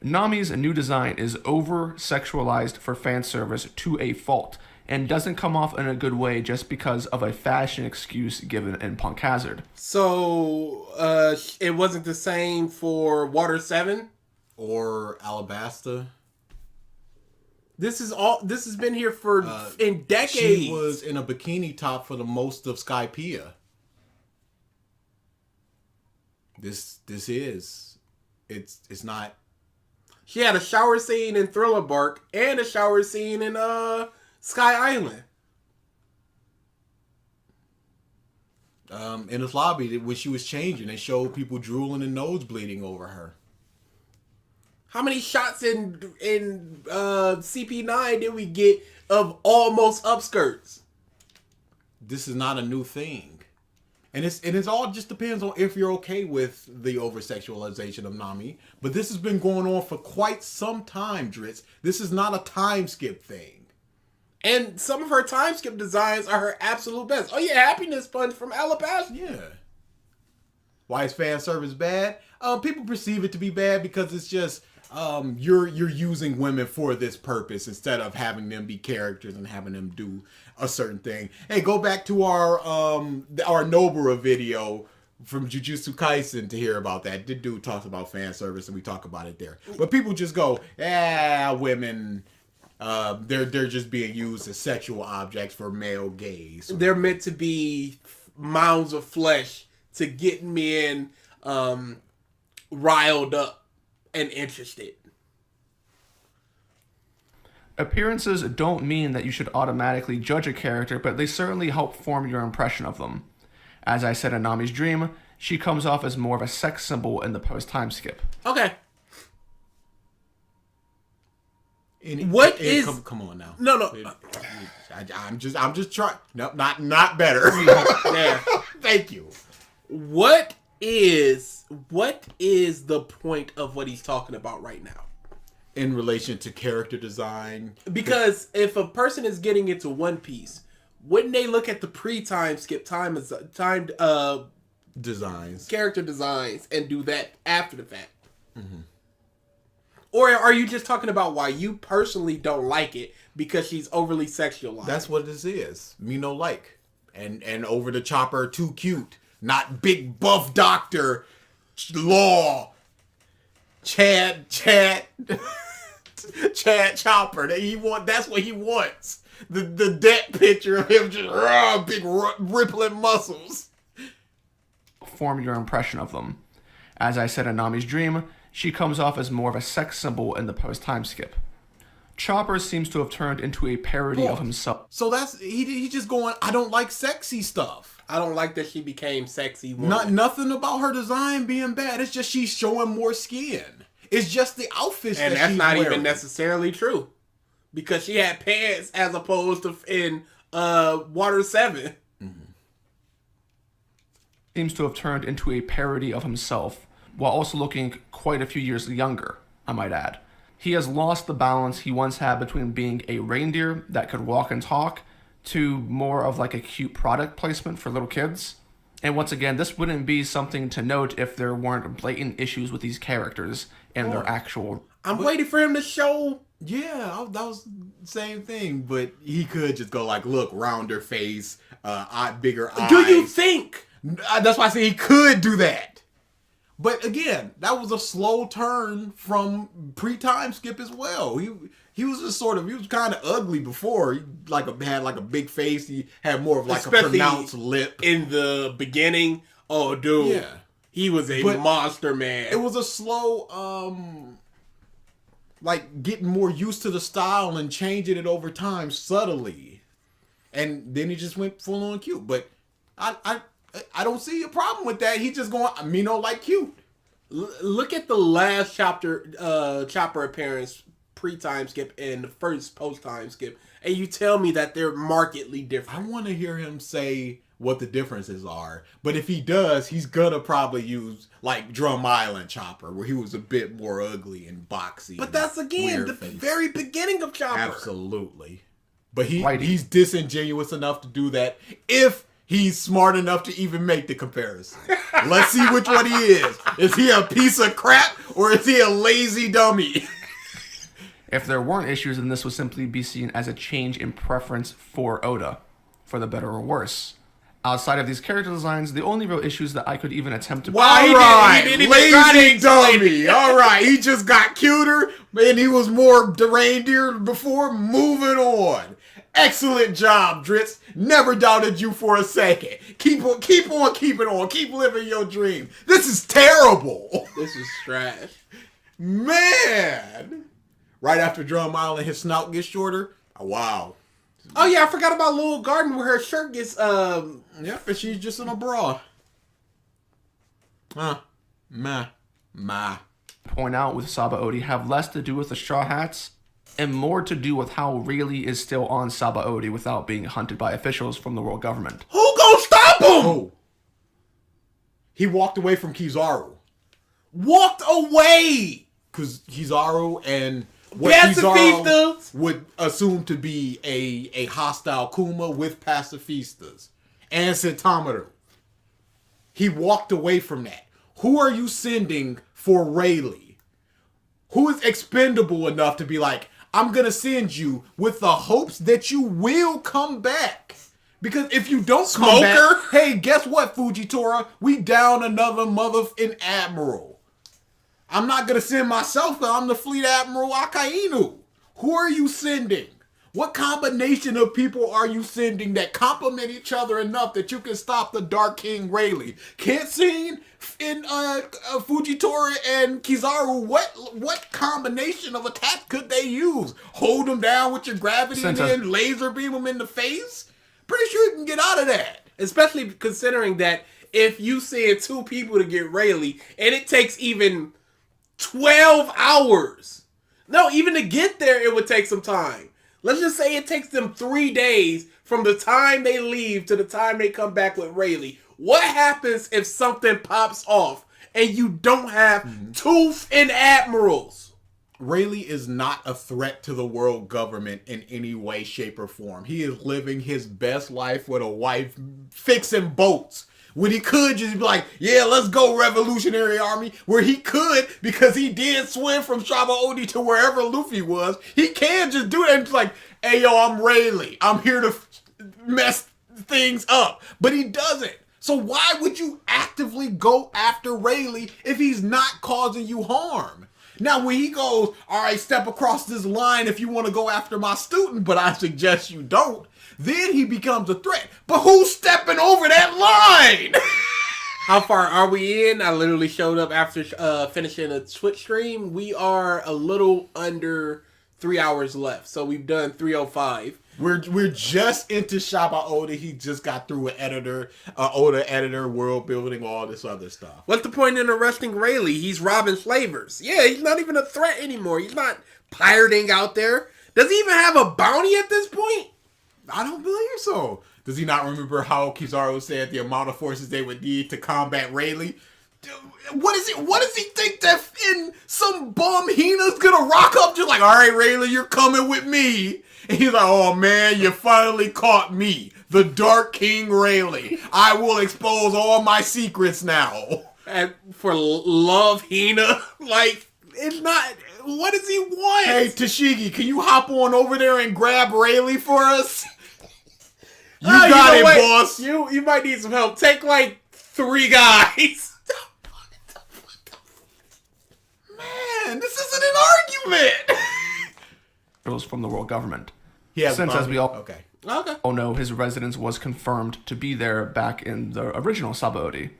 Nami's new design is over-sexualized for fan service to a fault, and doesn't come off in a good way just because of a fashion excuse given in Punk Hazard. So, it wasn't the same for Water 7? Or Alabasta? This has been here for in decades. She was in a bikini top for the most of Skypiea. It's not. She had a shower scene in Thriller Bark and a shower scene in Sky Island. In this lobby, when she was changing, they showed people drooling and nose bleeding over her. How many shots in CP9 did we get of almost upskirts? This is not a new thing. And it's all just depends on if you're okay with the over-sexualization of Nami. But this has been going on for quite some time, Drizzt. This is not a time skip thing. And some of her time skip designs are her absolute best. Oh yeah, Happiness Punch from Alabasta. Yeah. Why is fan service bad? People perceive it to be bad because it's just you're using women for this purpose instead of having them be characters and having them do a certain thing. Hey, go back to our Nobara video from Jujutsu Kaisen to hear about that. The dude talks about fan service and we talk about it there. But people just go, women, they're just being used as sexual objects for male gaze. They're meant to be mounds of flesh to get men riled up and interested. Appearances don't mean that you should automatically judge a character, but they certainly help form your impression of them. As I said in Nami's dream, she comes off as more of a sex symbol in the post-time skip. Okay. Come on now. No. I'm just trying. No, not better. Yeah. Thank you. What is the point of what he's talking about right now? In relation to character design. Because if a person is getting into One Piece, wouldn't they look at the pre-time skip timed designs, character designs, and do that after the fact? Mm-hmm. Or are you just talking about why you personally don't like it because she's overly sexualized? That's what this is. Me no like. And over the chopper, too cute. Not big buff doctor, Law, Chad Chopper. That's what he wants. The deck picture of him just big rippling muscles. Form your impression of them. As I said in Nami's dream, she comes off as more of a sex symbol in the post-time skip. Chopper seems to have turned into a parody of himself. So that's he just going, I don't like sexy stuff. I don't like that she became sexy woman. Nothing about her design being bad. It's just she's showing more skin. It's just the outfits and that that's she's not wearing. even necessarily true. Because she had pants as opposed to in Water 7. Mm-hmm. Seems to have turned into a parody of himself, while also looking quite a few years younger, I might add. He has lost the balance he once had between being a reindeer that could walk and talk to more of like a cute product placement for little kids. And once again, this wouldn't be something to note if there weren't blatant issues with these characters and their actual... I'm waiting for him to show... Yeah, that was the same thing, but he could just go like, look, rounder face, bigger eyes. Do you think? That's why I say he could do that. But again, that was a slow turn from pre-time skip as well. He was just he was kind of ugly before. He had like a big face. He had more of like a pronounced lip. In the beginning, oh dude, yeah. He was a monster man. It was a slow, like getting more used to the style and changing it over time subtly. And then he just went full on cute. But I don't see a problem with that. He just going, Amino like cute. Look at the last Chopper appearance pre-time skip and the first post-time skip, and you tell me that they're markedly different. I want to hear him say what the differences are. But if he does, he's gonna probably use like Drum Island Chopper, where he was a bit more ugly and boxy. But that's again the very beginning of Chopper. Absolutely. But he's disingenuous enough to do that if he's smart enough to even make the comparison. Let's see which one he is. Is he a piece of crap or is he a lazy dummy? If there weren't issues, then this would simply be seen as a change in preference for Oda, for the better or worse. Outside of these character designs, the only real issues that I could even attempt to... Lazy dummy. All right, he just got cuter, and he was more the reindeer before. Moving on. Excellent job, Drizzt. Never doubted you for a second. Keep on keeping on. Keep living your dream. This is terrible. This is trash. Man. Right after Drum Island, his snout gets shorter. Oh, wow. Oh, yeah, I forgot about Little Garden where her shirt gets... Yeah, but she's just in a bra. Point out with Saba Odi have less to do with the Straw Hats and more to do with how Rayleigh is still on Saba Odi without being hunted by officials from the world government. Who gonna stop him? Oh. He walked away from Kizaru. Walked away! Because Kizaru and what Pacifistas Kizaru would assume to be a hostile Kuma with pacifistas. And Centometer. He walked away from that. Who are you sending for Rayleigh? Who is expendable enough to be like, I'm gonna send you with the hopes that you will come back? Because if you don't come back, hey, guess what, Fujitora? We down another motherfucking admiral. I'm not gonna send myself, I'm the Fleet Admiral Akainu. Who are you sending? What combination of people are you sending that complement each other enough that you can stop the Dark King Rayleigh? Kitsune in Fujitora and Kizaru, what combination of attack could they use? Hold them down with your gravity and then laser beam them in the face? Pretty sure you can get out of that. Especially considering that if you send 2 people to get Rayleigh, and it takes even 12 hours. No, even to get there, it would take some time. Let's just say it takes them 3 days from the time they leave to the time they come back with Rayleigh. What happens if something pops off and you don't have 2 admirals? Rayleigh is not a threat to the world government in any way, shape, or form. He is living his best life with a wife, fixing boats. When he could just be like, yeah, let's go Revolutionary Army. Where he could, because he did swim from Shaba Odi to wherever Luffy was. He can just do that and just like, hey, yo, I'm Rayleigh. I'm here to mess things up. But he doesn't. So why would you actively go after Rayleigh if he's not causing you harm? Now, when he goes, all right, step across this line if you want to go after my student, but I suggest you don't, then he becomes a threat. But who's stepping over that line? How far are we in? I literally showed up after finishing a Twitch stream. We are a little under 3 hours left. So we've done 305. We're just into Shaba Oda. He just got through with editor, Oda editor, world building, all this other stuff. What's the point in arresting Rayleigh? He's robbing slavers. Yeah, he's not even a threat anymore. He's not pirating out there. Does he even have a bounty at this point? I don't believe so. Does he not remember how Kizaru said the amount of forces they would need to combat Rayleigh? What does he think that in some bum Hina's gonna rock up just like, all right, Rayleigh, you're coming with me? And he's like, oh man, you finally caught me, the Dark King Rayleigh. I will expose all my secrets now. And for love, Hina? Like, it's not... What does he want? Hey, Tashigi, can you hop on over there and grab Rayleigh for us? You got it, boss. You might need some help. Take like 3 guys. Man, this isn't an argument. From the world government. Since as we all okay. know, his residence was confirmed to be there back in the original Sabaody.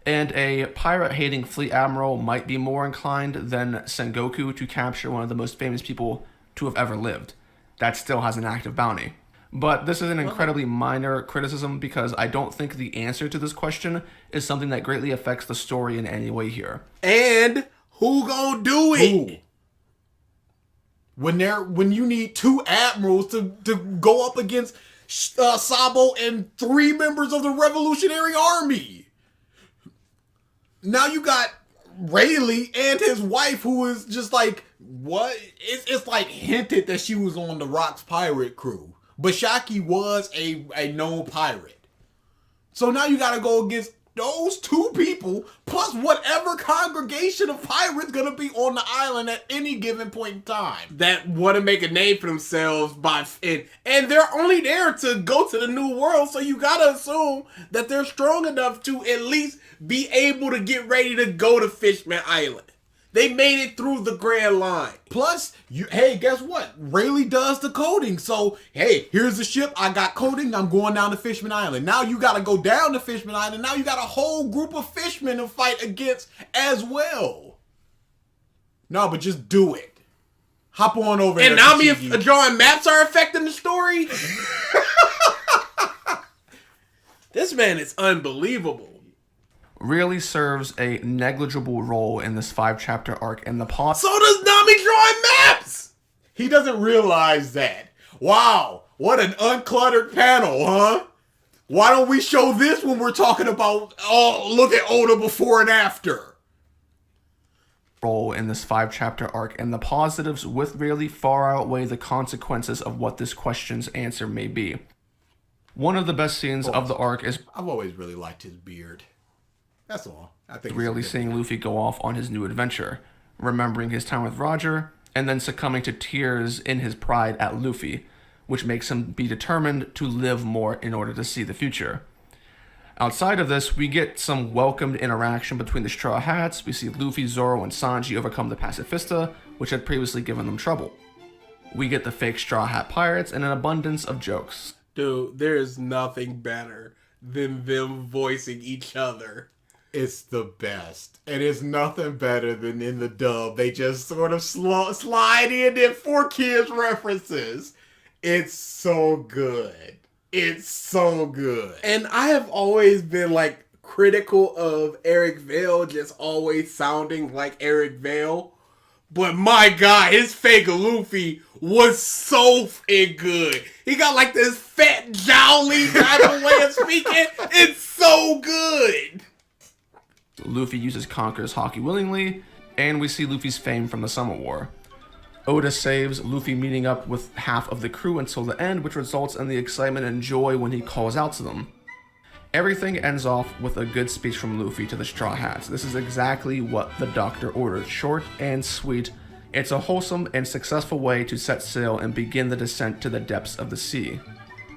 And a pirate-hating fleet admiral might be more inclined than Sengoku to capture one of the most famous people to have ever lived. That still has an active bounty. But this is an incredibly minor criticism because I don't think the answer to this question is something that greatly affects the story in any way here. And who gonna do it? Who? When you need 2 admirals to go up against Sabo and 3 members of the Revolutionary Army. Now you got Rayleigh and his wife, who is just like, what? It's like hinted that she was on the Rock's pirate crew. But Shaki was a known pirate. So now you gotta go against those 2 people, plus whatever congregation of pirates gonna be on the island at any given point in time. That want to make a name for themselves and they're only there to go to the New World, so you gotta assume that they're strong enough to at least be able to get ready to go to Fishman Island. They made it through the Grand Line. Plus, hey, guess what? Rayleigh does the coding. So, hey, here's the ship. I got coding. I'm going down to Fishman Island. Now you got to go down to Fishman Island. Now you got a whole group of fishmen to fight against as well. No, but just do it. Hop on over and there. And now me drawing maps are affecting the story? This man is unbelievable. Really serves a negligible role in this 5-chapter arc in the plot. So does Nami drawing maps! He doesn't realize that. Wow, what an uncluttered panel, huh? Why don't we show this when we're talking about, look at Oda before and after? Role in this 5-chapter arc, and the positives with Rayleigh far outweigh the consequences of what this question's answer may be. One of the best scenes of the arc is... I've always really liked his beard. That's all. I think Rayleigh seeing Luffy go off on his new adventure. remembering his time with Roger, and then succumbing to tears in his pride at Luffy, which makes him be determined to live more in order to see the future. Outside of this, we get some welcomed interaction between the Straw Hats. We see Luffy, Zoro, and Sanji overcome the Pacifista, which had previously given them trouble. We get the fake Straw Hat pirates and an abundance of jokes. Dude, there is nothing better than them voicing each other. It's the best. And it's nothing better than in the dub. They just sort of slide in their 4Kids references. It's so good. It's so good. And I have always been like critical of Eric Vale just always sounding like Eric Vale. But my God, his fake Luffy was so f***ing good. He got like this fat jowly type of way of speaking. It's so good. Luffy uses Conqueror's Haki willingly, and we see Luffy's fame from the Summer War. Oda saves Luffy meeting up with half of the crew until the end, which results in the excitement and joy when he calls out to them. Everything ends off with a good speech from Luffy to the Straw Hats. This is exactly what the Doctor ordered. Short and sweet. It's a wholesome and successful way to set sail and begin the descent to the depths of the sea.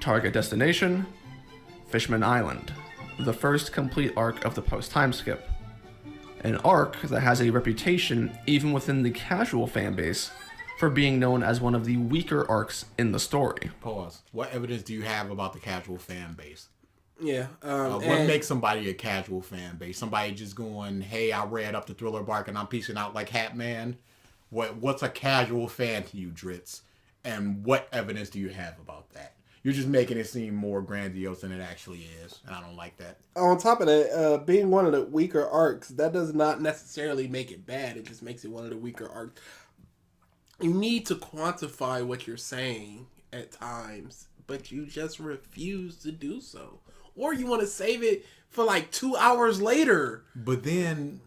Target destination: Fishman Island, the first complete arc of the post-time skip. An arc that has a reputation, even within the casual fanbase, for being known as one of the weaker arcs in the story. Pause. What evidence do you have about the casual fan base? Yeah. What makes somebody a casual fan base? Somebody just going, hey, I read up the Thriller Bark and I'm piecing out like Hat Man? What's a casual fan to you, Drizzt? And what evidence do you have about that? You're just making it seem more grandiose than it actually is. And I don't like that. On top of that, being one of the weaker arcs, that does not necessarily make it bad. It just makes it one of the weaker arcs. You need to quantify what you're saying at times, but you just refuse to do so. Or you want to save it for like 2 hours later. But then,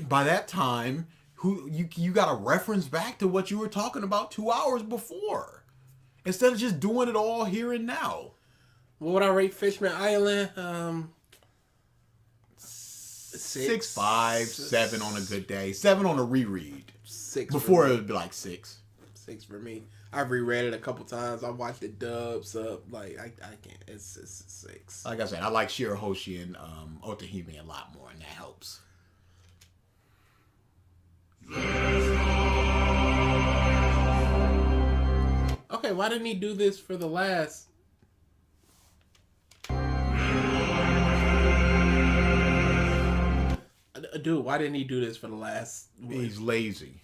by that time, you got to reference back to what you were talking about 2 hours before. Instead of just doing it all here and now. What would I rate Fishman Island? 6, 5, 7 on a good day. 7 on a reread. 6. Before it would be like 6. 6 for me. I've reread it a couple times. I watched it dubs up. Like I can't. It's 6. Like I said, I like Shirahoshi and Otahime a lot more, and that helps. Okay, why didn't he do this for the last? Dude, why didn't he do this for the last? He's lazy.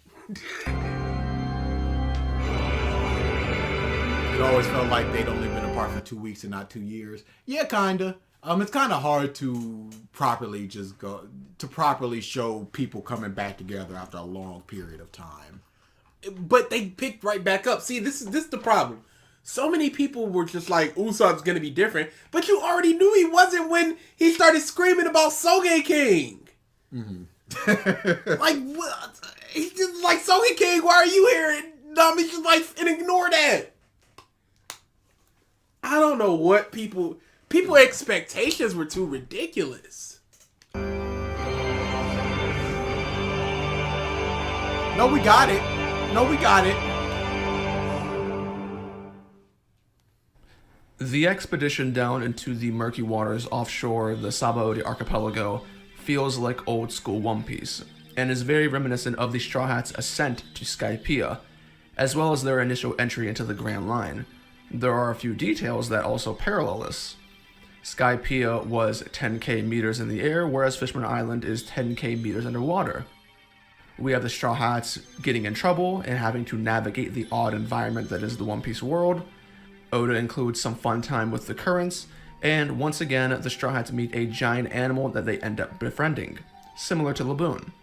It always felt like they'd only been apart for 2 weeks and not 2 years. Yeah, kinda. It's kind of hard to properly show people coming back together after a long period of time. But they picked right back up. See, this is the problem. So many people were just like, Usopp's gonna be different, but you already knew he wasn't when he started screaming about Soge King. Mm-hmm. Like what? He's just like, Soge King, why are you here? And Nami's just like, and ignore that. I don't know what people expectations were too ridiculous. No, we got it. The expedition down into the murky waters offshore the Sabaody archipelago feels like old school One Piece, and is very reminiscent of the Straw Hats' ascent to Skypiea, as well as their initial entry into the Grand Line. There are a few details that also parallel this. Skypiea was 10k meters in the air, whereas Fishman Island is 10k meters underwater. We have the Straw Hats getting in trouble and having to navigate the odd environment that is the One Piece world. Oda includes some fun time with the currents, and once again, the Straw Hats meet a giant animal that they end up befriending, similar to Laboon.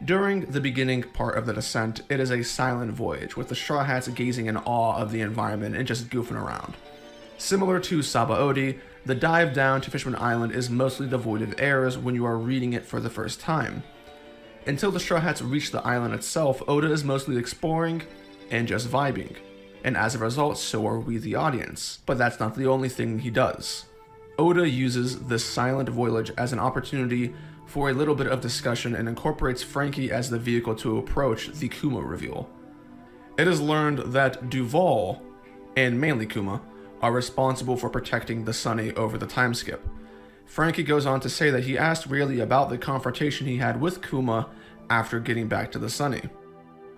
During the beginning part of the descent, it is a silent voyage, with the Straw Hats gazing in awe of the environment and just goofing around. Similar to Sabaody, the dive down to Fishman Island is mostly devoid of errors when you are reading it for the first time. Until the Straw Hats reach the island itself, Oda is mostly exploring and just vibing, and as a result, so are we the audience. But that's not the only thing he does. Oda uses this silent voyage as an opportunity for a little bit of discussion and incorporates Frankie as the vehicle to approach the Kuma reveal. It is learned that Duval, and mainly Kuma, are responsible for protecting the Sunny over the time skip. Frankie goes on to say that he asked Rayleigh about the confrontation he had with Kuma after getting back to the Sunny.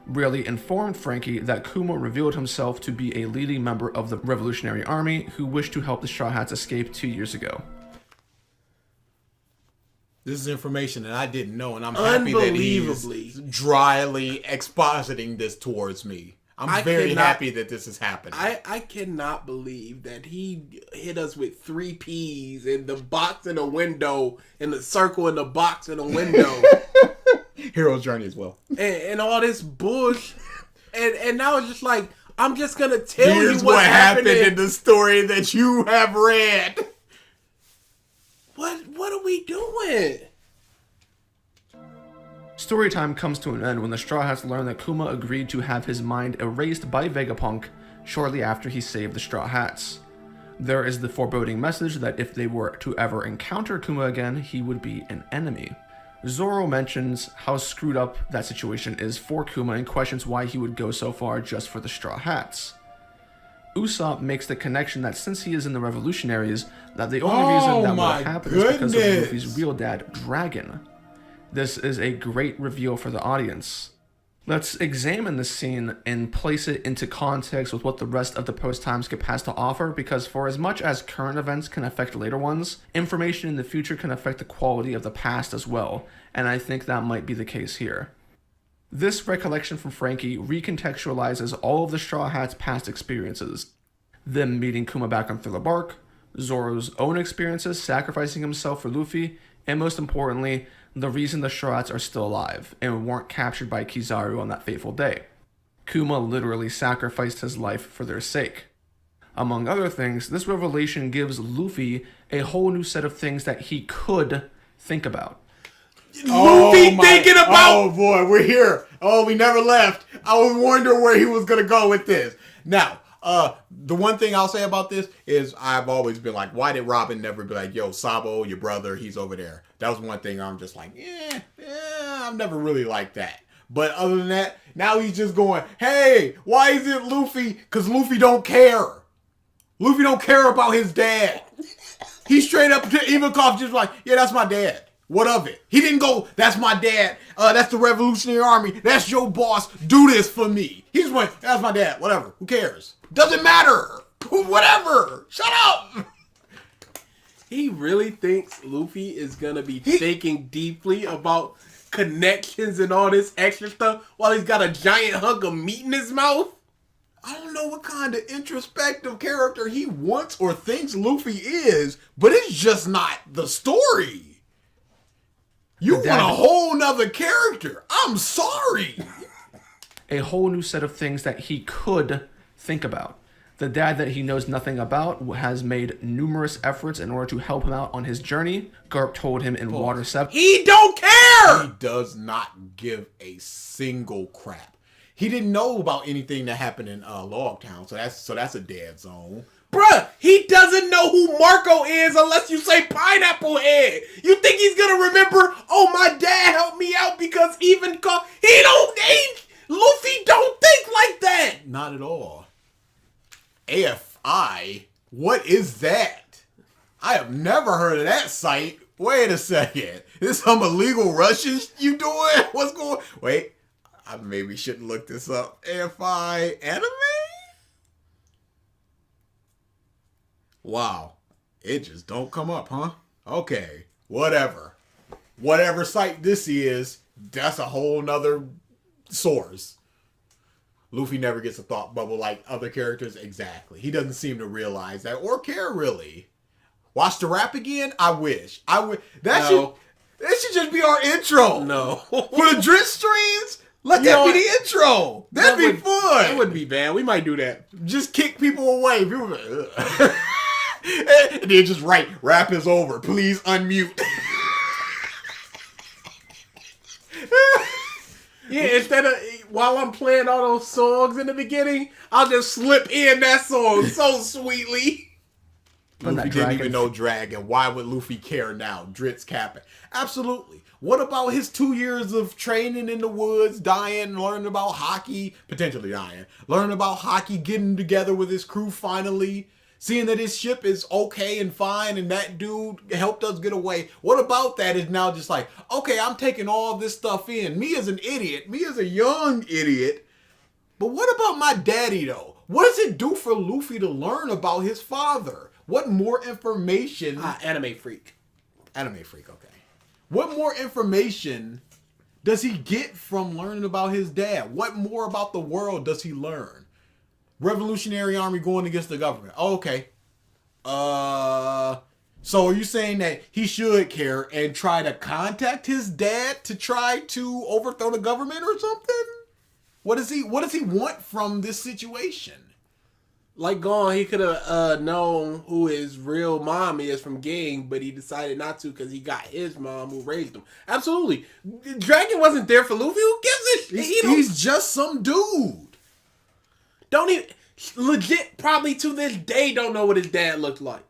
Rayleigh informed Frankie that Kuma revealed himself to be a leading member of the Revolutionary Army who wished to help the Straw Hats escape 2 years ago. This is information that I didn't know, and I'm happy that he's dryly expositing this towards me. I'm very happy that this is happening. I cannot believe that he hit us with 3 P's in the box in a window, in the circle in the box in a window. Hero's Journey as well. And all this bullshit. And now it's just like, I'm just going to tell Here's you what happened in the story that you have read. What are we doing? Storytime comes to an end when the Straw Hats learn that Kuma agreed to have his mind erased by Vegapunk shortly after he saved the Straw Hats. There is the foreboding message that if they were to ever encounter Kuma again, he would be an enemy. Zoro mentions how screwed up that situation is for Kuma and questions why he would go so far just for the Straw Hats. Usopp makes the connection that since he is in the Revolutionaries, that the only reason that would happen is because of Luffy's real dad, Dragon. This is a great reveal for the audience. Let's examine the scene and place it into context with what the rest of the post-time skip has to offer, because for as much as current events can affect later ones, information in the future can affect the quality of the past as well, and I think that might be the case here. This recollection from Frankie recontextualizes all of the Straw Hats' past experiences. Them meeting Kuma back on Thriller Bark, Zoro's own experiences sacrificing himself for Luffy, and most importantly, the reason the Straw Hats are still alive and weren't captured by Kizaru on that fateful day. Kuma literally sacrificed his life for their sake. Among other things, this revelation gives Luffy a whole new set of things that he could think about. Luffy thinking about... Oh boy, we're here. Oh, we never left. I was wondering where he was going to go with this. Now, the one thing I'll say about this is I've always been like, why did Robin never be like, yo, Sabo, your brother, he's over there? That was one thing I'm just like, I've never really liked that. But other than that, now he's just going, hey, why is it Luffy? Because Luffy don't care. Luffy don't care about his dad. He straight up to Ivankov just like, yeah, that's my dad. What of it? He didn't go, that's my dad. That's the Revolutionary Army. That's your boss. Do this for me. He just went, that's my dad. Whatever. Who cares? Doesn't matter. Whatever. Shut up. He really thinks Luffy is going to be thinking deeply about connections and all this extra stuff while he's got a giant hunk of meat in his mouth? I don't know what kind of introspective character he wants or thinks Luffy is, but it's just not the story. You want a whole nother character. I'm sorry. A whole new set of things that he could think about. The dad that he knows nothing about has made numerous efforts in order to help him out on his journey. Garp told him in Water 7. He don't care! He does not give a single crap. He didn't know about anything that happened in Logtown, so that's a dead zone. Bruh, he doesn't know who Marco is unless you say Pineapple Head. You think he's gonna remember, oh, my dad helped me out because even Luffy don't think like that. Not at all. AFI? What is that? I have never heard of that site. Wait a second. Is some illegal Russians you doing? What's going on? Wait, I maybe shouldn't look this up. AFI anime? Wow. It just don't come up, huh? Okay. Whatever. Whatever site this is, that's a whole nother source. Luffy never gets a thought bubble like other characters. Exactly. He doesn't seem to realize that or care really. Watch the rap again? I wish. That should just be our intro. No. For the Drizzt streams? Let that be the intro. That'd be fun. That wouldn't be bad. We might do that. Just kick people away. People like, ugh. And then just write, rap is over. Please unmute. Yeah, instead of, while I'm playing all those songs in the beginning, I'll just slip in that song so sweetly. That Luffy didn't Dragon- even know Dragon. Why would Luffy care now? Drizzt capping. Absolutely. What about his 2 years of training in the woods, dying, learning about hockey, potentially dying, learning about hockey, getting together with his crew finally, seeing that his ship is okay and fine and that dude helped us get away. What about that is now just like, okay, I'm taking all this stuff in. Me as an idiot, me as a young idiot. But what about my daddy though? What does it do for Luffy to learn about his father? What more information? Anime freak. Anime freak, okay. What more information does he get from learning about his dad? What more about the world does he learn? Revolutionary Army going against the government. Oh, okay. So are you saying that he should care and try to contact his dad to try to overthrow the government or something? What does he want from this situation? Like Gon, he could have known who his real mom is from Gang, but he decided not to because he got his mom who raised him. Absolutely. Dragon wasn't there for Luffy. Who gives a shit? He's just some dude. Don't even legit probably to this day don't know what his dad looked like.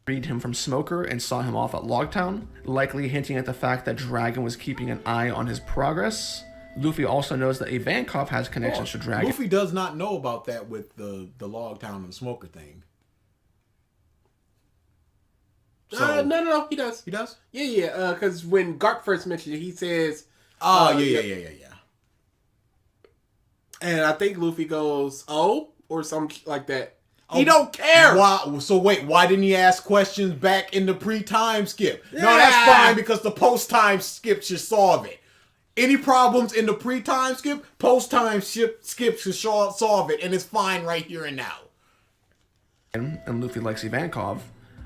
Freed him from Smoker and saw him off at Logtown, likely hinting at the fact that Dragon was keeping an eye on his progress. Luffy also knows that Ivankov has connections to Dragon. Luffy does not know about that with the Logtown and the Smoker thing. So, No, he does. he does? Yeah, because when Garp first mentioned it, he says... Yeah. And I think Luffy goes, oh, or something like that. He don't care. Why? So wait, why didn't he ask questions back in the pre-time skip? Yeah. No, that's fine because the post-time skip should solve it. Any problems in the pre-time skip, post-time skip should solve it, and it's fine right here and now. And Luffy likes Ivankov.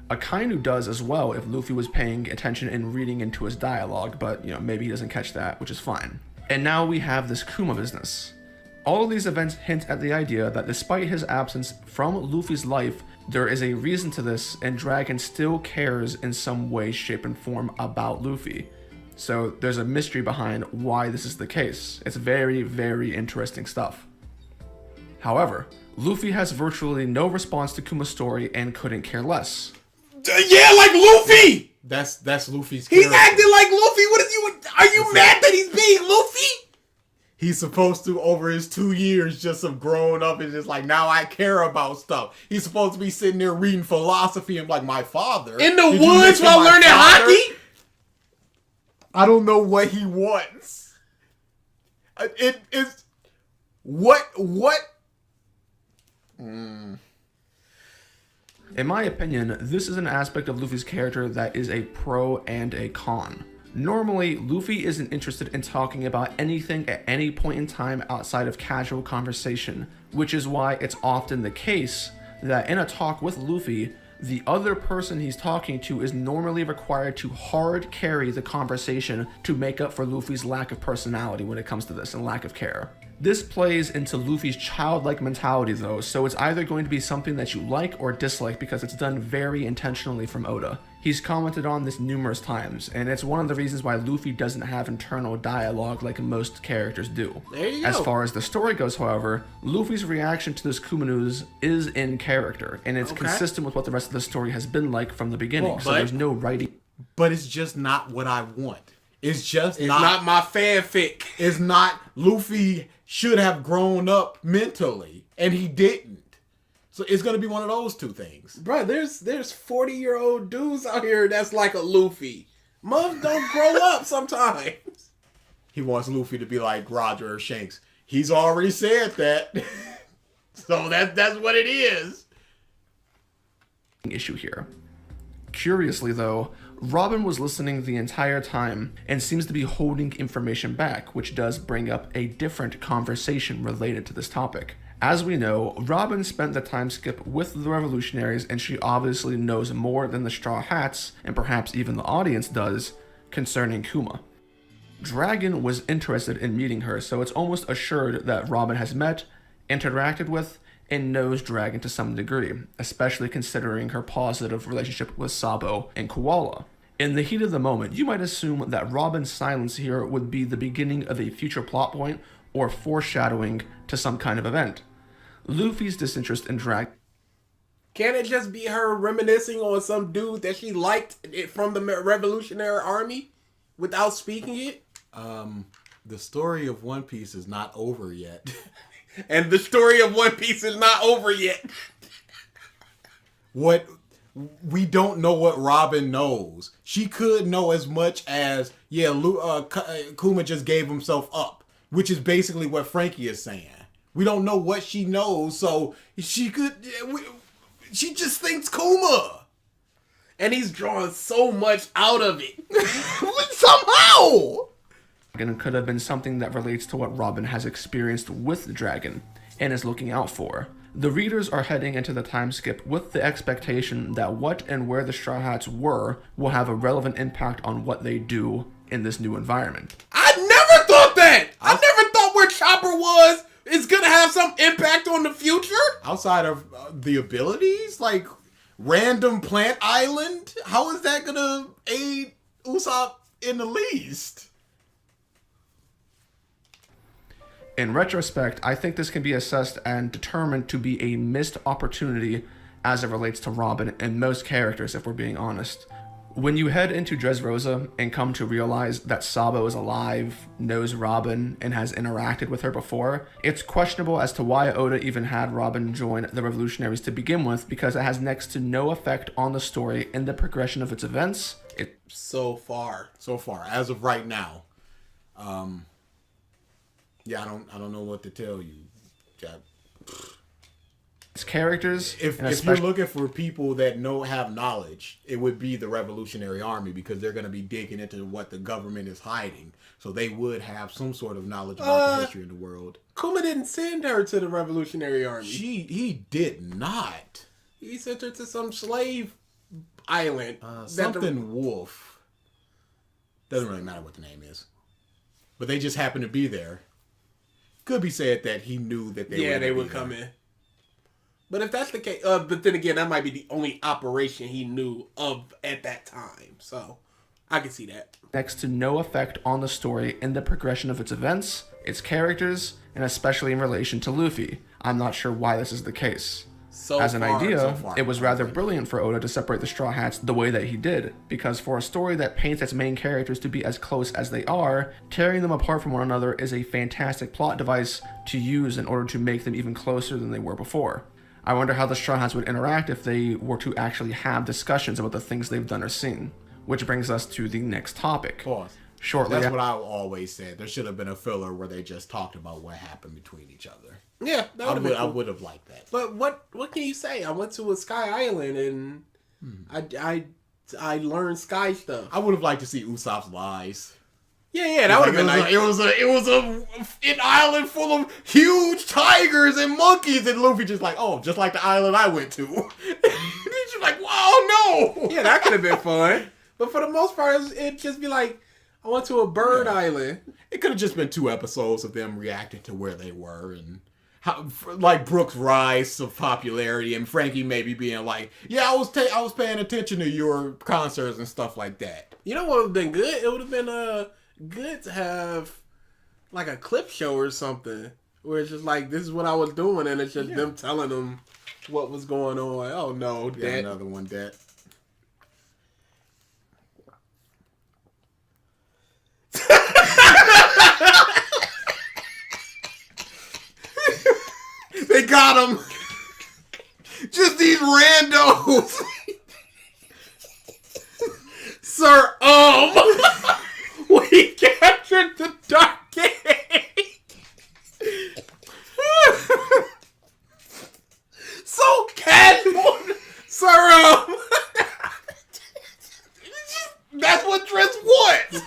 Akainu does as well if Luffy was paying attention and reading into his dialogue, but maybe he doesn't catch that, which is fine. And now we have this Kuma business. All of these events hint at the idea that despite his absence from Luffy's life, there is a reason to this, and Dragon still cares in some way, shape, and form about Luffy. So there's a mystery behind why this is the case. It's very, very interesting stuff. However, Luffy has virtually no response to Kuma's story and couldn't care less. Yeah, like Luffy! That's Luffy's He's character. acting like Luffy. What is you? Are you mad that he's being Luffy? He's supposed to, over his 2 years just of growing up, and just like, now I care about stuff. He's supposed to be sitting there reading philosophy and like, my father. In the Did you woods mention while my learning father? hockey? I don't know what he wants. It is... What? In my opinion, this is an aspect of Luffy's character that is a pro and a con. Normally, Luffy isn't interested in talking about anything at any point in time outside of casual conversation, which is why it's often the case that in a talk with Luffy, the other person he's talking to is normally required to hard carry the conversation to make up for Luffy's lack of personality when it comes to this and lack of care. This plays into Luffy's childlike mentality though, so it's either going to be something that you like or dislike because it's done very intentionally from Oda. He's commented on this numerous times, and it's one of the reasons why Luffy doesn't have internal dialogue like most characters do. There you go. As far as the story goes, however, Luffy's reaction to this Kuma news is in character, and it's consistent with what the rest of the story has been like from the beginning, so there's no writing. But it's just not what I want. It's not my fanfic. It's not. Luffy should have grown up mentally, and he didn't. So it's gonna be one of those two things. Bro, there's 40-year-old dudes out here that's like a Luffy. Mums don't grow up sometimes. He wants Luffy to be like Roger or Shanks. He's already said that. So that's what it is. Issue here. Curiously though, Robin was listening the entire time and seems to be holding information back, which does bring up a different conversation related to this topic. As we know, Robin spent the time skip with the revolutionaries, and she obviously knows more than the Straw Hats, and perhaps even the audience does, concerning Kuma. Dragon was interested in meeting her, so it's almost assured that Robin has met, interacted with, and knows Dragon to some degree, especially considering her positive relationship with Sabo and Koala. In the heat of the moment, you might assume that Robin's silence here would be the beginning of a future plot point or foreshadowing to some kind of event. Luffy's disinterest in Dragon Can it just be her reminiscing on some dude that she liked from the Revolutionary Army without speaking it? The story of One Piece is not over yet. And the story of One Piece is not over yet. What we don't know what Robin knows. She could know as much as Kuma just gave himself up, which is basically what Frankie is saying. We don't know what she knows, so she could. She just thinks Kuma, and he's drawing so much out of it somehow. Dragon could have been something that relates to what Robin has experienced with the dragon and is looking out for. The readers are heading into the time skip with the expectation that what and where the Straw Hats were will have a relevant impact on what they do in this new environment. I never thought that! I never thought where Chopper was is gonna have some impact on the future? Outside of the abilities? Like, random plant island? How is that gonna aid Usopp in the least? In retrospect, I think this can be assessed and determined to be a missed opportunity as it relates to Robin and most characters, if we're being honest. When you head into Dressrosa and come to realize that Sabo is alive, knows Robin, and has interacted with her before, it's questionable as to why Oda even had Robin join the Revolutionaries to begin with, because it has next to no effect on the story and the progression of its events. So far, as of right now. Yeah, I don't know what to tell you, Jack. Its characters. If you're looking for people that have knowledge, it would be the Revolutionary Army, because they're going to be digging into what the government is hiding. So they would have some sort of knowledge about the history of the world. Kuma didn't send her to the Revolutionary Army. He did not. He sent her to some slave island. Wolf. Doesn't really matter what the name is. But they just happened to be there. Could be said that he knew that they would come in. But if that's the case, but then again, that might be the only operation he knew of at that time. So I can see that. Next to no effect on the story and the progression of its events, its characters, and especially in relation to Luffy. I'm not sure why this is the case. As an idea, it was rather brilliant for Oda to separate the Straw Hats the way that he did, because for a story that paints its main characters to be as close as they are, tearing them apart from one another is a fantastic plot device to use in order to make them even closer than they were before. I wonder how the Straw Hats would interact if they were to actually have discussions about the things they've done or seen. Which brings us to the next topic. Pause. Shortly. That's what I always said. There should have been a filler where they just talked about what happened between each other. Yeah, that would have been cool. I would have liked that. But what can you say? I went to a Sky Island and I learned Sky stuff. I would have liked to see Usopp's lies. Yeah, that would have been nice. It was an island full of huge tigers and monkeys, and Luffy just like, oh, just like the island I went to. He's just like, wow, no. Yeah, that could have been fun. But for the most part, it'd just be like, I went to a bird island. It could have just been 2 episodes of them reacting to where they were and how, like, Brooks' rise of popularity and Frankie maybe being like, yeah, I was paying attention to your concerts and stuff like that. You know what would have been good? It would have been good to have like a clip show or something where it's just like, this is what I was doing, and it's just them telling them what was going on. Oh no, Dad. Another one, Dad. They got him. Just these randos. Sir, we captured the Dark Age. So casual. Sir, that's what Drizzt wants.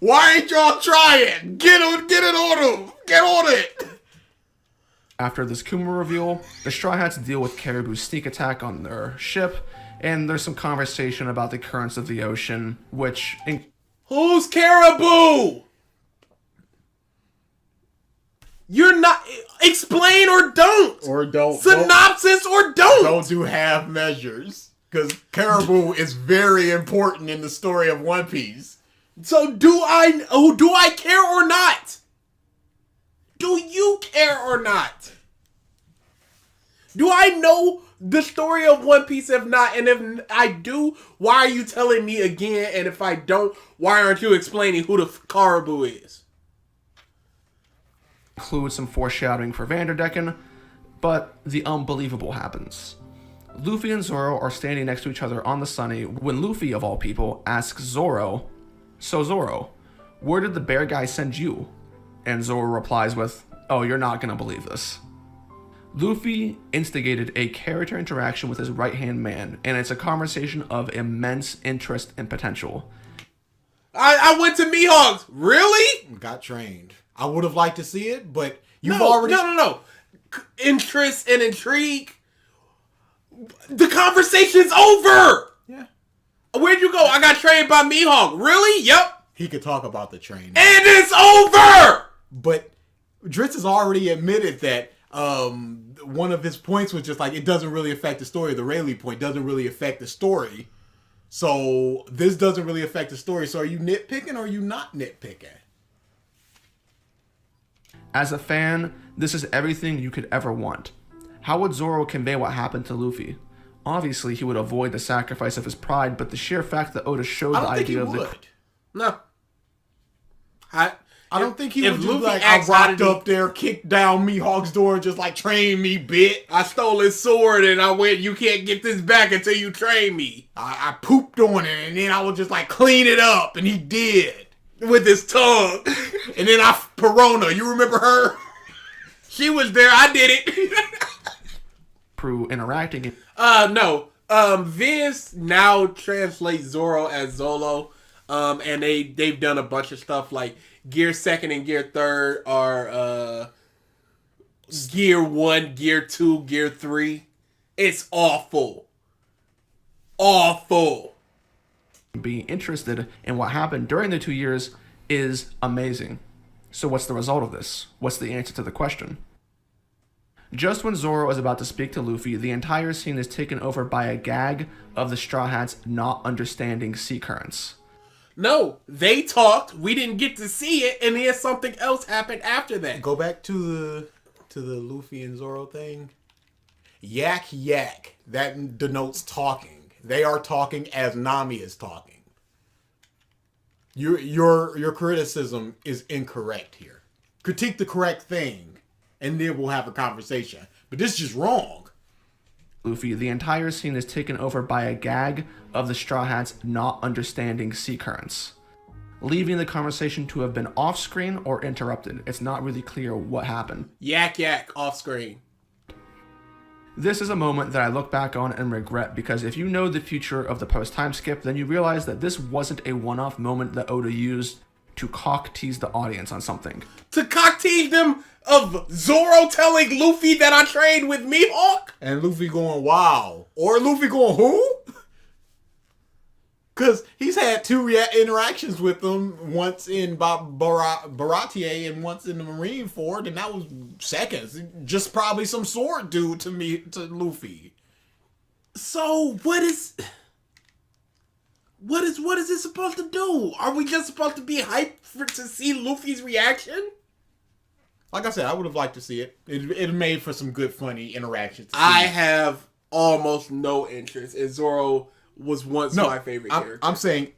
Why ain't y'all trying? Get it on him. Get on it. After this Kuma reveal, the Straw Hats deal with Caribou's sneak attack on their ship, and there's some conversation about the currents of the ocean, which... Who's Caribou? You're not... Explain or don't. Or don't. Synopsis or don't. Don't do half measures. Because Caribou is very important in the story of One Piece. So do I care or not? Do you care or not? Do I know the story of One Piece? If not, and if I do, why are you telling me again? And if I don't, why aren't you explaining who the Caribou is? Includes some foreshadowing for Vanderdecken, but the unbelievable happens. Luffy and Zoro are standing next to each other on the Sunny when Luffy, of all people, asks Zoro, "So Zoro, where did the bear guy send you?" And Zoro replies with, "Oh, you're not gonna believe this." Luffy instigated a character interaction with his right-hand man, and it's a conversation of immense interest and potential. I went to Mihawk's. Really? Got trained. I would have liked to see it, but you've No. already... No. Interest and intrigue. The conversation's over. Yeah. Where'd you go? I got trained by Mihawk. Really? Yep. He could talk about the train. And it's over. But Drizzt has already admitted that one of his points was just like, it doesn't really affect the story. The Rayleigh point doesn't really affect the story. So this doesn't really affect the story. So are you nitpicking or are you not nitpicking? As a fan, this is everything you could ever want. How would Zoro convey what happened to Luffy? Obviously, he would avoid the sacrifice of his pride, but the sheer fact that Oda showed I the don't think he idea of would. the... No. I don't think he if would just Luffy like, I acts out rocked of up there, kicked down Mihawk's door, and just like, train me, bit. I stole his sword and I went, you can't get this back until you train me. I pooped on it, and then I would just like clean it up, and he did. With his tongue. And then Perona, you remember her? She was there. I did it. Prue interacting. No. Vince now translates Zoro as Zolo. And they've done a bunch of stuff like Gear 2nd and Gear 3rd are Gear 1, Gear 2, Gear 3. It's awful. Awful. Being interested in what happened during the 2 years is amazing. So what's the result of this? What's the answer to the question? Just when Zoro is about to speak to Luffy, the entire scene is taken over by a gag of the Straw Hats not understanding sea currents. No, they talked. We didn't get to see it, and then something else happened after that. Go back to the Luffy and Zoro thing. Yak yak. That denotes talking. They are talking as Nami is talking. Your criticism is incorrect here. Critique the correct thing, and then we'll have a conversation. But this is just wrong. Luffy, the entire scene is taken over by a gag of the Straw Hats not understanding sea currents, leaving the conversation to have been off-screen or interrupted. It's not really clear what happened. Yak yak off screen. This is a moment that I look back on and regret, because if you know the future of the post-time skip, then you realize that this wasn't a one-off moment that Oda used to cock-tease the audience on something. To cock tease them of Zoro telling Luffy that I trained with Mihawk? And Luffy going, wow. Or Luffy going, who? Because he's had two interactions with them, once in Baratier and once in the Marineford, and that was seconds. Just probably some sword dude to Luffy. So what is it supposed to do? Are we just supposed to be hyped to see Luffy's reaction? Like I said, I would have liked to see it. It made for some good, funny interactions. I have almost no interest, and Zoro was once my favorite character. I'm saying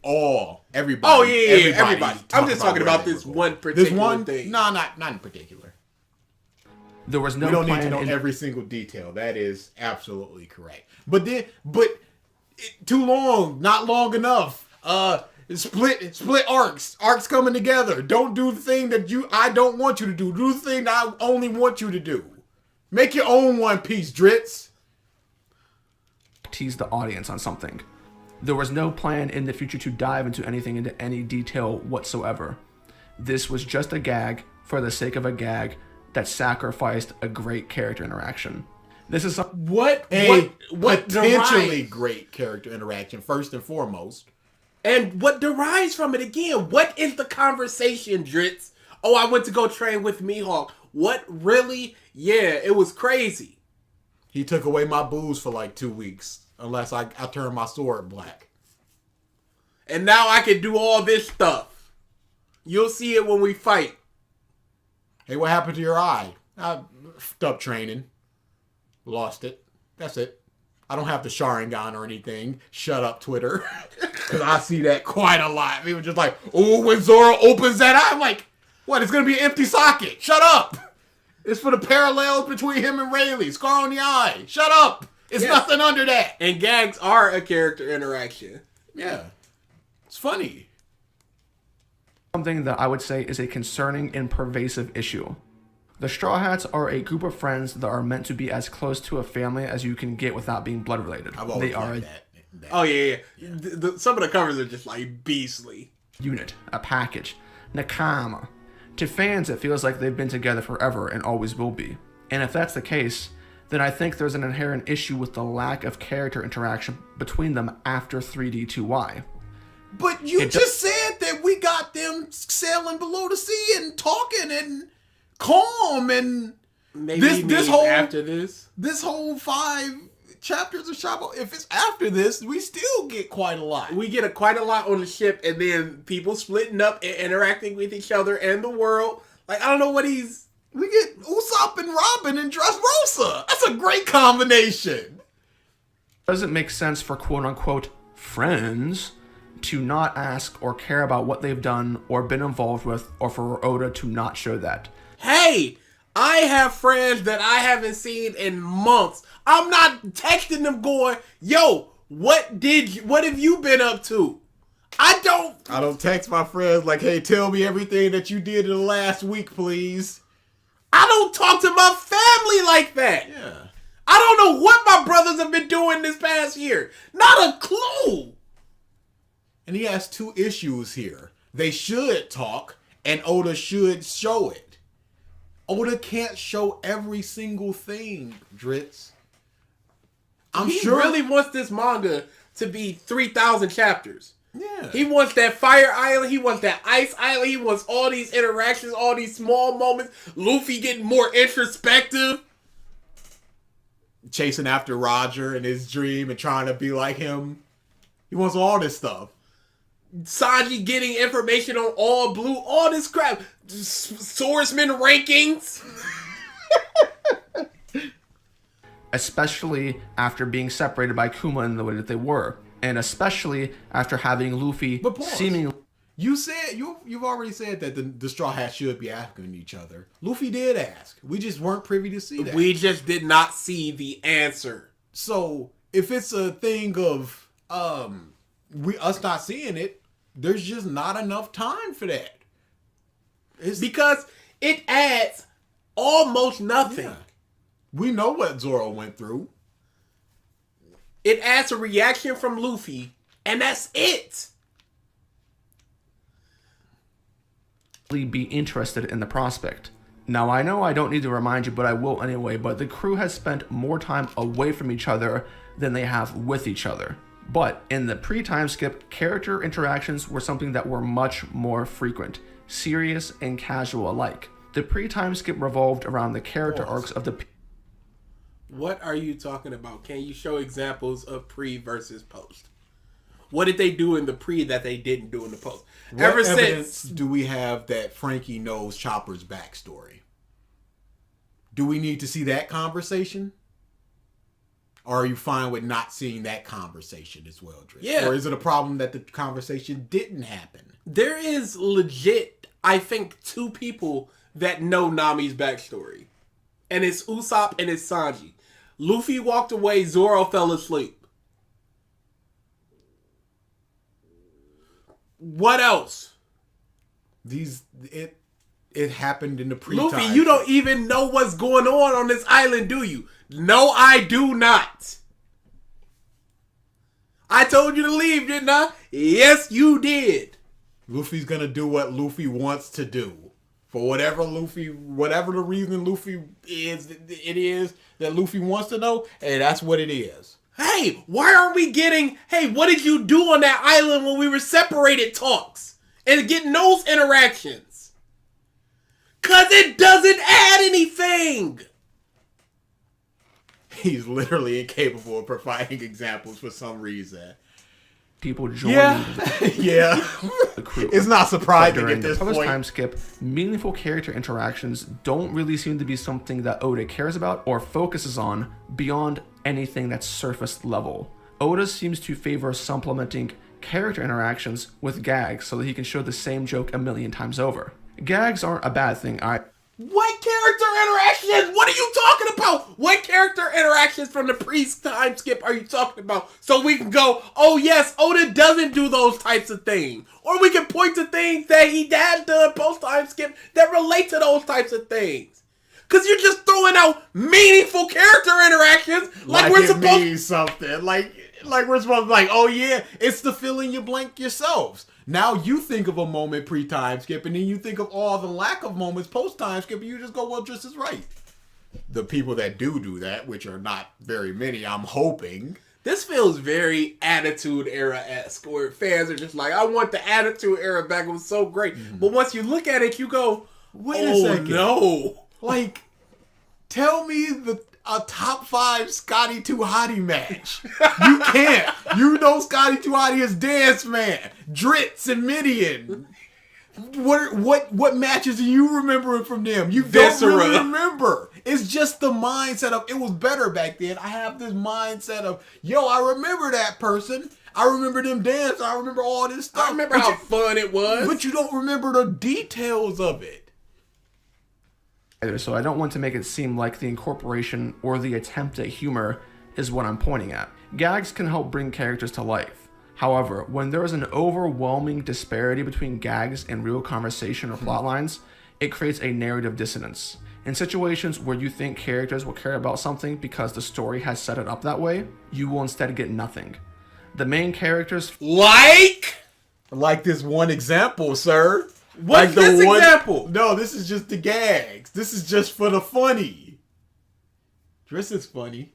everybody. Oh yeah, everybody. I'm just talking about this one particular this one thing. No, not in particular. There was no We don't need plan to know every single detail. That is absolutely correct. But too long, not long enough. Split arcs coming together. Don't do the thing that I don't want you to do. Do the thing that I only want you to do. Make your own One Piece, Drizzt. Tease the audience on something. There was no plan in the future to dive into any detail whatsoever. This was just a gag for the sake of a gag that sacrificed a great character interaction. This is What Potentially derives, great character interaction, first and foremost. and what derives from it again? What is the conversation, Drizzt? Oh, I went to go train with Mihawk. What really? Yeah, it was crazy. He took away my booze for like 2 weeks, unless I turned my sword black. And now I can do all this stuff. You'll see it when we fight. Hey, what happened to your eye? I stopped training. Lost it. That's it. I don't have the Sharingan or anything. Shut up, Twitter. Because I see that quite a lot. People just like, oh, when Zoro opens that eye, I'm like, what? It's going to be an empty socket. Shut up. It's for the parallels between him and Rayleigh. Scar on the eye. Shut up. It's nothing under that. And gags are a character interaction. Yeah. It's funny. Something that I would say is a concerning and pervasive issue. The Straw Hats are a group of friends that are meant to be as close to a family as you can get without being blood related. I've always They are liked a that. Oh, yeah. Some of the covers are just like beastly. unit, a package, nakama. To fans, it feels like they've been together forever and always will be. And if that's the case, then I think there's an inherent issue with the lack of character interaction between them after 3D2Y. But you just said that we got them sailing below the sea and talking and calm and Maybe this whole after this. This whole 5 chapters of Shabo. If it's after this, we still get quite a lot. We get quite a lot on the ship, and then people splitting up and interacting with each other and the world. Like, I don't know what he's... We get Usopp and Robin and Dressrosa. That's a great combination. Doesn't make sense for quote-unquote friends to not ask or care about what they've done or been involved with, or for Oda to not show that. Hey, I have friends that I haven't seen in months. I'm not texting them going, yo, what have you been up to? I don't text my friends like, hey, tell me everything that you did in the last week, please. I don't talk to my family like that. Yeah. I don't know what my brothers have been doing this past year. Not a clue. And he has 2 issues here. They should talk, and Oda should show it. Oda can't show every single thing, Drizzt. He really wants this manga to be 3,000 chapters. Yeah. He wants that fire island. He wants that ice island. He wants all these interactions, all these small moments. Luffy getting more introspective. Chasing after Roger in his dream and trying to be like him. He wants all this stuff. Sanji getting information on all blue, all this crap. Swordsman rankings. Especially after being separated by Kuma in the way that they were. And especially after having Luffy seemingly... You said, you've already said that the Straw Hats should be asking each other. Luffy did ask. We just weren't privy to see that. We just did not see the answer. So, if it's a thing of us not seeing it, there's just not enough time for that. Because it adds almost nothing. Yeah. We know what Zoro went through. It adds a reaction from Luffy, and that's it. be interested in the prospect. Now, I know I don't need to remind you, but I will anyway, but the crew has spent more time away from each other than they have with each other. But in the pre-time skip, character interactions were something that were much more frequent, serious and casual alike. The pre-time skip revolved around the character arcs of the... What are you talking about? Can you show examples of pre versus post? What did they do in the pre that they didn't do in the post? What Ever evidence since do we have that Frankie knows Chopper's backstory? Do we need to see that conversation? Or are you fine with not seeing that conversation as well, Drizzt? Yeah. Or is it a problem that the conversation didn't happen? There is legit, I think, 2 people that know Nami's backstory. And it's Usopp and it's Sanji. Luffy walked away, Zoro fell asleep. What else? It happened in the pre-time. Luffy, you don't even know what's going on this island, do you? No, I do not. I told you to leave, didn't I? Yes, you did. Luffy's gonna do what Luffy wants to do. For whatever the reason Luffy is that Luffy wants to know, hey, that's what it is. Hey, why aren't we getting, hey, what did you do on that island when we were separated talks? And getting those interactions? Because it doesn't add anything. He's literally incapable of providing examples for some reason. people joining Yeah. the crew. It's not surprising During at this the point. time skip, meaningful character interactions don't really seem to be something that Oda cares about or focuses on beyond anything that's surface level. Oda seems to favor supplementing character interactions with gags so that he can show the same joke a million times over. Gags aren't a bad thing. What character interactions? What are you talking about? What character interactions from the pre-time skip are you talking about? So we can go, oh yes, Oda doesn't do those types of things. Or we can point to things that he has done post-time skip that relate to those types of things. Because you're just throwing out meaningful character interactions like we're supposed to. Means something. Like we're supposed to be like, oh yeah, it's the fill in your blank yourselves. Now you think of a moment pre-time skip, and then you think of all the lack of moments post-time skip, and you just go, well, Drizzt is right. The people that do that, which are not very many, I'm hoping. This feels very Attitude Era-esque, where fans are just like, I want the Attitude Era back. It was so great. But once you look at it, you go, wait a second. No. Like, tell me a top 5 Scotty 2 Hottie match. You can't. You know Scotty 2 Hottie is Dance Man, Drizzt, and Midian. What matches are you remembering from them? You don't really remember. It's just the mindset of, it was better back then. I have this mindset of, yo, I remember that person. I remember them dance. I remember all this stuff. I remember how fun it was. But you don't remember the details of it. So I don't want to make it seem like the incorporation or the attempt at humor is what I'm pointing at. Gags can help bring characters to life. However, when there is an overwhelming disparity between gags and real conversation or plot lines, it creates a narrative dissonance. In situations where you think characters will care about something because the story has set it up that way, you will instead get nothing. The main characters... Like this one example, sir. What's this example? No, this is just the gags. This is just for the funny. Drizzt is funny.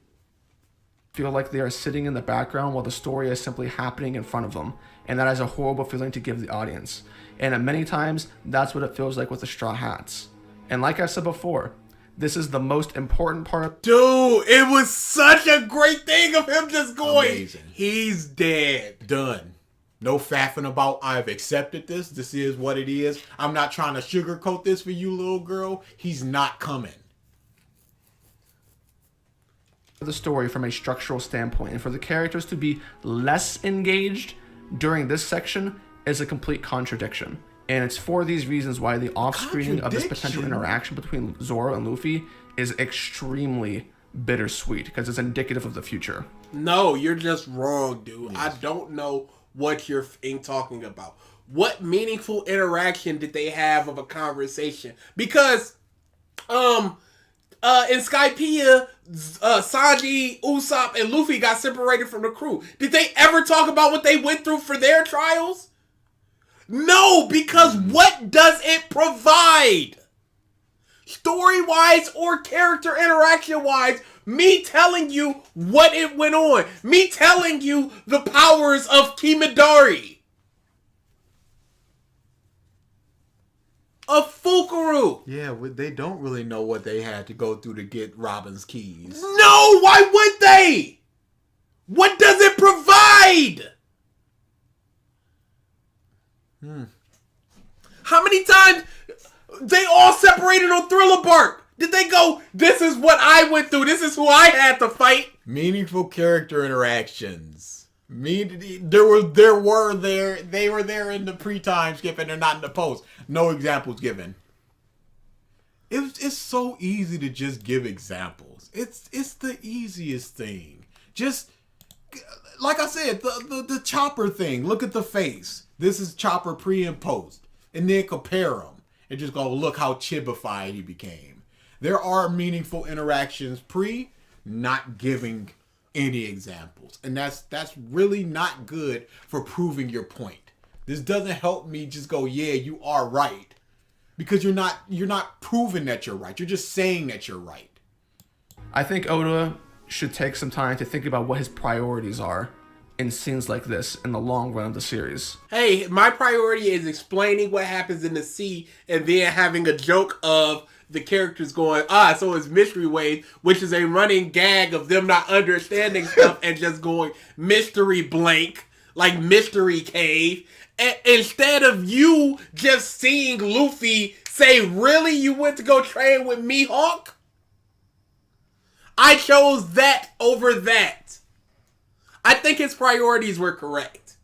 Feel like they are sitting in the background while the story is simply happening in front of them, and that is a horrible feeling to give the audience. And at many times, that's what it feels like with the Straw Hats. And like I said before, this is the most important part of... Dude, it was such a great thing of him just going, amazing. He's dead. Done. No faffing about, I've accepted this. This is what it is. I'm not trying to sugarcoat this for you, little girl. He's not coming. The story from a structural standpoint, and for the characters to be less engaged during this section is a complete contradiction. And it's for these reasons why the off-screening of this potential interaction between Zoro and Luffy is extremely bittersweet, because it's indicative of the future. No, you're just wrong, dude. Yes. I don't know what you're talking about. What meaningful interaction did they have of a conversation? Because, in Skypiea, Sanji, Usopp, and Luffy got separated from the crew. Did they ever talk about what they went through for their trials? No, because what does it provide? Story-wise or character interaction-wise, me telling you what it went on. Me telling you the powers of Kimidari. Of Fukuru. Yeah, they don't really know what they had to go through to get Robin's keys. No, why would they? What does it provide? How many times they all separated on Thriller Bark? Did they go, this is what I went through, this is who I had to fight? Meaningful character interactions. They were there in the pre-time skip and they're not in the post. No examples given. It's so easy to just give examples. It's the easiest thing. Just like I said, the Chopper thing. Look at the face. This is Chopper pre and post. And then compare them. And just go, look how chibified he became. There are meaningful interactions pre, not giving any examples. And that's really not good for proving your point. This doesn't help me just go, yeah, you are right. Because you're not proving that you're right. You're just saying that you're right. I think Oda should take some time to think about what his priorities are in scenes like this in the long run of the series. Hey, my priority is explaining what happens in the sea and then having a joke of the characters going, so it's Mystery Wave, which is a running gag of them not understanding stuff and just going mystery blank, like mystery cave. And instead of you just seeing Luffy say, really, you went to go train with Mihawk? I chose that over that. I think his priorities were correct.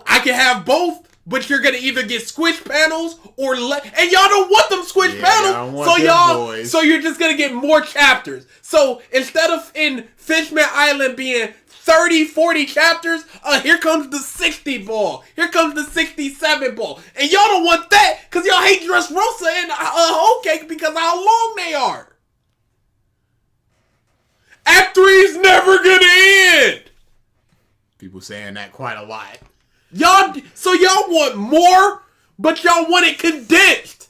I can have both, but you're gonna either get squish panels or and y'all don't want them squish panels, so you're just gonna get more chapters. So instead of in Fishman Island being 30, 40 chapters, here comes the 60 ball. Here comes the 67 ball. And y'all don't want that because y'all hate Dressrosa and Whole Cake because of how long they are. Act 3's never gonna end. People saying that quite a lot. Y'all want more, but y'all want it condensed.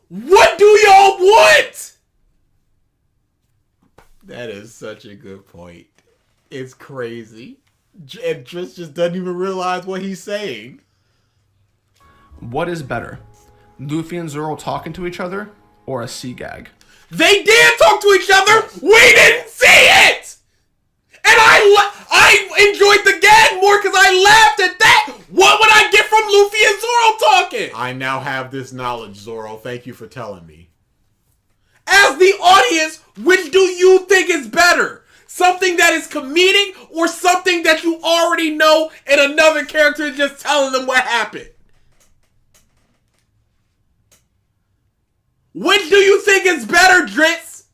What do y'all want? That is such a good point. It's crazy. And Drizzt just doesn't even realize what he's saying. What is better? Luffy and Zoro talking to each other, or a sea gag? They did talk to each other! We didn't see it! And I enjoyed the gag more because I laughed at that! What would I get from Luffy and Zoro talking? I now have this knowledge, Zoro. Thank you for telling me. As the audience, which do you think is better? Something that is comedic or something that you already know and another character is just telling them what happened? Which do you think is better, Drizzt?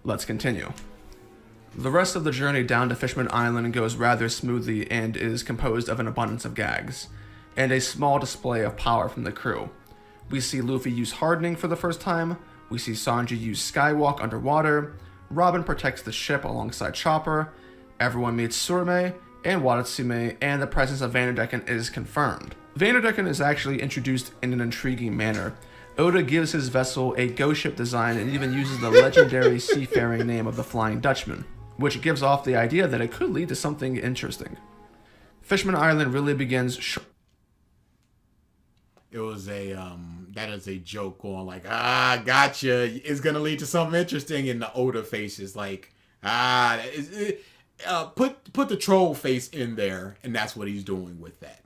Let's continue. The rest of the journey down to Fishman Island goes rather smoothly and is composed of an abundance of gags, and a small display of power from the crew. We see Luffy use hardening for the first time, we see Sanji use skywalk underwater, Robin protects the ship alongside Chopper, everyone meets Surme and Watatsume, and the presence of Vanderdecken is confirmed. Vanderdecken is actually introduced in an intriguing manner. Oda gives his vessel a ghost ship design and even uses the legendary seafaring name of the Flying Dutchman, which gives off the idea that it could lead to something interesting. Fishman Island really begins It was that is a joke going like, gotcha. It's going to lead to something interesting. And the Oda face is like, put the troll face in there. And that's what he's doing with that.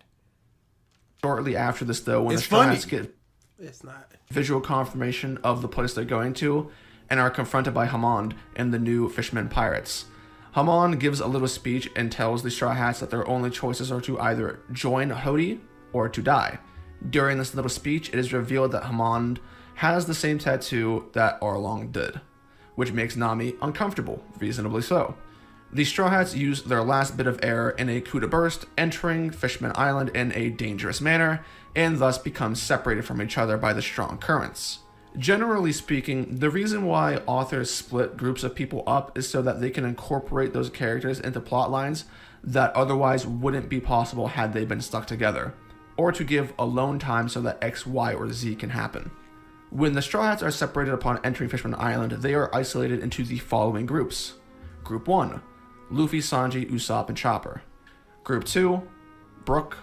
Shortly after this, though, when it's the Straw funny. Hats get It's not. visual confirmation of the place they're going to and are confronted by Hammond and the new Fisherman Pirates. Hammond gives a little speech and tells the Straw Hats that their only choices are to either join Hody or to die. During this little speech, it is revealed that Hammond has the same tattoo that Arlong did, which makes Nami uncomfortable, reasonably so. The Straw Hats use their last bit of air in a coup de burst, entering Fishman Island in a dangerous manner, and thus become separated from each other by the strong currents. Generally speaking, the reason why authors split groups of people up is so that they can incorporate those characters into plot lines that otherwise wouldn't be possible had they been stuck together, or to give alone time so that X, Y, or Z can happen. When the Straw Hats are separated upon entering Fishman Island, they are isolated into the following groups. Group 1, Luffy, Sanji, Usopp, and Chopper. Group 2, Brook.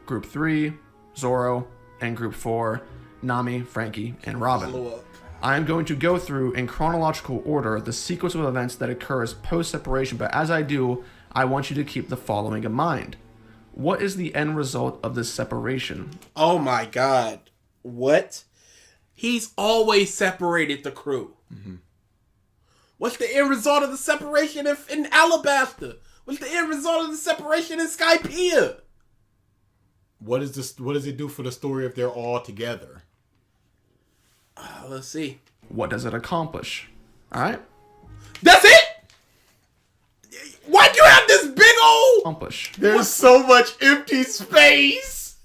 Group 3, Zoro. And Group 4, Nami, Frankie, and Robin. I am going to go through in chronological order the sequence of events that occurs post-separation, but as I do, I want you to keep the following in mind. What is the end result of this separation? Oh my god. What? He's always separated the crew. Mm-hmm. What's the end result of the separation in Alabasta? What's the end result of the separation in Skypiea? What does it do for the story if they're all together? Let's see. What does it accomplish? Alright? That's it? Why'd you have this big old... Accomplish. There's so much empty space.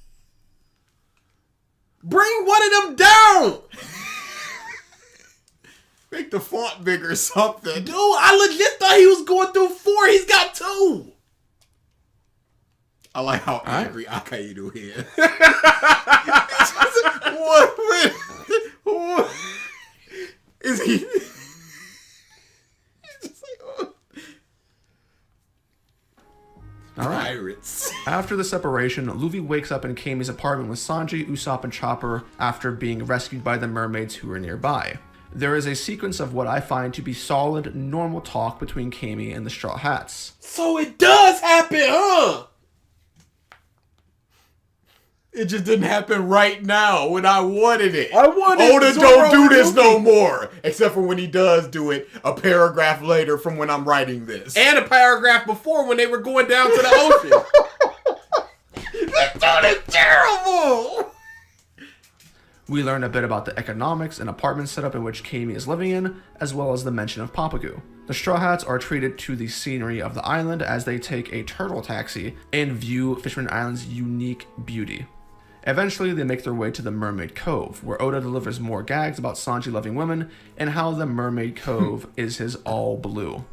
Bring one of them down. Make the font bigger or something. Dude, I legit thought he was going through 4. He's got 2. I like how angry Akaido is. What is he? All right. Pirates. After the separation, Luffy wakes up in Kami's apartment with Sanji, Usopp, and Chopper after being rescued by the mermaids who were nearby. There is a sequence of what I find to be solid, normal talk between Kami and the Straw Hats. So it does happen, huh? It just didn't happen right now when I wanted it. I wanted Oda Zoro don't do this and no Luffy. more. Except for when he does do it a paragraph later from when I'm writing this. And a paragraph before when they were going down to the ocean. That is terrible! We learn a bit about the economics and apartment setup in which Kami is living in, as well as the mention of Papagu. The Straw Hats are treated to the scenery of the island as they take a turtle taxi and view Fishman Island's unique beauty. Eventually, they make their way to the Mermaid Cove, where Oda delivers more gags about Sanji loving women and how the Mermaid Cove is his all blue.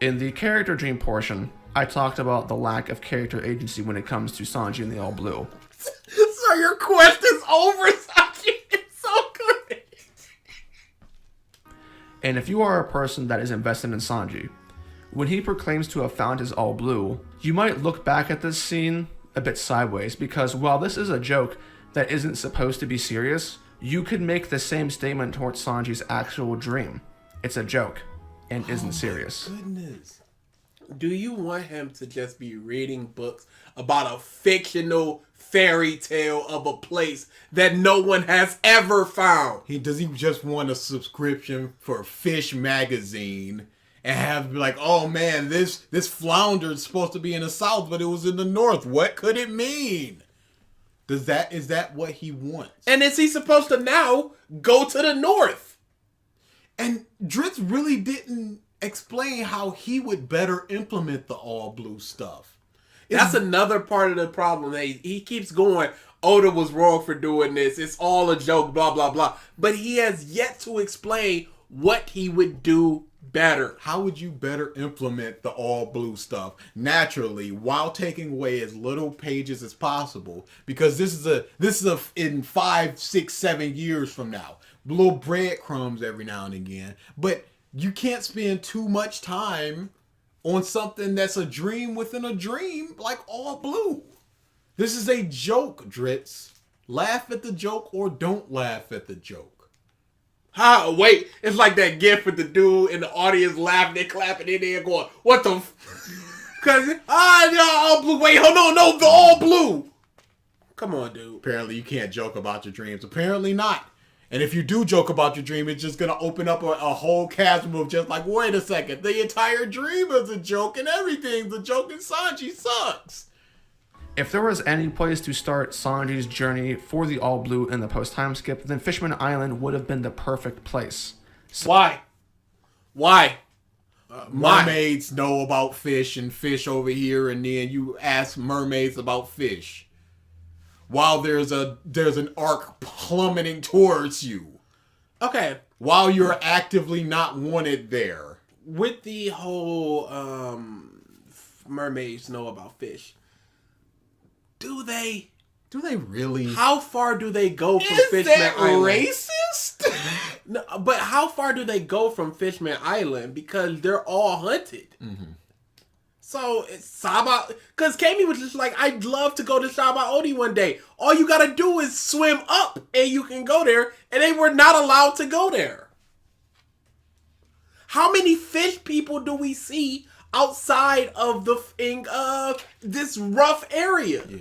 In the character dream portion, I talked about the lack of character agency when it comes to Sanji and the all blue. So your quest is over, Sanji. It's so good. And if you are a person that is invested in Sanji, when he proclaims to have found his all blue, you might look back at this scene a bit sideways, because while this is a joke that isn't supposed to be serious, you could make the same statement towards Sanji's actual dream. It's a joke and isn't serious. Goodness. Do you want him to just be reading books about a fictional fairy tale of a place that no one has ever found? Does he just want a subscription for Fish magazine and have be like, oh man, this flounder is supposed to be in the south, but it was in the north. What could it mean? Is that what he wants? And is he supposed to now go to the north? And Drizzt really didn't explain how he would better implement the all blue stuff. That's another part of the problem. He keeps going, Oda was wrong for doing this. It's all a joke, blah, blah, blah. But he has yet to explain what he would do better. How would you better implement the all blue stuff naturally while taking away as little pages as possible? Because this is a in 5, 6, 7 years from now. Little breadcrumbs every now and again. But you can't spend too much time on something that's a dream within a dream like all blue. This is a joke, Drizzt. Laugh at the joke or don't laugh at the joke. How? Wait, it's like that gif with the dude in the audience laughing and clapping in there going, what the Cause, the all blue. Wait, hold on, no, the all blue. Come on, dude. Apparently you can't joke about your dreams. Apparently not. And if you do joke about your dream, it's just going to open up a whole chasm of just like, wait a second, the entire dream is a joke and everything's a joke and Sanji sucks. If there was any place to start Sanji's journey for the All Blue in the post-time skip, then Fishman Island would have been the perfect place. Why? Mermaids know about fish and fish over here, and then you ask mermaids about fish. While there's an arc plummeting towards you. Okay. While you're actively not wanted there. With the whole mermaids know about fish. Do they really? How far do they go from Is Fishman that Island? racist? No, but how far do they go from Fishman Island? Because they're all hunted. Mm-hmm. So it's Saba, because Kami was just like, I'd love to go to Sabaody one day. All you gotta do is swim up and you can go there, and they were not allowed to go there. How many fish people do we see outside of this rough area? Yeah.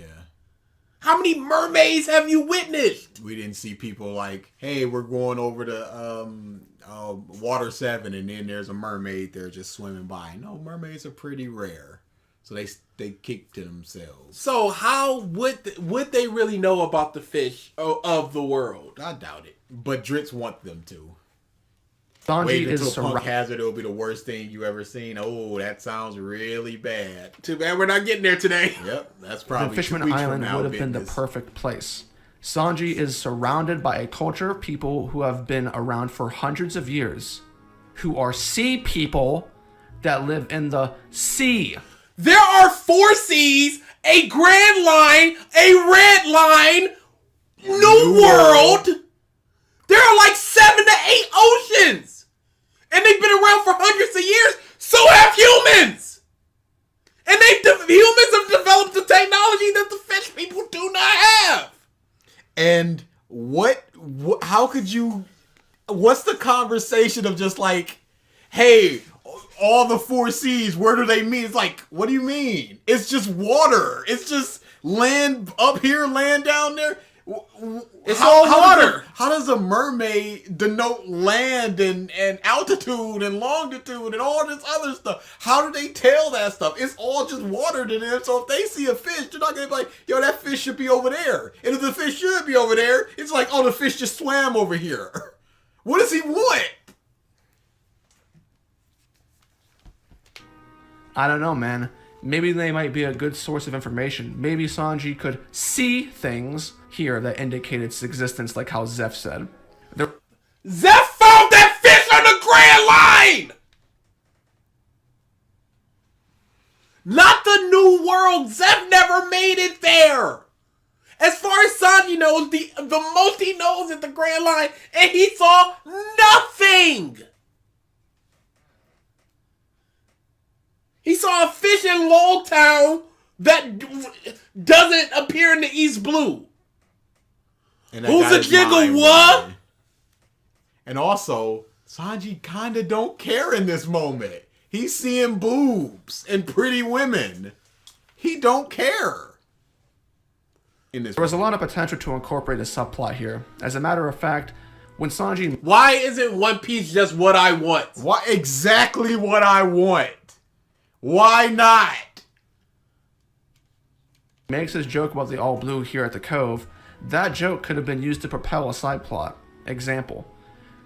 How many mermaids have you witnessed? We didn't see people like, hey, we're going over to Water 7 and then there's a mermaid there just swimming by. No, mermaids are pretty rare. So they keep to themselves. So how would they really know about the fish of the world? I doubt it. But Drizzt want them to. Sanji Wait is until Punk surrounded. Hazard, it'll be the worst thing you ever seen. Oh, that sounds really bad. Too bad we're not getting there today. Yep, that's Then probably 2 Fishman weeks Island from now. would have been the business. perfect place. Sanji is surrounded by a culture of people who have been around for hundreds of years, who are sea people that live in the sea. There are 4 seas, a Grand Line, a Red Line, New World. There are like 7 to 8 oceans. And they've been around for hundreds of years. So have humans. And humans have developed the technology that the fish people do not have. And how could you, what's the conversation of just like, hey, all the 4 seas, where do they meet? It's like, what do you mean? It's just water. It's just land up here, land down there. It's all water. How does a mermaid denote land and altitude and longitude and all this other stuff? How do they tell that stuff? It's all just water to them. So if they see a fish, they're not going to be like, yo, that fish should be over there. And if the fish should be over there, it's like, oh, the fish just swam over here. What does he want? I don't know, man. Maybe they might be a good source of information. Maybe Sanji could see things here that indicate its existence, like how Zeph said. Zeph found that fish on the Grand Line! Not the New World. Zeph never made it there. As far as Sanji knows, the most he knows is the Grand Line, and he saw nothing. He saw a fish in Longtown that doesn't appear in the East Blue. Who's a jiggle what? And also, Sanji kind of don't care in this moment. He's seeing boobs and pretty women. He don't care. There was a lot of potential to incorporate a subplot here. As a matter of fact, when Sanji... Why isn't One Piece just what I want? Why exactly what I want? Why not? Makes his joke about the all blue here at the Cove, that joke could have been used to propel a side plot. Example,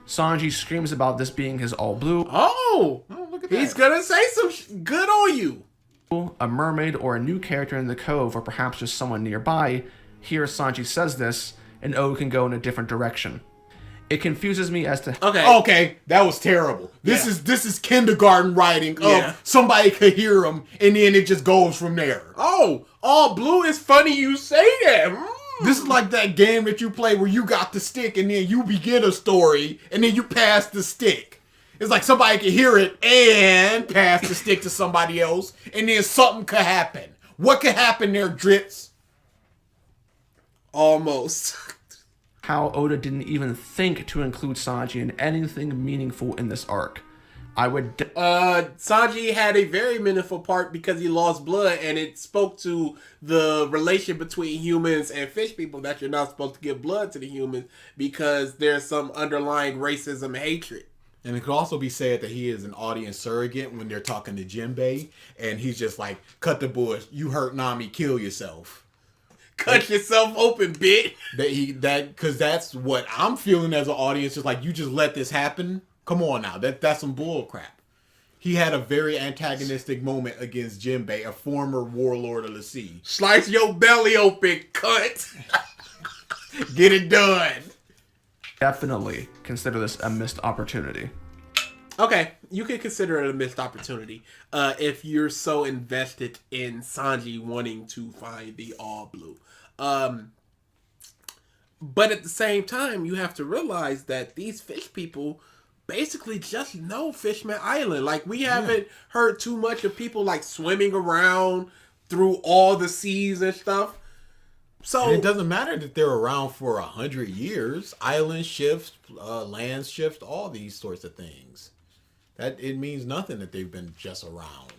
Sanji screams about this being his all blue. Oh, look at he's that. gonna say some good on you. A mermaid or a new character in the Cove, or perhaps just someone nearby. Here Sanji says this, and O can go in a different direction. It confuses me as to... Okay, that was terrible. This is kindergarten writing of somebody could hear him, and then it just goes from there. Oh, all blue is funny you say that. This is like that game that you play where you got the stick, and then you begin a story, and then you pass the stick. It's like somebody can hear it and pass the stick to somebody else, and then something could happen. What could happen there, Drizzt? Almost. How Oda didn't even think to include Sanji in anything meaningful in this arc. Sanji had a very meaningful part because he lost blood, and it spoke to the relation between humans and fish people that you're not supposed to give blood to the humans because there's some underlying racism and hatred. And it could also be said that he is an audience surrogate when they're talking to Jinbei, and he's just like, cut the bush, you hurt Nami, kill yourself. Cut yourself open, bitch. Because that's what I'm feeling as an audience. Just like, you just let this happen. Come on now, that's some bull crap. He had a very antagonistic moment against Jinbei, a former warlord of the sea. Slice your belly open, cut. Get it done. Definitely consider this a missed opportunity. Okay, you can consider it a missed opportunity if you're so invested in Sanji wanting to find the all blue. But at the same time, you have to realize that these fish people basically just know Fishman Island. Like, we haven't heard too much of people like swimming around through all the seas and stuff. So and it doesn't matter that they're around for 100 years. Island shifts, land shifts, all these sorts of things. That it means nothing that they've been just around.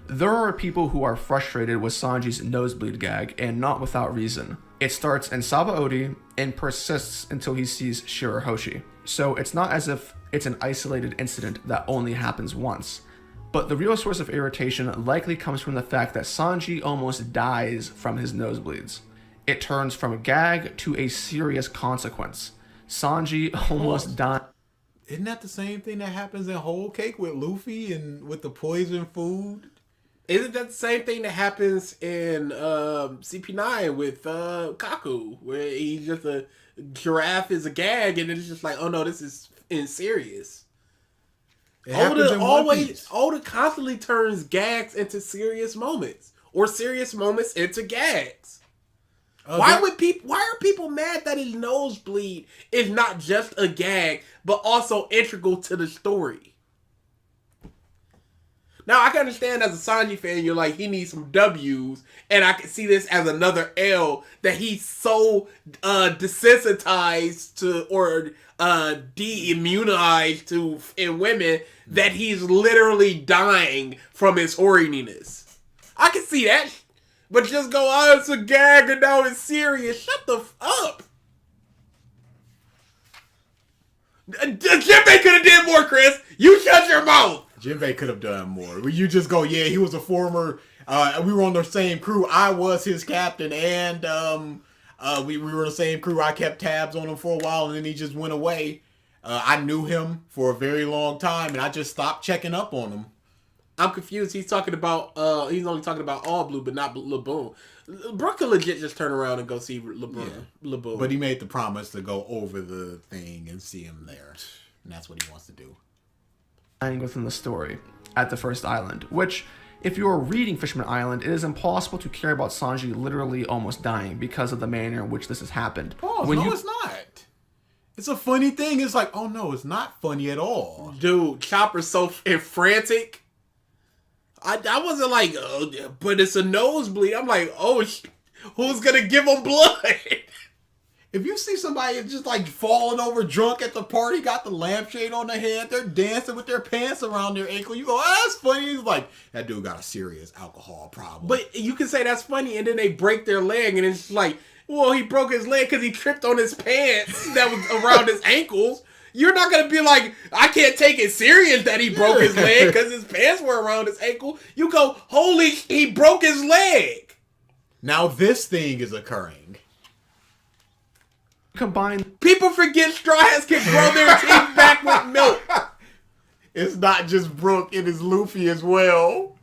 There are people who are frustrated with Sanji's nosebleed gag, and not without reason. It starts in Sabaody and persists until he sees Shirahoshi. So it's not as if it's an isolated incident that only happens once. But the real source of irritation likely comes from the fact that Sanji almost dies from his nosebleeds. It turns from a gag to a serious consequence. Sanji almost died. Isn't that the same thing that happens in Whole Cake with Luffy and with the poison food? Isn't that the same thing that happens in CP9 with Kaku, where he's just a giraffe is a gag, and it's just like, oh no, this is serious. Oda constantly turns gags into serious moments, or serious moments into gags. Why are people mad that his nosebleed is not just a gag, but also integral to the story? Now, I can understand as a Sanji fan, you're like, he needs some W's, and I can see this as another L, that he's so desensitized to, or de-immunized to in women, that he's literally dying from his horniness. I can see that. But just go, oh, it's a gag and now it's serious. Shut the up. Jinbei could have did more, Chris. You shut your mouth. Jinbei could have done more. You just go, yeah, he was a former. We were on the same crew. I was his captain, and we were on the same crew. I kept tabs on him for a while, and then he just went away. I knew him for a very long time, and I just stopped checking up on him. I'm confused. He's talking about. He's only talking about All Blue, but not Laboon. Brooke could legit just turn around and go see Laboon. Laboon. But he made the promise to go over the thing and see him there, and that's what he wants to do. Within the story at the first island, which, if you are reading Fishman Island, it is impossible to care about Sanji literally almost dying because of the manner in which this has happened. Oh, no, it's not. It's a funny thing. It's like, oh no, it's not funny at all. Dude, Chopper's so frantic. I wasn't like, oh, but it's a nosebleed. I'm like, oh, who's gonna give him blood? If you see somebody just like falling over drunk at the party, got the lampshade on their head, they're dancing with their pants around their ankle, you go, oh, that's funny. He's like, that dude got a serious alcohol problem. But you can say that's funny, and then they break their leg, and it's like, well, he broke his leg because he tripped on his pants that was around his ankles. You're not going to be like, I can't take it serious that he broke his leg because his pants were around his ankle. You go, holy, he broke his leg. Now this thing is occurring. Combine. People forget Straw Hats can grow their teeth back with milk. It's not just Brooke, it is Luffy as well.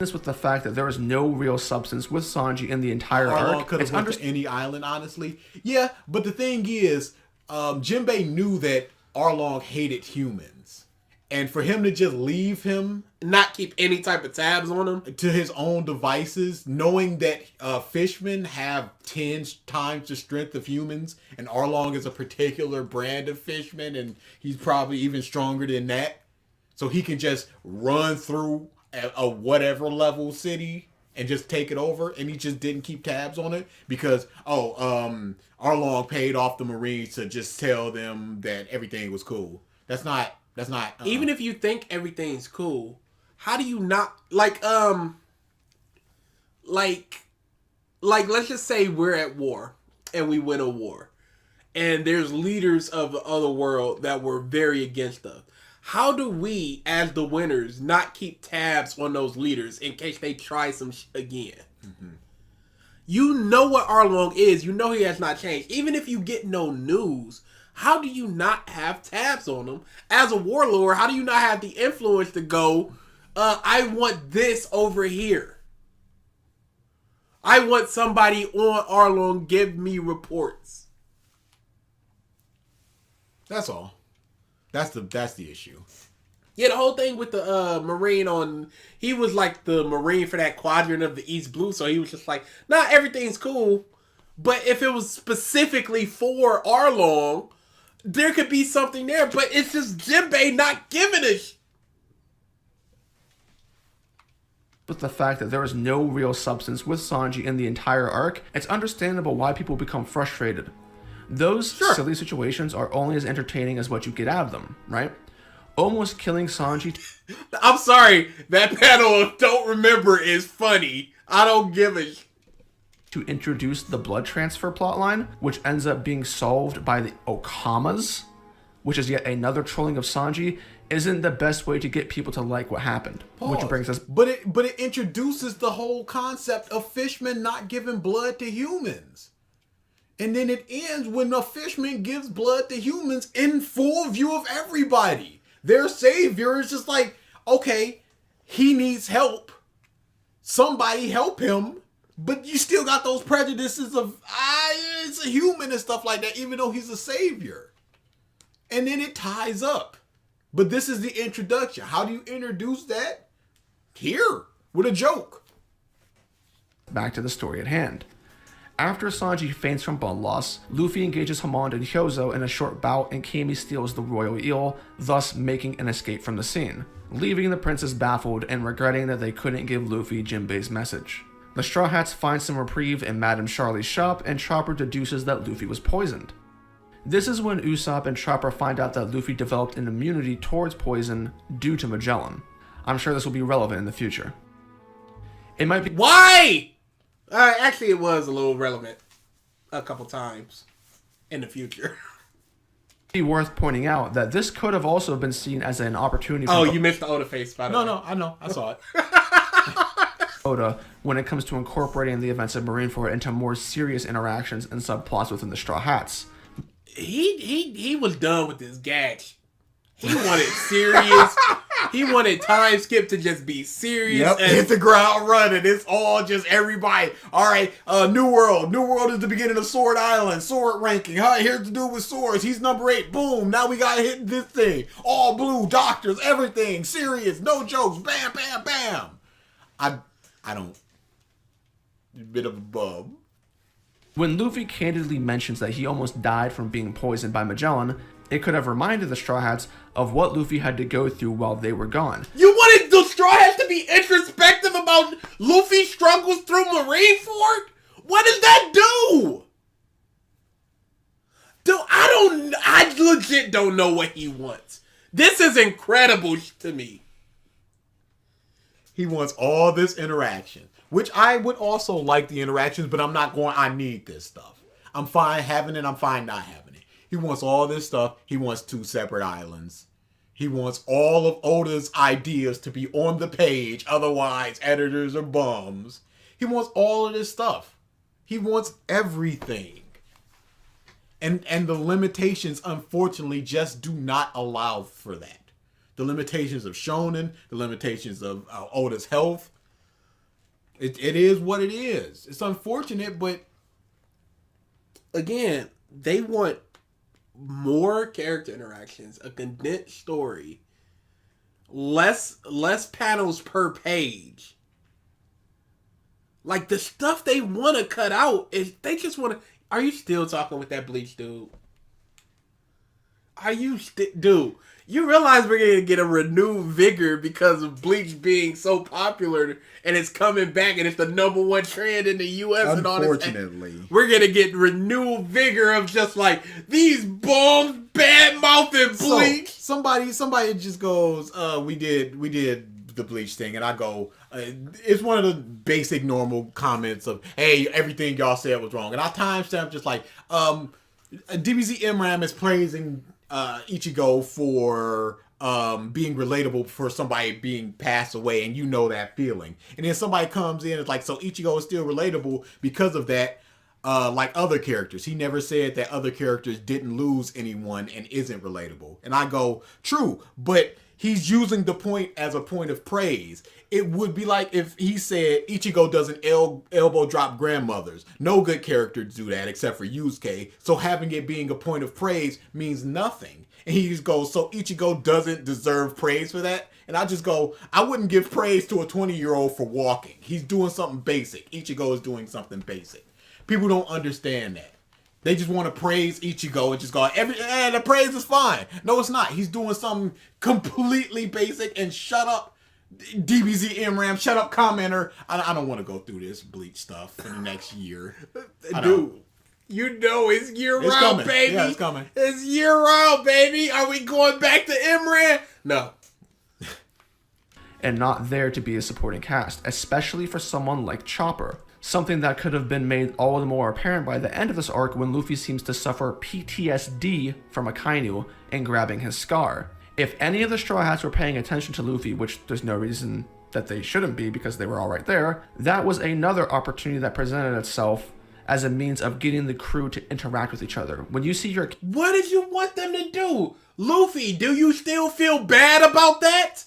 This with the fact that there is no real substance with Sanji in the entire arc. Could have went to any island, honestly. Yeah, but the thing is, Jinbei knew that Arlong hated humans. And for him to just leave him, not keep any type of tabs on him, to his own devices, knowing that fishmen have 10 times the strength of humans, and Arlong is a particular brand of fishman, and he's probably even stronger than that. So he can just run through a whatever level city and just take it over, and he just didn't keep tabs on it because, Arlong paid off the Marines to just tell them that everything was cool. That's not even if you think everything's cool, how do you not like let's just say we're at war and we win a war and there's leaders of the other world that were very against us. How do we as the winners not keep tabs on those leaders in case they try some again? Mm-hmm. You know what Arlong is. You know he has not changed. Even if you get no news, how do you not have tabs on him? As a warlord, how do you not have the influence to go, I want this over here. I want somebody on Arlong give me reports. That's all. That's the issue. Yeah, the whole thing with the Marine on... He was like the Marine for that quadrant of the East Blue, so he was just like, nah, everything's cool. But if it was specifically for Arlong, there could be something there, but it's just Jinbei not giving a With the fact that there is no real substance with Sanji in the entire arc, it's understandable why people become frustrated. Those silly situations are only as entertaining as what you get out of them, right? Almost killing Sanji... I'm sorry, that panel of Don't Remember is funny. I don't give a... To introduce the blood transfer plotline, which ends up being solved by the Okamas, which is yet another trolling of Sanji, isn't the best way to get people to like what happened. Pause. Which brings us... But it introduces the whole concept of fishmen not giving blood to humans. And then it ends when a fishman gives blood to humans in full view of everybody. Their savior is just like, okay, he needs help. Somebody help him. But you still got those prejudices of, it's a human and stuff like that, even though he's a savior. And then it ties up. But this is the introduction. How do you introduce that? Here, with a joke. Back to the story at hand. After Sanji faints from blood loss, Luffy engages Hammond and Hyozo in a short bout and Kami steals the royal eel, thus making an escape from the scene, leaving the princess baffled and regretting that they couldn't give Luffy Jinbei's message. The Straw Hats find some reprieve in Madame Charlie's shop, and Chopper deduces that Luffy was poisoned. This is when Usopp and Chopper find out that Luffy developed an immunity towards poison due to Magellan. I'm sure this will be relevant in the future. It might be Why? Actually, it was a little relevant a couple times in the future. worth pointing out that this could have also been seen as an opportunity for You missed the Oda face, by the way. No, I know. I saw it. Oda when it comes to incorporating the events of Marineford into more serious interactions and subplots within the Straw Hats. He was done with this gag. He wanted serious. He wanted time skip to just be serious. Yep, hit the ground running. It's all just everybody. All right, New World. New World is the beginning of Sword Island. Sword ranking. Here's to do with swords. He's number 8. Boom. Now we got to hit this thing. All blue. Doctors. Everything. Serious. No jokes. Bam, bam, bam. I don't. A bit of a bum. When Luffy candidly mentions that he almost died from being poisoned by Magellan, it could have reminded the Straw Hats of what Luffy had to go through while they were gone. You wanted the Straw Hats to be introspective about Luffy's struggles through Marineford? What does that do? Dude, I legit don't know what he wants. This is incredible to me. He wants all this interaction, which I would also like the interactions, but I'm not going, I need this stuff. I'm fine having it, I'm fine not having it. He wants all this stuff. He wants 2 separate islands. He wants all of Oda's ideas to be on the page, otherwise editors are bums. He wants all of this stuff. He wants everything. And the limitations, unfortunately, just do not allow for that. The limitations of Shonen, the limitations of Oda's health. It is what it is. It's unfortunate, but again, they want more character interactions, a condensed story, less panels per page. Like the stuff they want to cut out is they just want to. Are you still talking with that Bleach dude? Are you dude? You realize we're gonna get a renewed vigor because of Bleach being so popular and it's coming back and it's the #1 trend in the U.S. and all this. Unfortunately, we're gonna get renewed vigor of just like these bums bad mouthing Bleach. So, somebody just goes, we did the Bleach thing, and I go, it's one of the basic normal comments of, hey, everything y'all said was wrong, and I timestamp just like, DBZ Imram is praising Ichigo for being relatable for somebody being passed away, and you know that feeling. And then somebody comes in, it's like, so Ichigo is still relatable because of that, like other characters. He never said that other characters didn't lose anyone and isn't relatable. And I go, true, but he's using the point as a point of praise. It would be like if he said Ichigo doesn't elbow drop grandmothers. No good characters do that except for Yusuke. So having it being a point of praise means nothing. And he just goes, so Ichigo doesn't deserve praise for that? And I just go, I wouldn't give praise to a 20-year-old for walking. He's doing something basic. Ichigo is doing something basic. People don't understand that. They just want to praise Ichigo and just go, the praise is fine. No, it's not. He's doing something completely basic, and shut up, DBZ Imram, shut up, commenter. I don't want to go through this Bleach stuff for the next year. Dude, you know it's year-round, coming. baby. Yeah, it's coming. It's year-round, baby. Are we going back to Imran? No. And not there to be a supporting cast, especially for someone like Chopper. Something that could have been made all the more apparent by the end of this arc when Luffy seems to suffer PTSD from Akainu and grabbing his scar. If any of the Straw Hats were paying attention to Luffy, which there's no reason that they shouldn't be because they were all right there, that was another opportunity that presented itself as a means of getting the crew to interact with each other. When you see your... What did you want them to do? Luffy, do you still feel bad about that?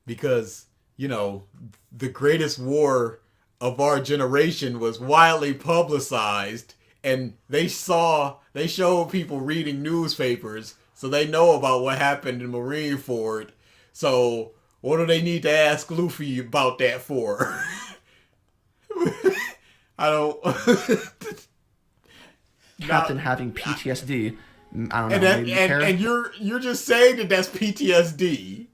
Because, the greatest war of our generation was widely publicized, and they showed people reading newspapers, so they know about what happened in Marineford. So what do they need to ask Luffy about that for? I don't. Captain having PTSD. I don't know. And you're just saying that that's PTSD.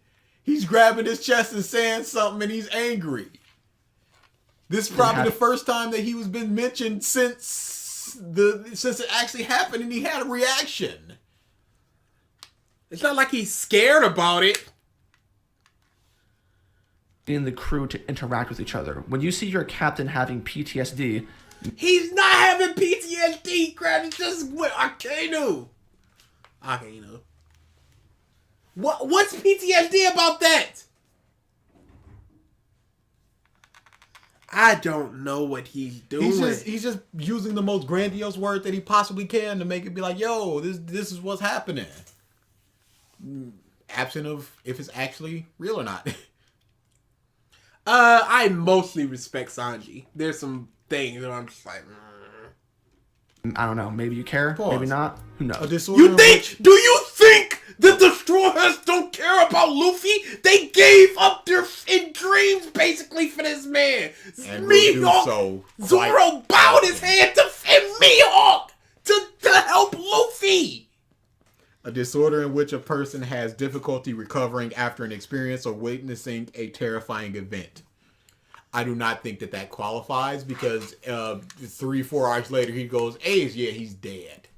He's grabbing his chest and saying something, and he's angry. This is probably the first time that he was been mentioned since it actually happened, and he had a reaction. It's not like he's scared about it. the crew to interact with each other. When you see your captain having PTSD, He's not having PTSD, crap. It's just with Akainu. What's PTSD about that? I don't know what he's doing. He's just using the most grandiose word that he possibly can to make it be like, yo, this is what's happening. Absent of if it's actually real or not. I mostly respect Sanji. There's some things that I'm just like, I don't know. Maybe you care, Pause. maybe not. Who knows? You think? Do you think that the Straw Hats don't care about Luffy? They gave up their in dreams basically for this man. And will do Mihawk, so Zoro bowed his head to Mihawk to help Luffy. A disorder in which a person has difficulty recovering after an experience or witnessing a terrifying event. I do not think that qualifies because 3-4 arcs later he goes, Ace, yeah, he's dead.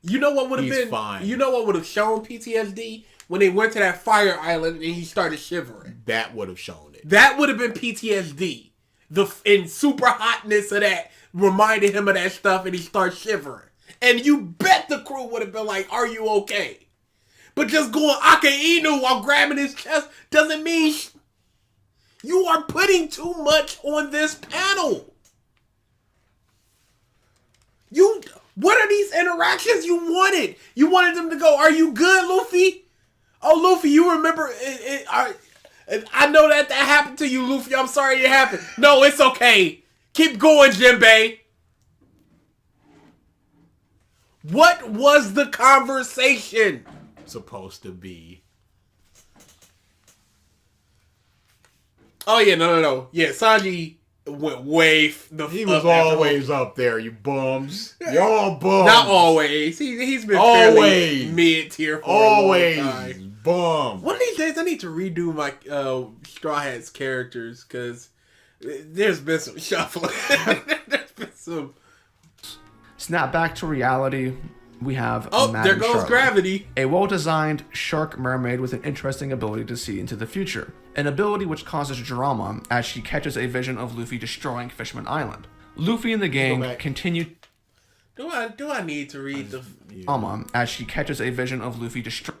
You know what would have been fine. You know what would have shown PTSD? When they went to that fire island and he started shivering. That would have shown it. That would have been PTSD. The super hotness of that reminded him of that stuff and he started shivering. And you bet the crew would have been like, are you okay? But just going Akainu while grabbing his chest doesn't mean you are putting too much on this panel. What are these interactions you wanted? You wanted them to go, are you good, Luffy? Oh, Luffy, you remember I know that happened to you, Luffy. I'm sorry it happened. No, it's okay. Keep going, Jinbei. What was the conversation? Supposed to be. Oh, yeah, no. Yeah, Sanji went way He was always up there, you bums. Y'all bums. Not always. He's been always fairly mid-tier for always a long time. bums. One of these days, I need to redo my Straw Hats characters, because there's been some shuffling. There's been some... Snap back to reality. We have there goes Charlotte, gravity. a well-designed shark mermaid with an interesting ability to see into the future. An ability which causes drama as she catches a vision of Luffy destroying Fishman Island. Luffy and the gang continue... Do I need to read the... as she catches a vision of Luffy destroying...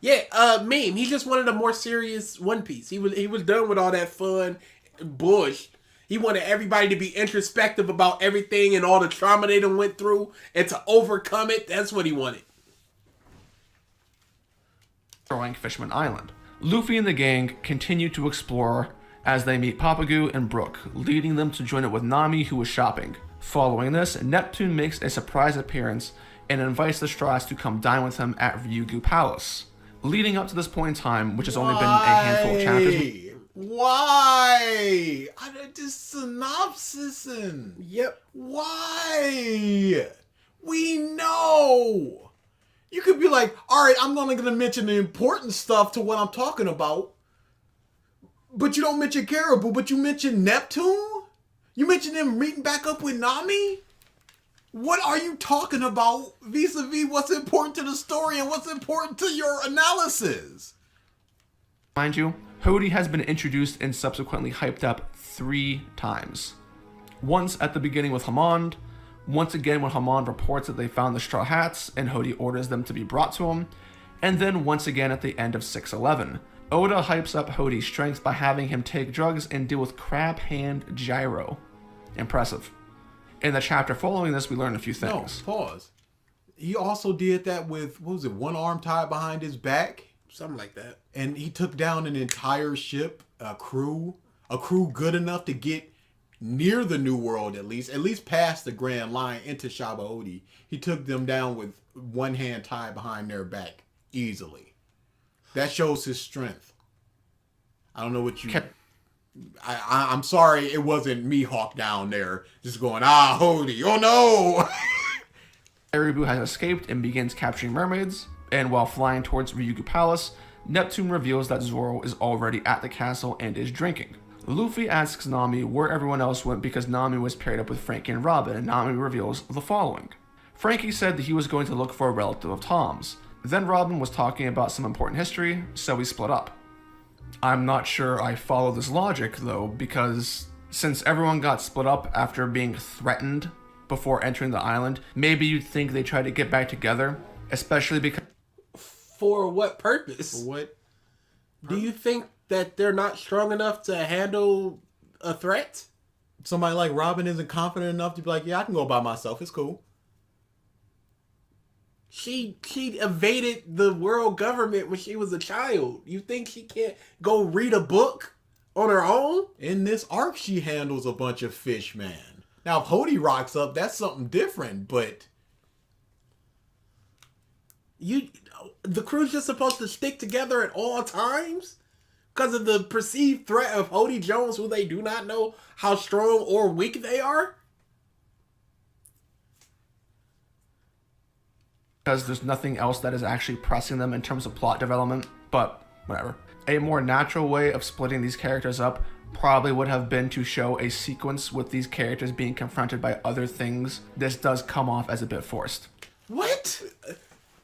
Yeah, meme. He just wanted a more serious One Piece. He was done with all that fun bush. He wanted everybody to be introspective about everything and all the trauma they done went through and to overcome it. That's what he wanted. Destroying Fishman Island. Luffy and the gang continue to explore as they meet Papagu and Brook, leading them to join up with Nami, who is shopping. Following this, Neptune makes a surprise appearance and invites the Straw Hats to come dine with him at Ryugu Palace. Leading up to this point in time, which has only been a handful of chapters. Why? I did this synopsis. Yep. Why? We know. You could be like, all right, I'm only going to mention the important stuff to what I'm talking about. But you don't mention Caribou, but you mention Neptune? You mention them meeting back up with Nami? What are you talking about vis-a-vis what's important to the story and what's important to your analysis? Mind you, Hody has been introduced and subsequently hyped up 3 times. Once at the beginning with Hammond, once again when Hammond reports that they found the Straw Hats and Hody orders them to be brought to him, and then once again at the end of 611. Oda hypes up Hody's strength by having him take drugs and deal with Crab Hand Gyro. Impressive. In the chapter following this, we learn a few things. No, pause. He also did that with, what was it, one arm tied behind his back? Something like that. And he took down an entire ship, a crew good enough to get near the New World at least past the Grand Line into Shaba Odi. He took them down with one hand tied behind their back easily. That shows his strength. I don't know what you... I'm sorry it wasn't Mihawk down there just going, Hody, oh no! Caribou has escaped and begins capturing mermaids, and while flying towards Ryugu Palace, Neptune reveals that Zoro is already at the castle and is drinking. Luffy asks Nami where everyone else went because Nami was paired up with Frankie and Robin, and Nami reveals the following. Frankie said that he was going to look for a relative of Tom's. Then Robin was talking about some important history, so we split up. I'm not sure I follow this logic, though, because since everyone got split up after being threatened before entering the island, maybe you'd think they tried to get back together, especially because... For what purpose? For what? Do you think that they're not strong enough to handle a threat? Somebody like Robin isn't confident enough to be like, yeah, I can go by myself. It's cool. She evaded the world government when she was a child. You think she can't go read a book on her own? In this arc, she handles a bunch of fish, man. Now, if Hody rocks up, that's something different, but... The crew's just supposed to stick together at all times? Because of the perceived threat of Hody Jones, who they do not know how strong or weak they are? Because there's nothing else that is actually pressing them in terms of plot development, but whatever. A more natural way of splitting these characters up probably would have been to show a sequence with these characters being confronted by other things. This does come off as a bit forced. What?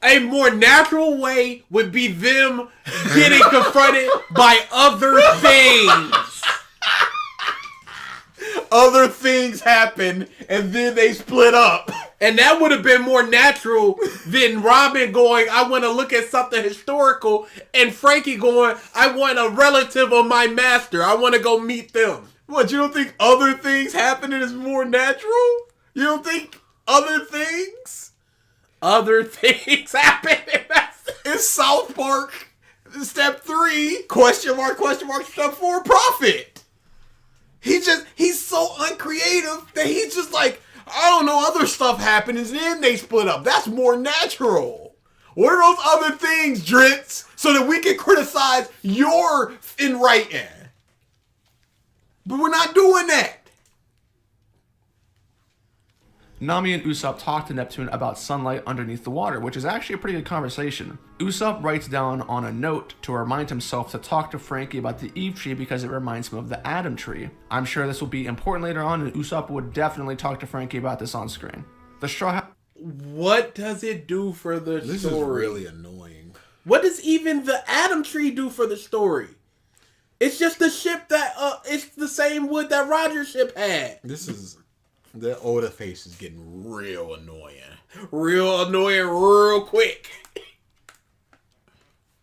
A more natural way would be them getting confronted by other things. Other things happen, and then they split up. And that would have been more natural than Robin going, I want to look at something historical, and Frankie going, I want a relative of my master. I want to go meet them. What, you don't think other things happening is more natural? You don't think other things? Other things happen. It's South Park. Step 3, question mark, step 4, profit. He's so uncreative that he's just like, I don't know, other stuff happened and then they split up. That's more natural. What are those other things, Drizzt, so that we can criticize your in writing? But we're not doing that. Nami and Usopp talk to Neptune about sunlight underneath the water, which is actually a pretty good conversation. Usopp writes down on a note to remind himself to talk to Frankie about the Eve tree because it reminds him of the Adam tree. I'm sure this will be important later on, and Usopp would definitely talk to Frankie about this on screen. The Straw Hat... What does it do for the story? This is really annoying. What does even the Adam tree do for the story? It's just the ship that, it's the same wood that Roger's ship had. The Oda face is getting real annoying. Real quick.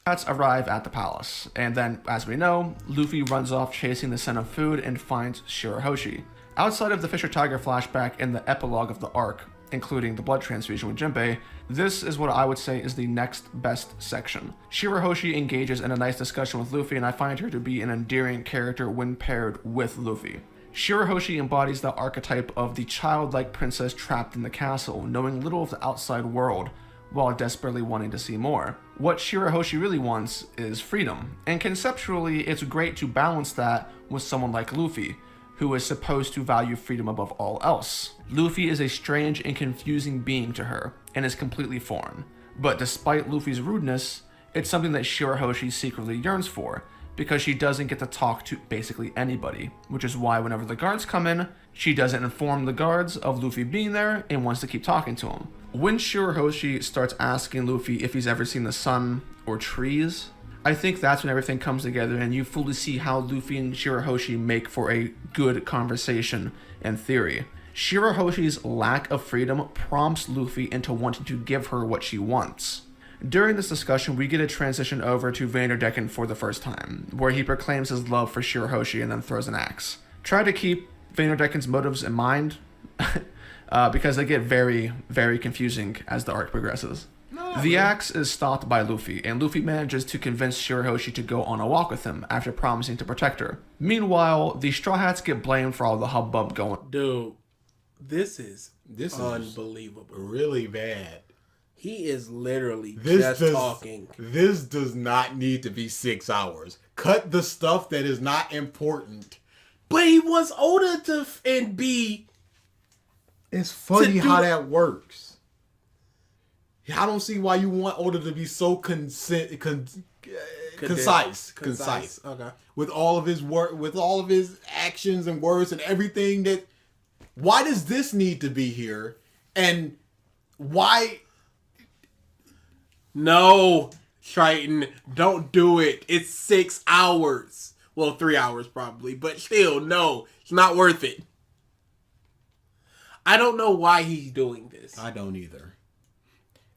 Hats arrive at the palace, and then, as we know, Luffy runs off chasing the scent of food and finds Shirahoshi. Outside of the Fisher Tiger flashback and the epilogue of the arc, including the blood transfusion with Jinbei, this is what I would say is the next best section. Shirahoshi engages in a nice discussion with Luffy, and I find her to be an endearing character when paired with Luffy. Shirahoshi embodies the archetype of the childlike princess trapped in the castle, knowing little of the outside world, while desperately wanting to see more. What Shirahoshi really wants is freedom, and conceptually it's great to balance that with someone like Luffy, who is supposed to value freedom above all else. Luffy is a strange and confusing being to her, and is completely foreign. But despite Luffy's rudeness, it's something that Shirahoshi secretly yearns for, because she doesn't get to talk to basically anybody, which is why whenever the guards come in, she doesn't inform the guards of Luffy being there and wants to keep talking to him. When Shirahoshi starts asking Luffy if he's ever seen the sun or trees, I think that's when everything comes together and you fully see how Luffy and Shirahoshi make for a good conversation and theory. Shirahoshi's lack of freedom prompts Luffy into wanting to give her what she wants. During this discussion, we get a transition over to Vanderdecken for the first time, where he proclaims his love for Shirahoshi and then throws an axe. Try to keep Vanderdecken's motives in mind, because they get very, very confusing as the arc progresses. The axe is stopped by Luffy, and Luffy manages to convince Shirahoshi to go on a walk with him after promising to protect her. Meanwhile, the Straw Hats get blamed for all the hubbub going. Dude, this is unbelievable. Really bad. He is literally talking. This does not need to be 6 hours. Cut the stuff that is not important. But he wants Oda to and be. It's funny how that works. I don't see why you want Oda to be so concise. Okay. With all of his work, with all of his actions and words and everything that. Why does this need to be here? And Why? No, Triton, don't do it. It's 6 hours. Well, 3 hours probably, but still, no, it's not worth it. I don't know why he's doing this. I don't either.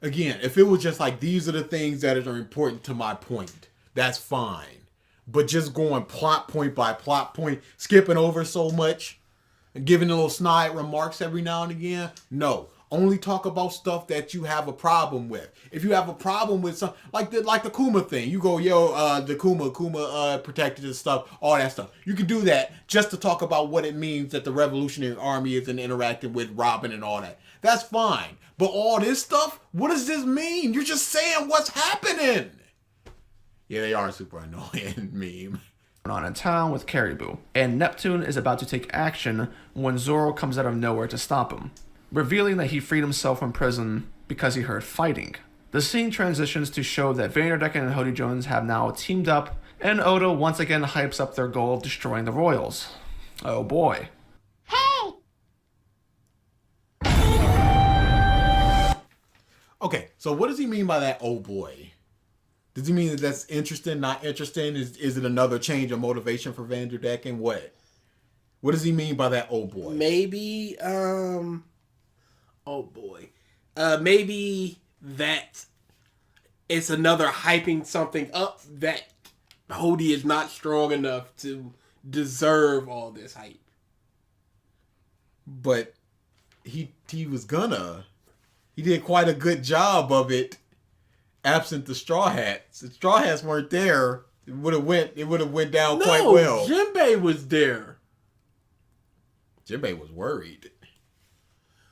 Again, if it was just like, these are the things that are important to my point, that's fine. But just going plot point by plot point, skipping over so much, and giving little snide remarks every now and again, no. Only talk about stuff that you have a problem with. If you have a problem with some, like the Kuma thing, you go, yo, the Kuma protected and stuff, all that stuff. You can do that just to talk about what it means that the Revolutionary Army isn't interacting with Robin and all that. That's fine. But all this stuff, what does this mean? You're just saying what's happening. Yeah, they are super annoying meme. On in town with Caribou, and Neptune is about to take action when Zoro comes out of nowhere to stop him, revealing that he freed himself from prison because he heard fighting. The scene transitions to show that Vanderdecken and Hody Jones have now teamed up, and Oda once again hypes up their goal of destroying the Royals. Oh boy. Okay, so what does he mean by that, oh boy? Does he mean that that's interesting, not interesting? Is it another change of motivation for Vanderdecken? What? What does he mean by that, oh boy? Maybe, oh boy. Maybe that it's another hyping something up that Hody is not strong enough to deserve all this hype. But he was gonna. He did quite a good job of it, absent the Straw Hats. If Straw Hats weren't there, it would have went down quite well. Jinbei was there. Jinbei was worried.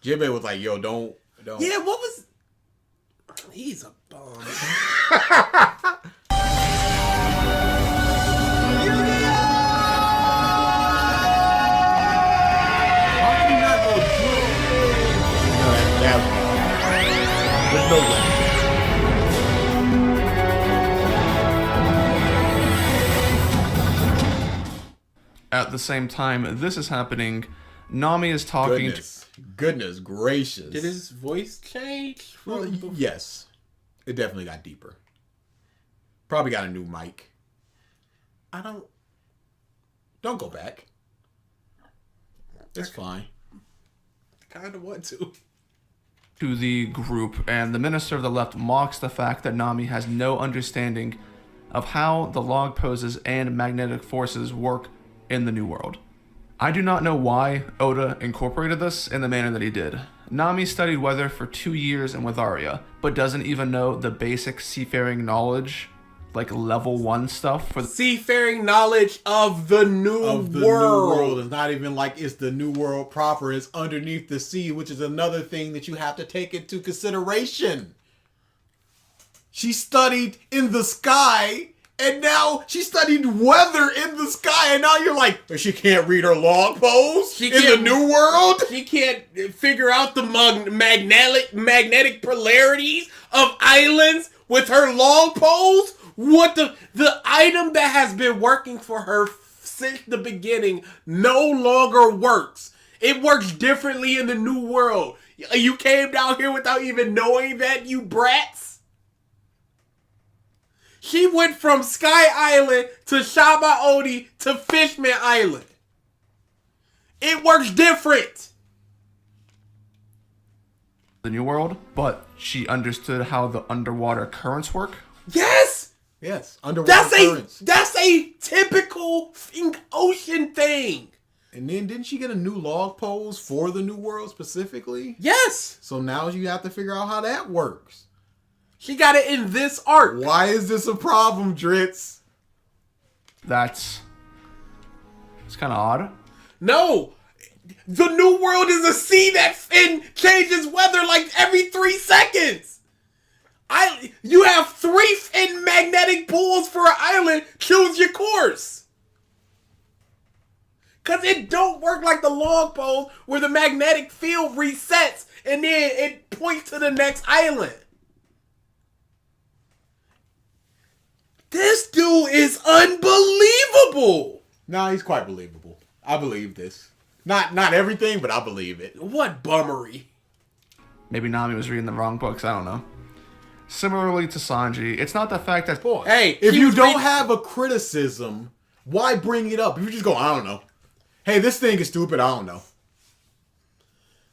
Jinbei was like, yo, don't. Yeah, what was... He's a bum. There's no way. At the same time this is happening, Nami is talking Goodness gracious. Did his voice change? Well, yes. It definitely got deeper. Probably got a new mic. Don't go back. It's fine. Kind of want to the group, and the Minister of the Left mocks the fact that Nami has no understanding of how the log poses and magnetic forces work in the New World. I do not know why Oda incorporated this in the manner that he did. Nami studied weather for 2 years in Witharia, but doesn't even know the basic seafaring knowledge, like level 1 stuff for the seafaring knowledge of the New World. It's not even like it's the New World proper. It's underneath the sea, which is another thing that you have to take into consideration. She studied in the sky, and now she studied weather in the sky, and now you're like, she can't read her log post in the New World? She can't figure out the magnetic polarities of islands with her log post? What the item that has been working for her since the beginning no longer works. It works differently in the New World. You came down here without even knowing that, you brats? She went from Sky Island to Shaba Odi to Fishman Island. It works different. the New World, but she understood how the underwater currents work. Yes! Yes, underwater currents. That's a typical ocean thing. And then didn't she get a new log pose for the New World specifically? Yes. So now you have to figure out how that works. She got it in this arc. Why is this a problem, Drizzt? It's kind of odd. No. The New World is a sea that changes weather like every 3 seconds. You have 3 magnetic poles for an island. Choose your course. Because it don't work like the log pole where the magnetic field resets and then it points to the next island. This dude is unbelievable. Nah, he's quite believable. I believe this. Not everything, but I believe it. What bummery. Maybe Nami was reading the wrong books, I don't know. Similarly to Sanji, it's not the fact that... Hey, if she you was don't reading- have a criticism, why bring it up? If you just go, I don't know. Hey, this thing is stupid, I don't know.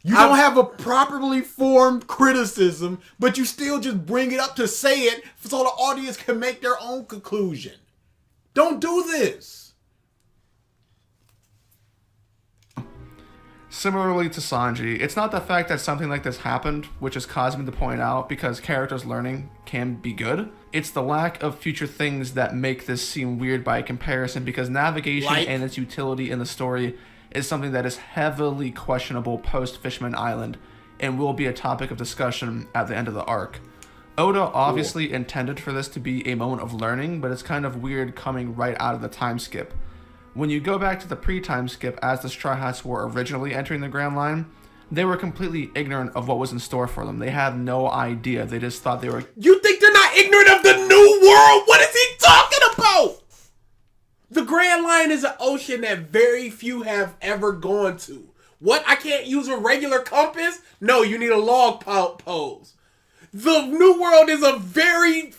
You don't have a properly formed criticism, but you still just bring it up to say it so the audience can make their own conclusion. Don't do this. Similarly to Sanji, it's not the fact that something like this happened, which has caused me to point out because characters learning can be good. It's the lack of future things that make this seem weird by comparison, because navigation and its utility in the story is something that is heavily questionable post Fishman Island and will be a topic of discussion at the end of the arc. Oda obviously intended for this to be a moment of learning, but it's kind of weird coming right out of the time skip. When you go back to the pre-time skip as the Straw Hats were originally entering the Grand Line, they were completely ignorant of what was in store for them. They had no idea. They just thought they were... You think they're not ignorant of the new world? What is he talking about? The Grand Line is an ocean that very few have ever gone to. What? I can't use a regular compass? No, you need a log pose. The New World is a very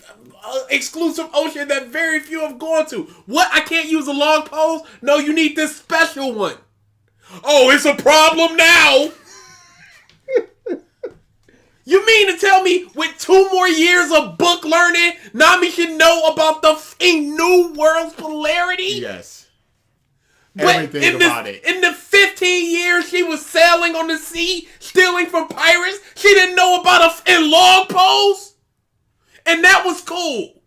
exclusive ocean that very few have gone to. What? I can't use a log pose? No, you need this special one. Oh, it's a problem now. You mean to tell me with 2 more years of book learning, Nami should know about the New World's polarity? Yes. But Everything about it. In the 15 years she was sailing on the sea, stealing from pirates, she didn't know about a log pose? And that was cool.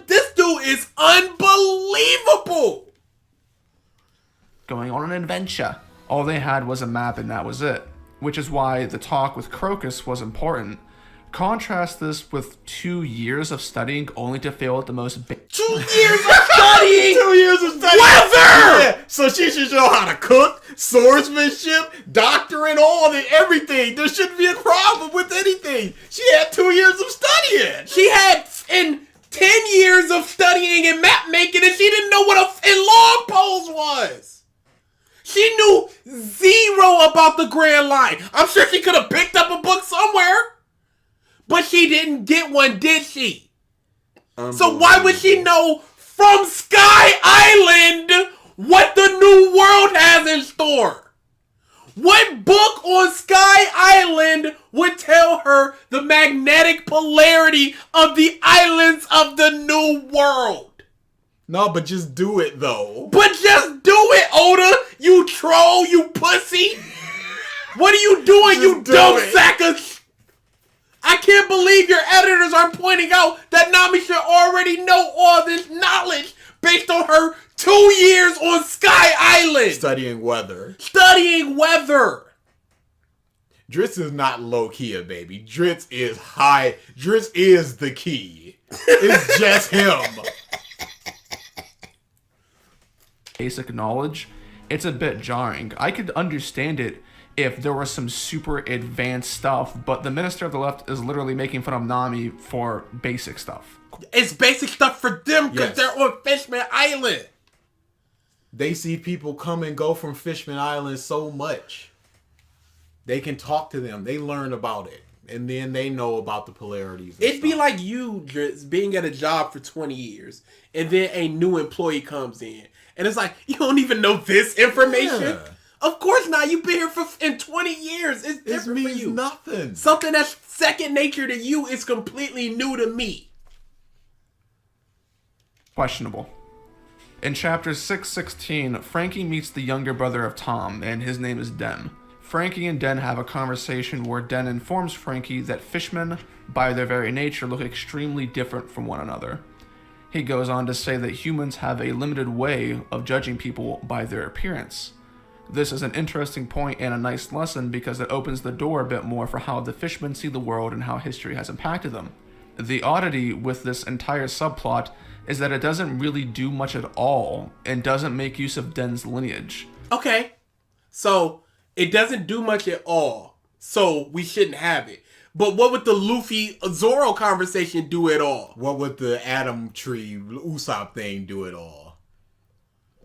This dude is unbelievable. going on an adventure. All they had was a map and that was it, which is why the talk with Crocus was important. Contrast this with 2 years of studying only to fail at the most 2 years of studying! 2 years of studying! Weather! Yeah, so she should know how to cook, swordsmanship, doctoring, everything. There shouldn't be a problem with anything. She had 2 years of studying. She had 10 years of studying and map making, and she didn't know what a log pose was. She knew zero about the Grand Line. I'm sure she could have picked up a book somewhere. But she didn't get one, did she? So why would she know from Sky Island what the new world has in store? What book on Sky Island would tell her the magnetic polarity of the islands of the new world? No, but just do it, though. But just do it, Oda! You troll, you pussy! What are you doing, you dumb sack of... I can't believe your editors aren't pointing out that Nami should already know all this knowledge based on her 2 years on Sky Island. Studying weather. Studying weather. Drizzt is not low-key, baby. Drizzt is high. Drizzt is the key. It's just him. Basic knowledge, it's a bit jarring. I could understand it if there was some super advanced stuff, but the Minister of the Left is literally making fun of Nami for basic stuff. It's basic stuff for them because they're on Fishman Island. They see people come and go from Fishman Island so much. They can talk to them. They learn about it. And then they know about the polarities. It'd be like you, Drizzt, being at a job for 20 years, and then a new employee comes in. And it's like, you don't even know this information? Yeah. Of course not. You've been here in 20 years. It's different for you. Nothing. Something that's second nature to you is completely new to me. Questionable. In chapter 616, Frankie meets the younger brother of Tom, and his name is Den. Frankie and Den have a conversation where Den informs Frankie that fishmen, by their very nature, look extremely different from one another. He goes on to say that humans have a limited way of judging people by their appearance. This is an interesting point and a nice lesson because it opens the door a bit more for how the fishmen see the world and how history has impacted them. The oddity with this entire subplot is that it doesn't really do much at all and doesn't make use of Den's lineage. Okay, so it doesn't do much at all, so we shouldn't have it. But what would the Luffy-Zoro conversation do at all? What would the Adam Tree Usopp thing do at all?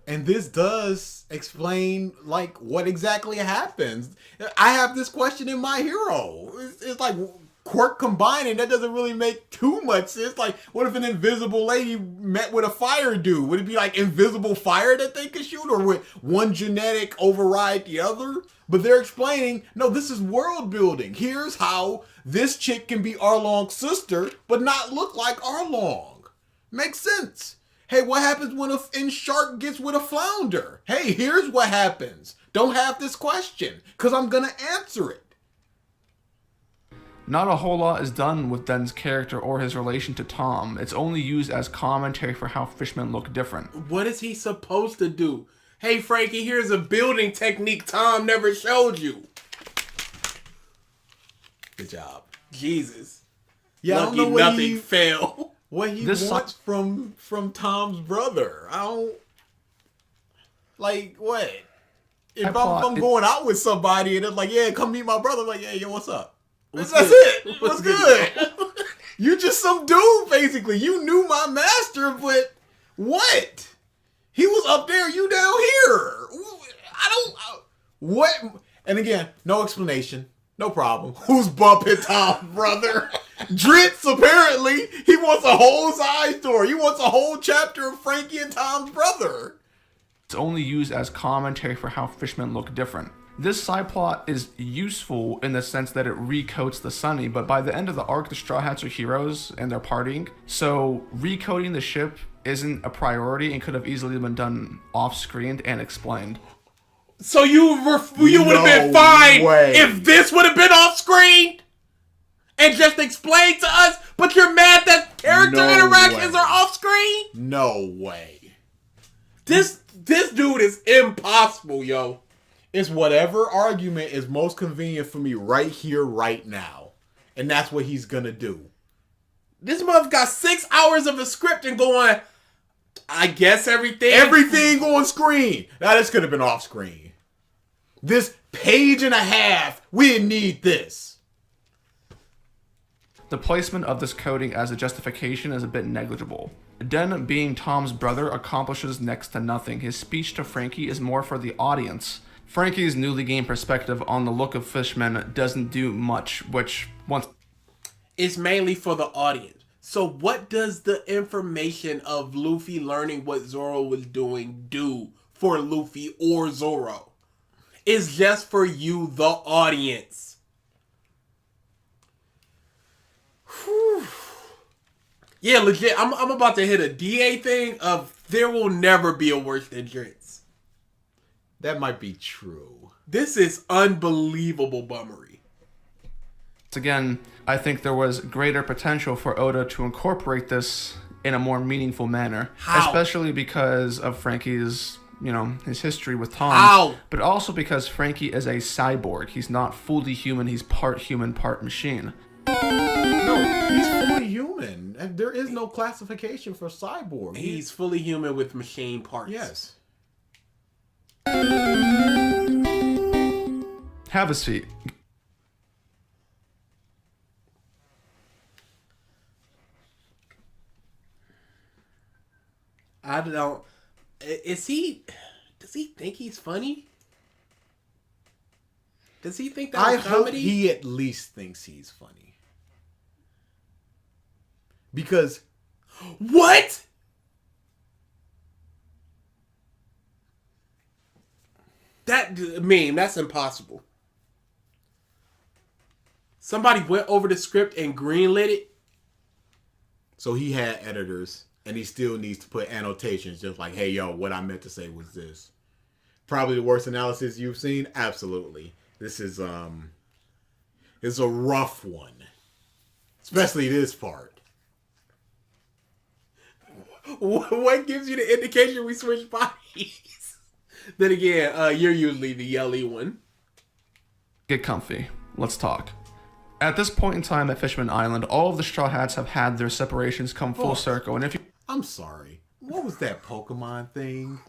And this does explain, like, what exactly happens. I have this question in My Hero. It's like quirk combining. That doesn't really make too much sense. Like, what if an invisible lady met with a fire dude? Would it be like invisible fire that they could shoot? Or would one genetic override the other? But they're explaining, no, this is world building. Here's how this chick can be Arlong's sister, but not look like Arlong. Makes sense. Hey, what happens when a shark gets with a flounder? Hey, here's what happens. Don't have this question, because I'm going to answer it. Not a whole lot is done with Den's character or his relation to Tom. It's only used as commentary for how fishmen look different. What is he supposed to do? Hey, Frankie, here's a building technique Tom never showed you. Good job. Jesus. Yeah, Lucky I don't know nothing failed. what he wants from Tom's brother. I don't... Like, what? If I'm going out with somebody and it's like, yeah, come meet my brother, I'm like, yeah, yo, what's up? That's it. What's good? You just some dude, basically. You knew my master, but what? He was up there, you down here. What? And again, no explanation. No problem. Who's bumping Tom's brother? Drizzt, apparently. He wants a whole side story. He wants a whole chapter of Frankie and Tom's brother. It's only used as commentary for how fishmen look different. This side plot is useful in the sense that it recoats the Sunny, but by the end of the arc, the Straw Hats are heroes and they're partying. So recoding the ship isn't a priority and could have easily been done off-screen and explained. So you would have been fine if this would have been off-screen and just explained to us, but you're mad that character interactions are off-screen? No way. This dude is impossible, yo. It's whatever argument is most convenient for me right here, right now. And that's what he's gonna do. This motherfucker got 6 hours of a script and going, I guess everything on screen. Now this could have been off screen. This page and a half, we didn't need this. The placement of this coding as a justification is a bit negligible. Den being Tom's brother accomplishes next to nothing. His speech to Frankie is more for the audience. Frankie's newly gained perspective on the look of fishmen doesn't do much, which once... It's mainly for the audience. So what does the information of Luffy learning what Zoro was doing do for Luffy or Zoro? It's just for you, the audience. Whew. Yeah, legit. I'm about to hit a DA thing of there will never be a worse than Drizzt. That might be true. This is unbelievable bummery. Again, I think there was greater potential for Oda to incorporate this in a more meaningful manner. How? Especially because of Frankie's, his history with Tom. How? But also because Frankie is a cyborg. He's not fully human. He's part human, part machine. No, he's fully human. There is no classification for cyborg. He's fully human with machine parts. Yes. Have a seat. I don't. Does he think he's funny? Does he think that's I hope comedy? he at least thinks he's funny. Because What? That meme, that's impossible. Somebody went over the script and greenlit it. so he had editors and he still needs to put annotations just like, hey, yo, what I meant to say was this. Probably the worst analysis you've seen? Absolutely. This is it's a rough one. Especially this part. What gives you the indication we switched bodies? Then again, you're usually the yelly one. Get comfy. Let's talk. At this point in time at Fishman Island, all of the Straw Hats have had their separations come full circle, and if you... I'm sorry. What was that Pokemon thing?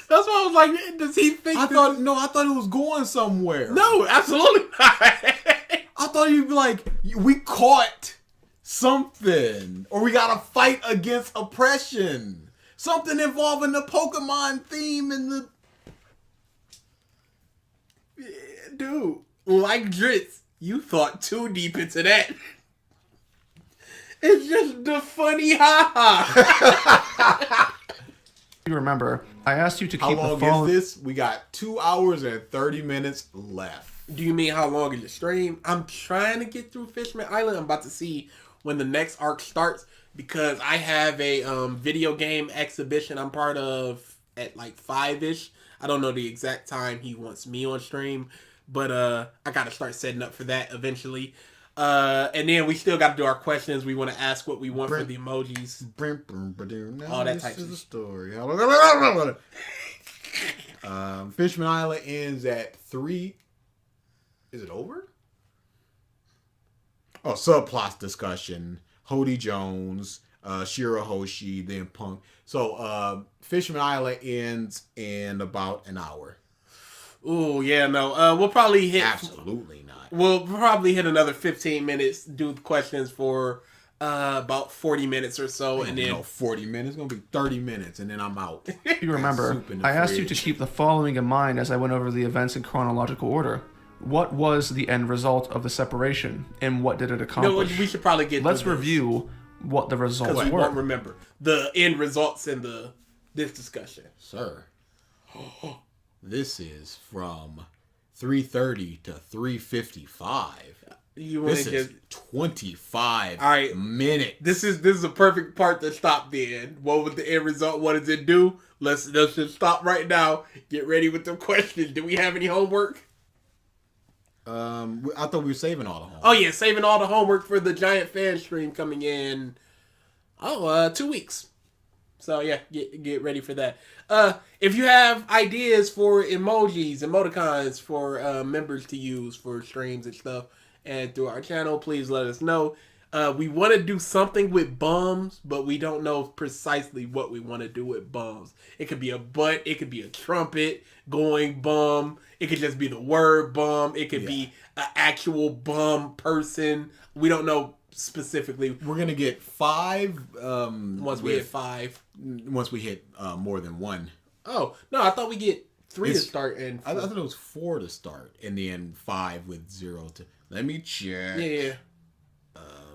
That's why I was like, does he think... I thought it was going somewhere. No, absolutely not. I thought you'd be like, we caught Something. Or we gotta fight against oppression. Something involving the Pokemon theme and the... Dude, like Drizzt, you thought too deep into that. It's just the funny ha-ha. You remember, I asked you to How keep the long following... is this? We got 2 hours and 30 minutes left. Do you mean how long is the stream? I'm trying to get through Fishman Island. I'm about to see when the next arc starts because I have a video game exhibition I'm part of at like 5-ish. I don't know the exact time he wants me on stream, but I got to start setting up for that eventually. And then we still got to do our questions. We want to ask what we want for the emojis. All that type of This is the story. Fishman Island ends at 3. Is it over? Oh, subplot discussion. Hody Jones, Shirahoshi, then Punk. So, Fishman Island ends in about an hour. Ooh, yeah, no. We'll probably hit... Absolutely not. We'll probably hit another 15 minutes, do questions for about 40 minutes or so, and then... 40 minutes. It's going to be 30 minutes, and then I'm out. You remember, I asked you to keep the following in mind as I went over the events in chronological order. What was the end result of the separation, and what did it accomplish? No, we should probably get Let's review what the results because we were. won't remember the end results in this discussion. Sir, this is from 3:30 to 3:55. You want This to is get 25 all right? minutes. This is a perfect part to stop. Then what was the end result? What does it do? Let's just stop right now. Get ready with the questions. Do we have any homework? I thought we were saving all the homework. Oh yeah, saving all the homework for the giant fan stream coming in. 2 weeks. So yeah, get ready for that. If you have ideas for emojis, emoticons for members to use for streams and stuff, and through our channel, please let us know. We want to do something with bums, but we don't know precisely what we want to do with bums. It could be a butt, it could be a trumpet going bum, it could just be the word bum, it could be an actual bum person. We don't know specifically. We're gonna get 5 Once we hit 5. Once we hit more than 1. Oh no, I thought we get 3 to start and I thought it was 4 to start, and then 5 with 0 to. Let me check. yeah.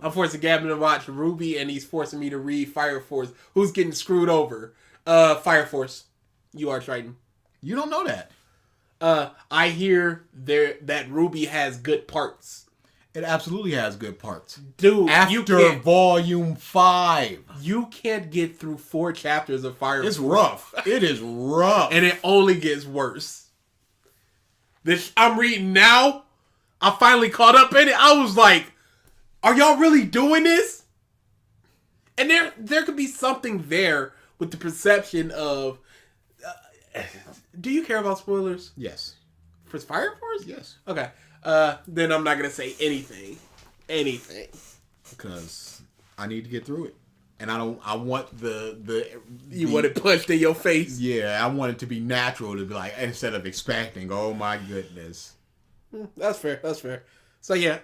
I'm forcing Gavin to watch Ruby, and he's forcing me to read Fire Force. Who's getting screwed over? Fire Force. You are Triton. You don't know that. I hear that Ruby has good parts. It absolutely has good parts. Dude, After volume 5. You can't get through 4 chapters of Fire Force. It's rough. It is rough. And it only gets worse. This I'm reading now. I finally caught up in it. I was like, are y'all really doing this? And there could be something there with the perception of... do you care about spoilers? Yes. For Fire Force? Yes. Okay. Then I'm not going to say anything. Anything. Because I need to get through it. And I want You want it punched in your face? Yeah, I want it to be natural to be like, instead of expecting, oh my goodness. That's fair. That's fair. So yeah,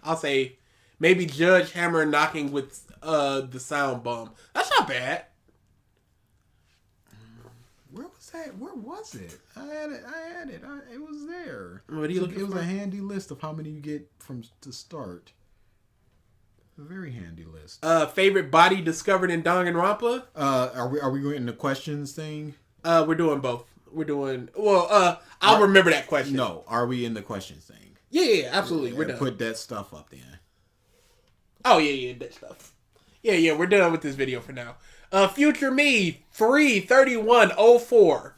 I'll say maybe Judge Hammer knocking with the sound bomb. That's not bad. Where was that? Where was it? I had it. It was there. What are you looking It was for? a handy list of how many you get from to start. A very handy list. Favorite body discovered in Danganronpa? Are we going to questions thing? We're doing both. We're doing I'll remember that question. No, are we in the questions thing? Yeah, absolutely. We're Yeah, done. put that stuff up then. Oh yeah, that stuff. Yeah, we're done with this video for now. Future me 3/31/04.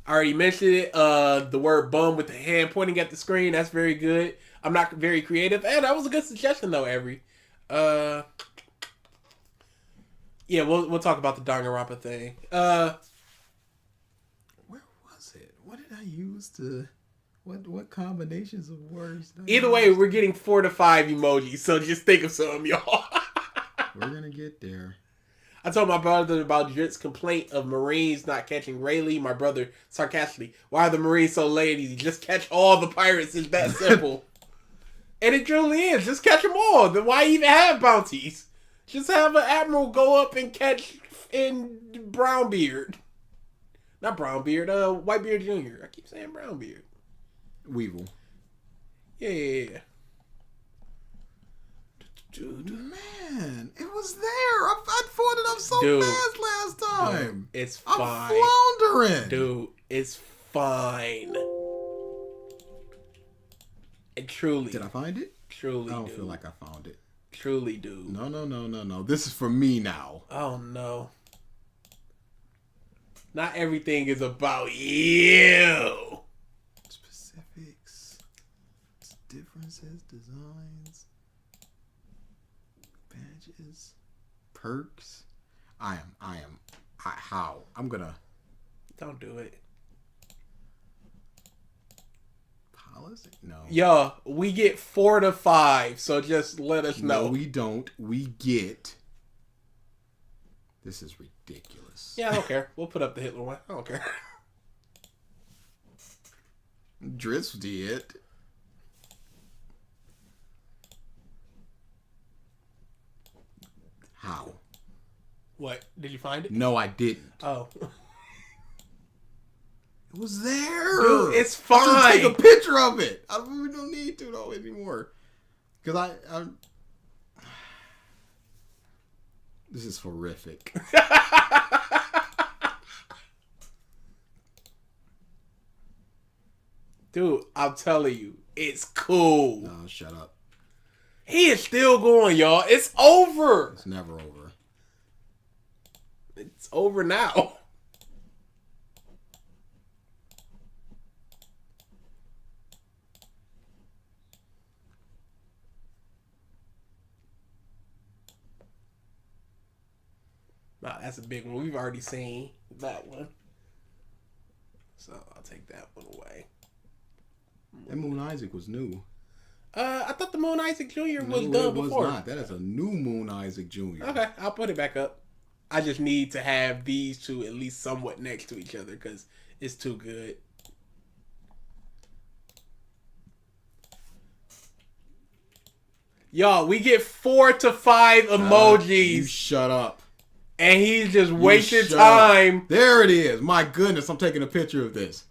I already mentioned it. The word bum with the hand pointing at the screen. That's very good. I'm not very creative. And that was a good suggestion though, Avery. Yeah, we'll talk about the Danganronpa thing. Where was it? What did I use to? What combinations of words? Either way, we're getting 4 to 5 emojis. So just think of some, y'all. We're gonna get there. I told my brother about Drizzt's complaint of Marines not catching Rayleigh. My brother sarcastically, "Why are the Marines so lazy? Just catch all the pirates. It's that simple." And it truly is. Just catch them all. Then why even have bounties? Just have an admiral go up and catch in Brownbeard. Not Brownbeard, Whitebeard Jr. I keep saying Brownbeard. Weevil. Yeah. Dude, man, it was there. I fought it up so Dude. fast last time. Dude, it's I'm fine. floundering. Dude, it's fine. And truly. Did I find it? Truly, I don't dude. feel like I found it. Truly, dude. No. This is for me now. Oh, no. Not everything is about you. Specifics, differences, designs, badges, perks. How? I'm gonna. Don't do it. Policy? No. Yo, we get 4 to 5, so just let us know. No, we don't. We get. This is ridiculous. Yeah, I don't care. We'll put up the Hitler one. I don't care. Drizzt did. How? What? Did you find it? No, I didn't. Oh. It was there. Dude, it's I should fine. take a picture of it. We don't need to though anymore. Because I this is horrific. Dude, I'm telling you, it's cool. No, shut up. He is still going, y'all. It's over. It's never over. It's over now. Nah, that's a big one. We've already seen that one. So I'll take that one away. That Moon Isaac was new. I thought the Moon Isaac Jr. was No, done it was before. not. That is a new Moon Isaac Jr. Okay, I'll put it back up. I just need to have these two at least somewhat next to each other because it's too good. Y'all, we get 4 to 5 emojis, You shut up. and he's just wasting shut time. up. There it is. My goodness, I'm taking a picture of this.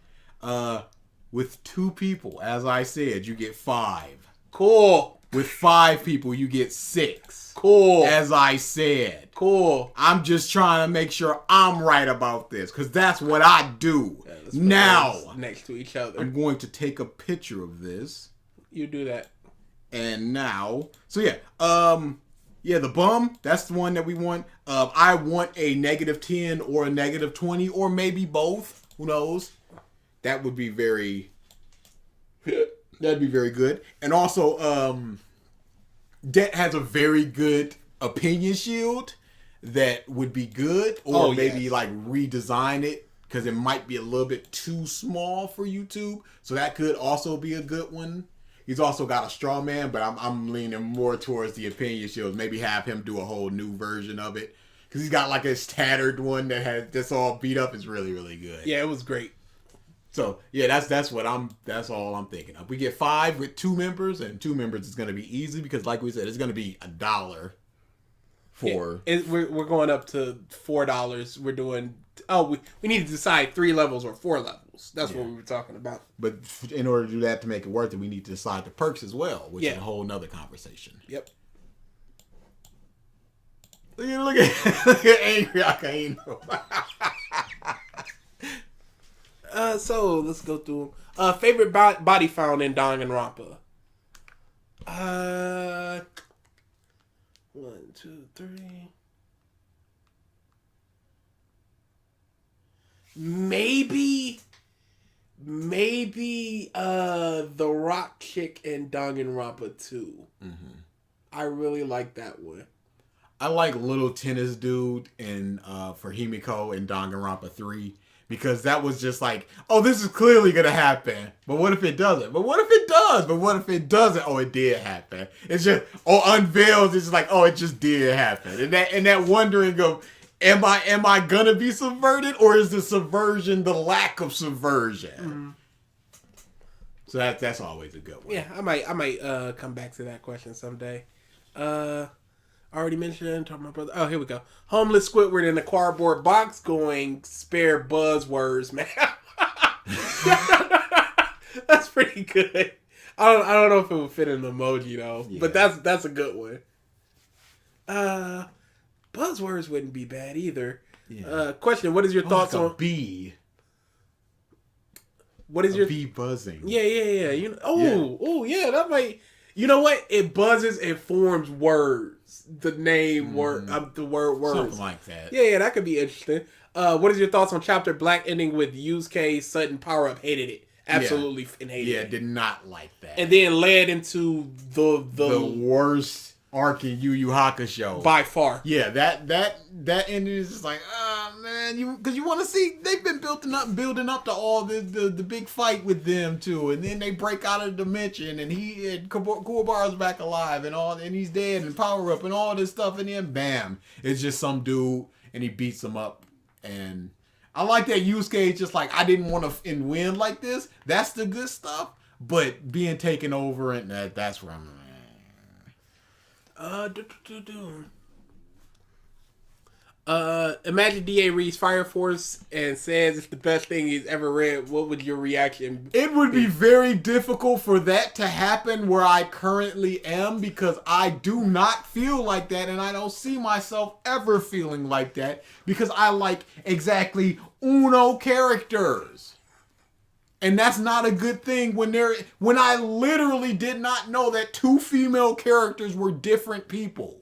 With 2 people, as I said, you get 5. Cool. With 5 people, you get 6. Cool. As I said. Cool. I'm just trying to make sure I'm right about this, because that's what I do. Yeah, let's put now, those next to each other. I'm going to take a picture of this. You do that. And now, so yeah, the bum, that's the one that we want. I want a -10 or a -20 or maybe both. Who knows? That would be that'd be very good. And also, Det has a very good opinion shield that would be good, or maybe like redesign it because it might be a little bit too small for YouTube. So that could also be a good one. He's also got a straw man, but I'm leaning more towards the opinion shield. Maybe have him do a whole new version of it because he's got like this tattered one that's all beat up. It's really, really good. Yeah, it was great. So yeah, that's all I'm thinking of. We get 5 with 2 members, and 2 members is gonna be easy because, like we said, it's gonna be $1 for. We're going up to $4. We're doing. Oh, we need to decide 3 levels or 4 levels. That's what we were talking about. But in order to do that, to make it worth it, we need to decide the perks as well, which is a whole nother conversation. Yep. Look at Angry Akaino. So let's go through them. Favorite body found in Danganronpa. 1, 2, 3. Maybe the rock chick in Danganronpa 2. Mm-hmm. I really like that one. I like Little Tennis Dude in for Himiko in Danganronpa 3 because that was just like, oh, this is clearly gonna happen. But what if it doesn't? But what if it does? But what if it doesn't? Oh, it did happen. It's just unveils. It's just like, oh, it just did happen. And that wondering of, am I gonna be subverted, or is the subversion the lack of subversion? So that's always a good one. Yeah, I might come back to that question someday. Already mentioned. Talking about brother. Oh, here we go. Homeless Squidward in a cardboard box going spare buzzwords, man. That's pretty good. I don't know if it would fit in an emoji though, but that's a good one. Buzzwords wouldn't be bad either. Yeah. Question: what is your thoughts on bee? What is your bee buzzing? Yeah. You know, yeah, that might. You know what? It buzzes. It forms words. The name word, the word words, something like that. Yeah, that could be interesting. What is your thoughts on chapter Black ending with Yusuke sudden power up? Hated it. Absolutely hated it. Yeah, did not like that. And then led into the worst arc in Yu Yu Hakusho by far. Yeah, that ending is just like, man, because you want to see they've been building up to all the big fight with them too, and then they break out of the dimension, and Kuwabara's back alive, and he's dead, and power up, and all this stuff, and then bam, it's just some dude, and he beats him up, and I like that Yusuke is just like, I didn't want to win like this. That's the good stuff, but being taken over, and that's where I'm. Imagine DA reads Fire Force and says it's the best thing he's ever read. What would your reaction be? It would be very difficult for that to happen where I currently am, because I do not feel like that, and I don't see myself ever feeling like that, because I like exactly uno characters. And that's not a good thing when I literally did not know that two female characters were different people.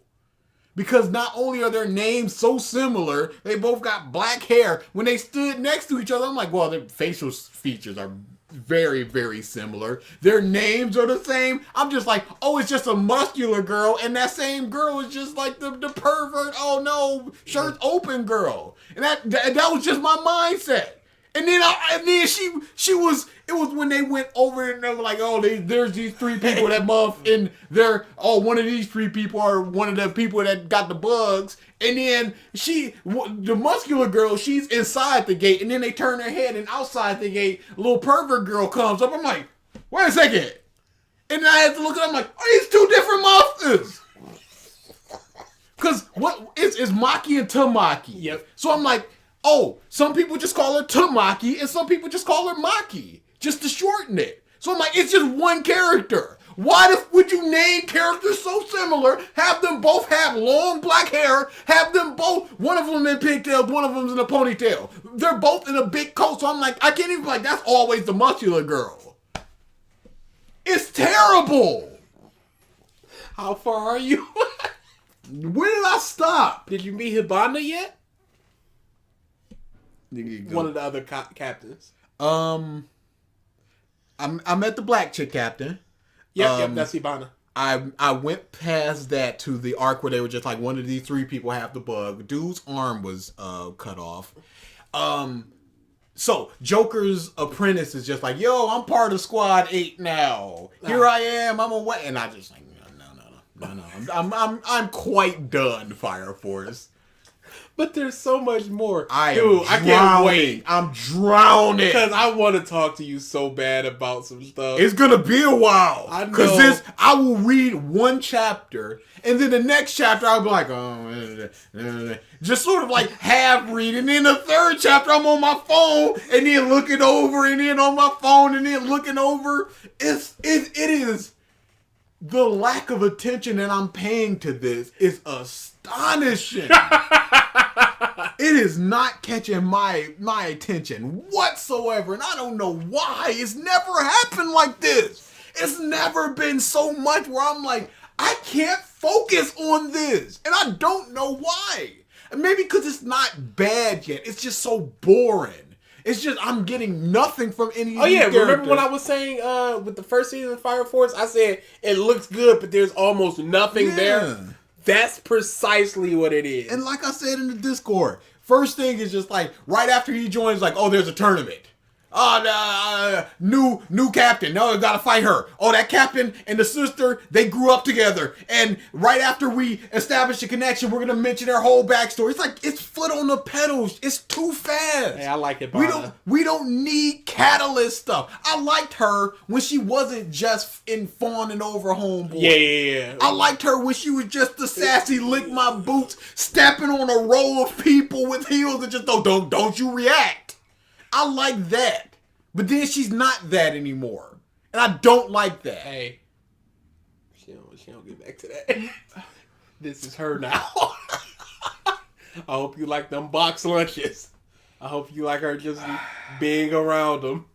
Because not only are their names so similar, they both got black hair. When they stood next to each other, I'm like, well, their facial features are very, very similar. Their names are the same. I'm just like, oh, it's just a muscular girl, and that same girl is just like the pervert, oh no, shirts open girl. And that was just my mindset. And then she was. It was when they went over and they were like, oh, there's these three people that and one of these three people are one of the people that got the bugs. And then the muscular girl, she's inside the gate, and then they turn their head, and outside the gate, a little pervert girl comes up. I'm like, wait a second. And then I had to look at them, I'm like, are these two different monsters? Because it's Maki and Tamaki. Yep. So I'm like, oh, some people just call her Tamaki, and some people just call her Maki, just to shorten it. So I'm like, it's just one character. Why would you name characters so similar, have them both have long black hair, have them both, one of them in pigtails, one of them's in a ponytail. They're both in a big coat, so I'm like, I can't even, like, that's always the muscular girl. It's terrible. How far are you? Where did I stop? Did you meet Hibana yet? One of the other captains. I met the black chick captain. Yep, that's Hibana. I went past that to the arc where they were just like, one of these three people have the bug. Dude's arm was cut off. So Joker's apprentice is just like, yo, I'm part of Squad 8 now. Here I am. I'm away, and I just like, no. I'm quite done, Fire Force. But there's so much more. I can't wait. I'm drowning. Because I want to talk to you so bad about some stuff. It's going to be a while. I know. Because I will read one chapter, and then the next chapter I'll be like, just sort of like half read. And then the third chapter I'm on my phone, and then looking over, and then on my phone, and then looking over. It is the lack of attention that I'm paying to this is astonishing. It is not catching my attention whatsoever, and I don't know why. It's never happened like this. It's never been so much where I'm like, I can't focus on this, and I don't know why. Maybe because it's not bad yet. It's just so boring. It's just I'm getting nothing from any of these characters. Remember when I was saying with the first season of Fire Force, I said it looks good, but there's almost nothing there. That's precisely what it is. And like I said in the Discord, first thing is just like, right after he joins, like, oh, there's a tournament. New captain. No, we gotta fight her. Oh, that captain and the sister, they grew up together. And right after we establish a connection, we're gonna mention their whole backstory. It's like it's foot on the pedals. It's too fast. Hey, I like it. We don't need catalyst stuff. I liked her when she wasn't just in fawning over homeboy. Yeah. I liked her when she was just the sassy lick my boots, stepping on a row of people with heels and just don't you react. I like that. But then she's not that anymore. And I don't like that. Hey. She don't get back to that. This is her now. I hope you like them box lunches. I hope you like her just being around them.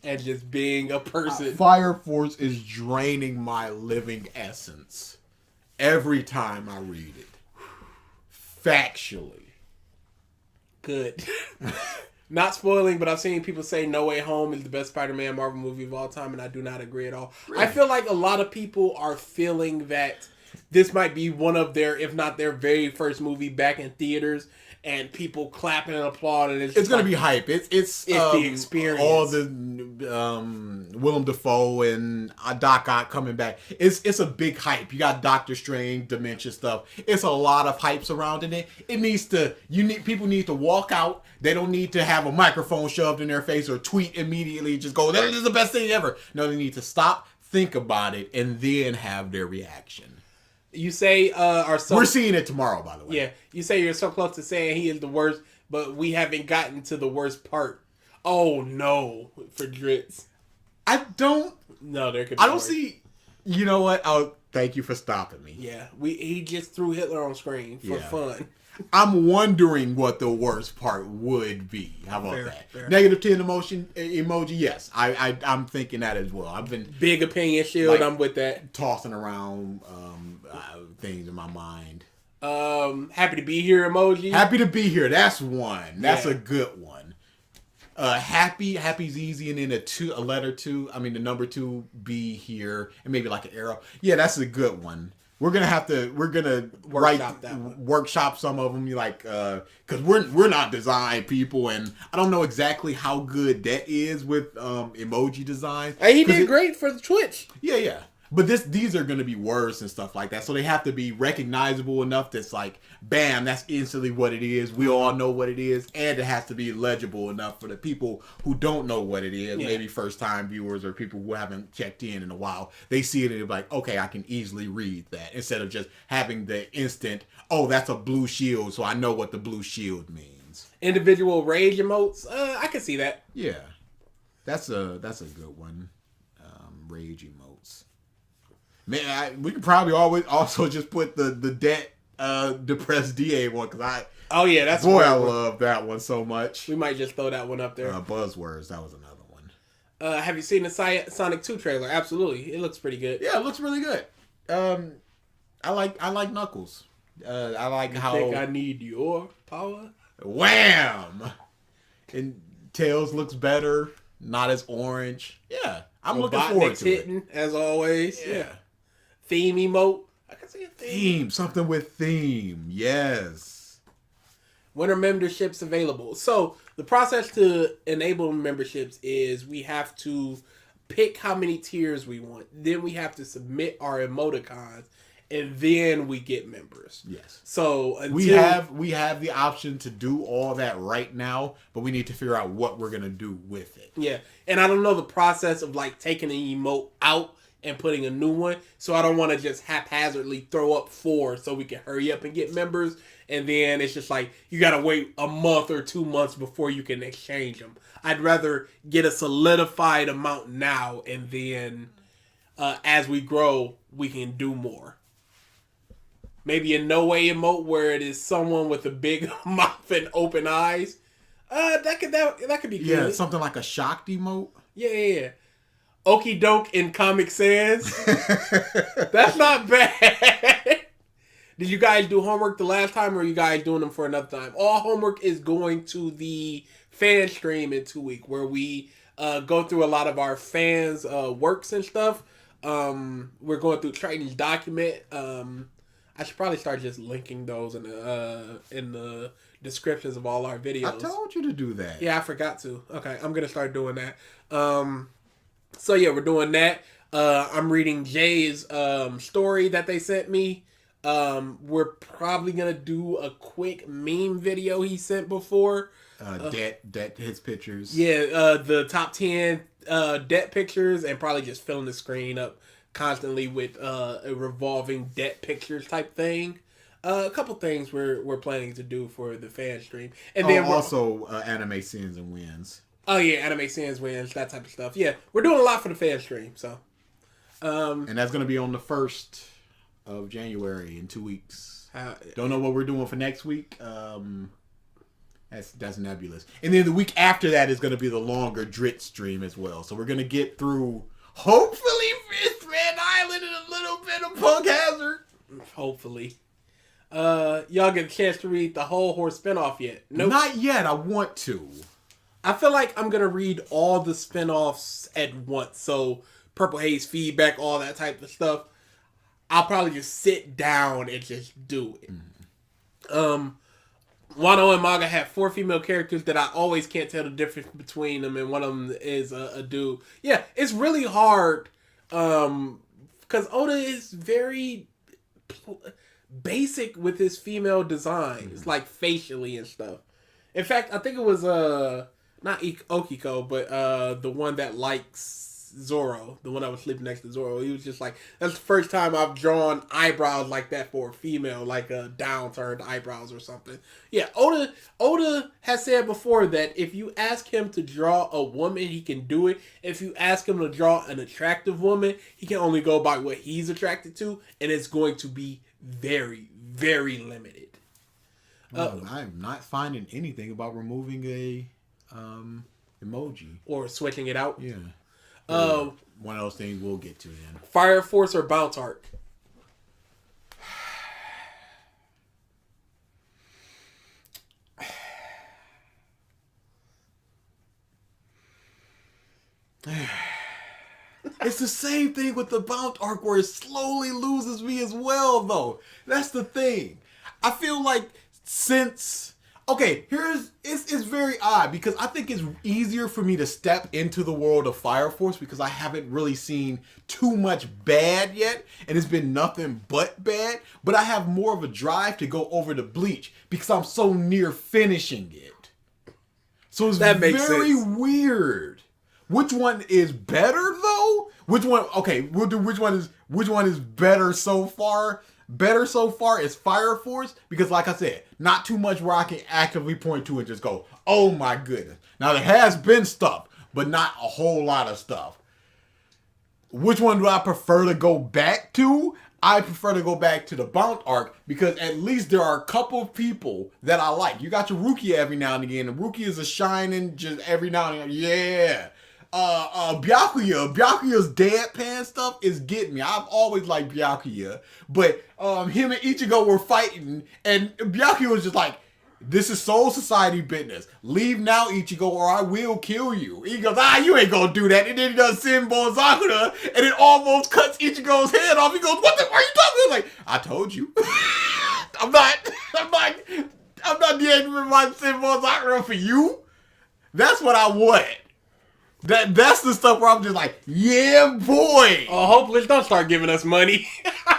And just being a person. Fire Force is draining my living essence every time I read it. Factually. Good. Not spoiling, but I've seen people say No Way Home is the best Spider-Man Marvel movie of all time, and I do not agree at all. Really? I feel like a lot of people are feeling that this might be one of their, if not their very first movie back in theaters, and people clapping and applauding. It's going to be hype. It's the experience. All the Willem Dafoe and Doc Ock coming back. It's a big hype. You got Doctor Strange, dementia stuff. It's a lot of hype surrounding it. People need to walk out. They don't need to have a microphone shoved in their face or tweet immediately. Just go, this is the best thing ever. No, they need to stop, think about it, and then have their reaction. You say we're seeing it tomorrow, by the way. Yeah, you say you're so close to saying he is the worst, but we haven't gotten to the worst part. Oh no, for Drizzt. I don't. No, there could be. I don't see. You know what? Oh, thank you for stopping me. Yeah, he just threw Hitler on screen for fun. I'm wondering what the worst part would be. How about that? Fair. -10 emoji. Yes, I'm thinking that as well. I've been big opinion shield. I'm with that. Tossing around things in my mind. Happy to be here emoji. Happy to be here. That's one. That's a good one. Happy's easy, and then a letter 2. I mean the number 2 be here, and maybe like an arrow. Yeah, that's a good one. We're gonna workshop some of them, like because we're not design people, and I don't know exactly how good that is with emoji design. Hey, he did great for the Twitch. Yeah. But these are going to be words and stuff like that. So they have to be recognizable enough that's like, bam, that's instantly what it is. We all know what it is. And it has to be legible enough for the people who don't know what it is. Yeah. Maybe first-time viewers or people who haven't checked in a while. They see it and they're like, okay, I can easily read that. Instead of just having the instant, oh, that's a blue shield, so I know what the blue shield means. Individual rage emotes? I can see that. Yeah. That's a good one. Rage emotes. Man, we could probably always also just put the debt depressed DA one because I love that one so much. We might just throw that one up there. Buzzwords, that was another one. Have you seen the Sonic 2 trailer? Absolutely, it looks pretty good. Yeah, it looks really good. I like Knuckles. I like how think I need your power. Wham! And Tails looks better, not as orange. Yeah, I'm looking forward to hitting, it. As always. Yeah. Theme emote. I can see a theme. Something with theme. Yes. When are memberships available? So the process to enable memberships is we have to pick how many tiers we want. Then we have to submit our emoticons, and then we get members. Yes. So we have the option to do all that right now, but we need to figure out what we're gonna do with it. Yeah, and I don't know the process of like taking an emote out and putting a new one, so I don't want to just haphazardly throw up 4 so we can hurry up and get members, and then it's just like you gotta wait a month or 2 months before you can exchange them. I'd rather get a solidified amount now, and then as we grow, we can do more. Maybe a no way emote where it is someone with a big mouth and open eyes. That could be good. Yeah, something like a shocked emote. Yeah. Okie doke in Comic Sans. That's not bad. Did you guys do homework the last time, or are you guys doing them for another time? All homework is going to the fan stream in 2 weeks, where we go through a lot of our fans' works and stuff. We're going through Triton's document. I should probably start just linking those in the descriptions of all our videos. I told you to do that. Yeah, I forgot to. Okay, I'm gonna start doing that. So yeah, we're doing that. I'm reading Jay's story that they sent me. We're probably gonna do a quick meme video he sent before. Debt his pictures. Yeah, the top 10 debt pictures, and probably just filling the screen up constantly with a revolving debt pictures type thing. A couple things we're planning to do for the fan stream, and then also anime sins and wins. Oh yeah, anime sins wins, that type of stuff. Yeah, we're doing a lot for the fan stream. So, and that's gonna be on the 1st of January in 2 weeks. Don't know what we're doing for next week. That's nebulous. And then the week after that is gonna be the longer Drizzt stream as well. So we're gonna get through hopefully Red Island and a little bit of Punk Hazard. Hopefully. Y'all get a chance to read the whole Horse spinoff yet? Nope. Not yet. I want to. I feel like I'm gonna read all the spinoffs at once. So Purple Haze feedback, all that type of stuff. I'll probably just sit down and just do it. Wano and Manga have 4 female characters that I always can't tell the difference between them, and one of them is a dude. Yeah, it's really hard because Oda is very basic with his female designs, like facially and stuff. In fact, I think it was not Okiko, but the one that likes Zoro, the one that was sleeping next to Zoro. He was just like, that's the first time I've drawn eyebrows like that for a female, like a downturned eyebrows or something. Yeah, Oda has said before that if you ask him to draw a woman, he can do it. If you ask him to draw an attractive woman, he can only go by what he's attracted to, and it's going to be very, very limited. Well, I'm not finding anything about removing a emoji or switching it out. Yeah. One of those things we'll get to then. Fire Force or Bounce Arc? It's the same thing with the Bounce Arc where it slowly loses me as well, though. That's the thing. I feel like since... Okay, it's very odd because I think it's easier for me to step into the world of Fire Force because I haven't really seen too much bad yet, and it's been nothing but bad. But I have more of a drive to go over to Bleach because I'm so near finishing it. So it's very weird. Which one is better though? Which one? Okay, we'll do which one is better so far. Better so far is Fire Force because, like I said, not too much where I can actively point to and just go, oh my goodness. Now, there has been stuff, but not a whole lot of stuff. Which one do I prefer to go back to? I prefer to go back to the Bounce Arc because at least there are a couple of people that I like. You got your Rukia every now and again, and Rukia is a shining just every now and again. Yeah. Byakuya's deadpan stuff is getting me. I've always liked Byakuya, but him and Ichigo were fighting, and Byakuya was just like, this is Soul Society business. Leave now, Ichigo, or I will kill you. He goes, you ain't gonna do that. And then he does Sinbon Sakura, and it almost cuts Ichigo's head off. He goes, what the are you talking about? Like, I told you. I'm not dealing my Sinbon Sakura for you. That's what I want. That's the stuff where I'm just like, yeah, boy. Oh, hopefully don't start giving us money.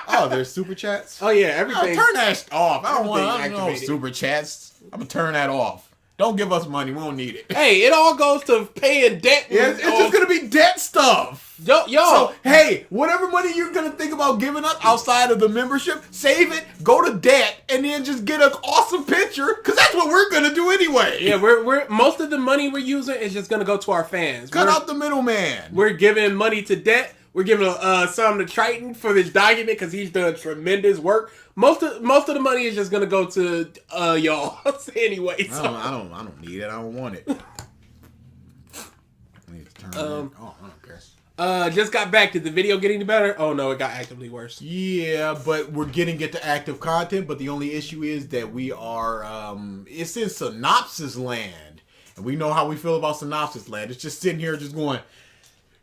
Oh, there's super chats? Oh, yeah, everything. Turn that off. I don't want super chats. I'm going to turn that off. Don't give us money. We don't need it. Hey, it all goes to paying debt. Yeah, it's just going to be debt stuff. Yo. So, hey, whatever money you're going to think about giving us outside of the membership, save it, go to debt, and then just get an awesome picture, because that's what we're going to do anyway. Yeah, we're most of the money we're using is just going to go to our fans. Cut out the middleman. We're giving money to debt. We're giving some to Triton for this document because he's done tremendous work. Most of the money is just gonna go to y'all anyway. So. I don't need it. I don't want it. I need to turn it. I don't care. Just got back. Did the video get any better? Oh no, it got actively worse. Yeah, but we're getting it to active content. But the only issue is that we are it's in synopsis land, and we know how we feel about synopsis land. It's just sitting here, just going,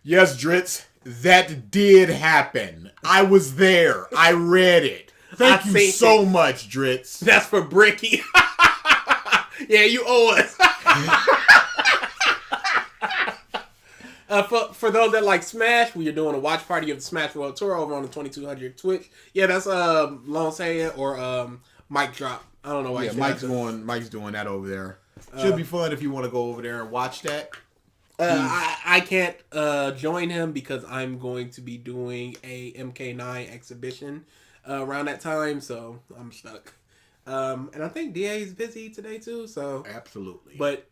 yes, Drizzt. That did happen. I was there. I read it. Thank you so much, Drizzt. That's for Bricky. Yeah, you owe us. For those that like Smash, we are doing a watch party of the Smash World Tour over on the 2200 Twitch. Yeah, that's Lone Saiyan or Mike Drop. I don't know why. Yeah, Mike's doing that over there. Should be fun if you want to go over there and watch that. I can't join him because I'm going to be doing a MK9 exhibition around that time, so I'm stuck. And I think DA is busy today too, so absolutely. But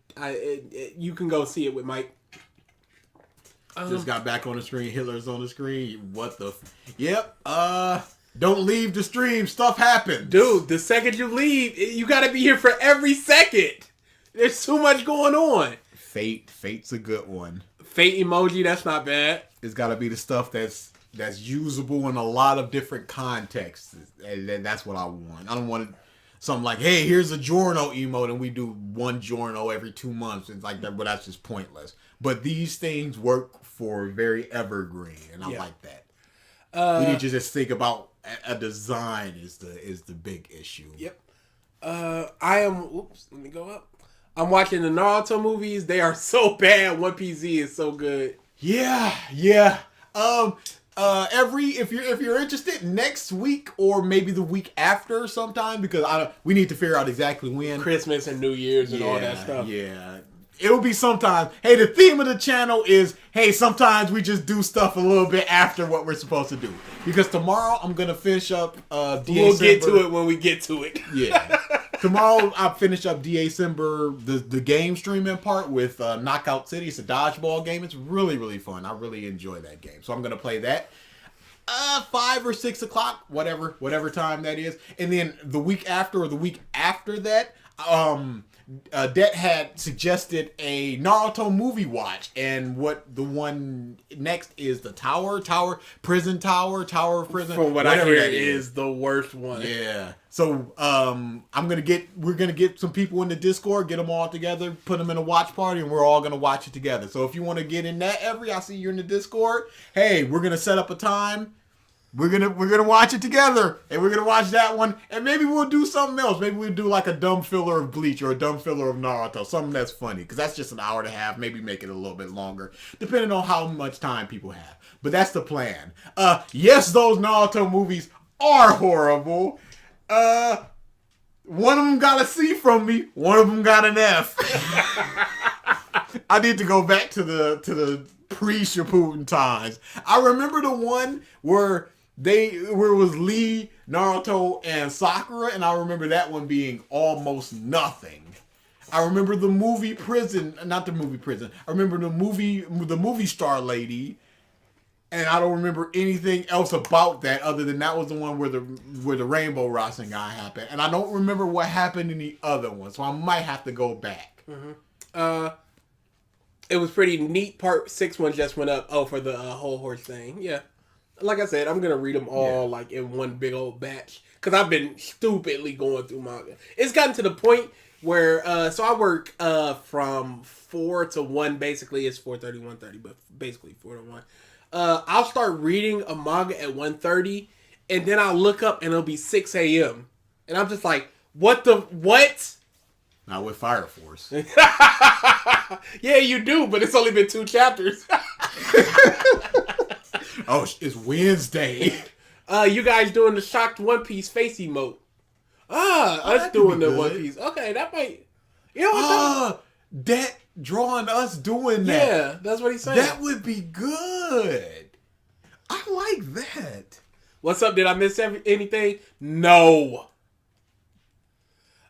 you can go see it with Mike. Just got back on the screen. Hitler's on the screen. What the? Yep. Don't leave the stream. Stuff happens, dude. The second you leave, you got to be here for every second. There's too much going on. Fate's a good one. Fate emoji, that's not bad. It's got to be the stuff that's usable in a lot of different contexts, and that's what I want. I don't want something like, hey, here's a Giorno emote, and we do one Giorno every 2 months. It's like that, but that's just pointless. But these things work for very evergreen, and I like that. We need to just think about a design is the big issue. Yep. I am. Oops. Let me go up. I'm watching the Naruto movies. They are so bad. One Piece Z is so good. Yeah. If you're interested, next week or maybe the week after sometime, because we need to figure out exactly when. Christmas and New Year's and all that stuff. Yeah. It'll be sometime. Hey, the theme of the channel is, hey, sometimes we just do stuff a little bit after what we're supposed to do. Because tomorrow I'm going to finish up We'll get to it when we get to it. Yeah. Tomorrow I'll finish up DA Simber, the game streaming part with Knockout City. It's a dodgeball game. It's really, really fun. I really enjoy that game. So I'm going to play that. 5 or 6 o'clock, whatever time that is. And then the week after or the week after that, Det had suggested a Naruto movie watch, and what the one next is the Tower of Prison. From what I hear, it is the worst one. Yeah. So we're gonna get some people in the Discord, get them all together, put them in a watch party, and we're all gonna watch it together. So if you want to get in that, I see you're in the Discord. Hey, we're gonna set up a time. We're gonna watch it together, and we're gonna watch that one, and maybe we'll do something else. Maybe we'll do like a dumb filler of Bleach or a dumb filler of Naruto, something that's funny, because that's just an hour and a half. Maybe make it a little bit longer, depending on how much time people have. But that's the plan. Yes, those Naruto movies are horrible. One of them got a C from me. One of them got an F. I need to go back to the pre-Shippuden times. I remember the one where it was Lee, Naruto, and Sakura, and I remember that one being almost nothing. I remember the movie Prison, not the movie Prison. I remember the movie Star Lady, and I don't remember anything else about that other than that was the one where the Rainbow Racing guy happened, and I don't remember what happened in the other one, so I might have to go back. Mm-hmm. It was pretty neat. Part 6 one just went up. Oh, for the whole horse thing. Yeah. Like I said, I'm going to read them all like in one big old batch. Because I've been stupidly going through manga. It's gotten to the point where, so I work from 4 to 1. Basically, it's 4:30, 1:30, but basically 4 to 1. I'll start reading a manga at 1:30, and then I'll look up and it'll be 6 a.m. And I'm just like, what? Not with Fire Force. Yeah, you do, but it's only been 2 chapters. Oh, it's Wednesday. You guys doing the shocked One Piece face emote. Us doing the One Piece. Okay, that might... You know what? That drawing us doing that. Yeah, that's what he's saying. That would be good. I like that. What's up? Did I miss anything? No.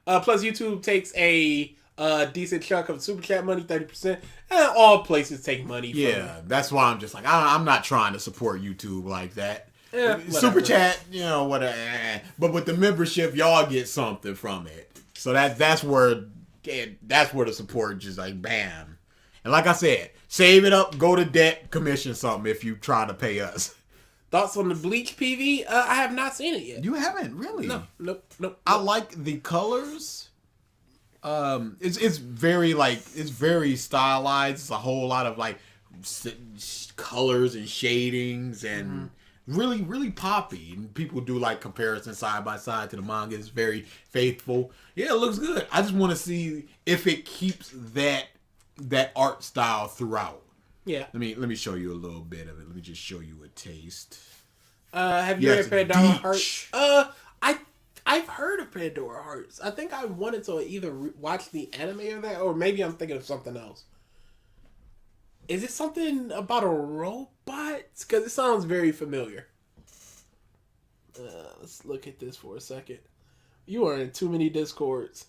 Plus, YouTube takes a decent chunk of super chat money, 30%. And all places take money. That's why I'm just like, I'm not trying to support YouTube like that. Yeah, super chat, whatever. But with the membership, y'all get something from it. So that's where the support just like bam. And like I said, save it up, go to debt, commission something if you try to pay us. Thoughts on the Bleach PV? I have not seen it yet. You haven't really? No, nope. I like the colors. It's very stylized. It's a whole lot of like colors and shadings, and really, really poppy. And people do like comparisons side by side to the manga. It's very faithful. Yeah, it looks good. I just want to see if it keeps that art style throughout. Yeah. Let me show you a little bit of it. Let me just show you a taste. Have you Yes, read Pandora Deech. Hearts? I've heard of Pandora Hearts. I think I wanted to either watch the anime of that, or maybe I'm thinking of something else. Is it something about a robot? Because it sounds very familiar. Let's look at this for a second. You are in too many discords.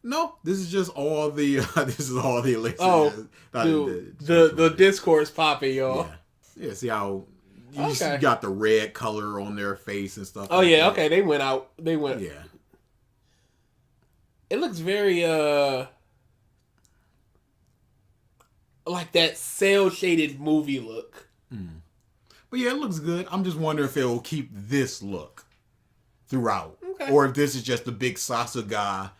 No, this is just all the this is all the elixirs. Oh, dude, the discourse popping, y'all. Yeah. See how you Okay. got the red color on their face and stuff. Oh like yeah, that. okay. They went out. They went. Yeah. It looks very like that cell shaded movie look. But yeah, it looks good. I'm just wondering if it will keep this look throughout, Okay. or if this is just the big Sasuga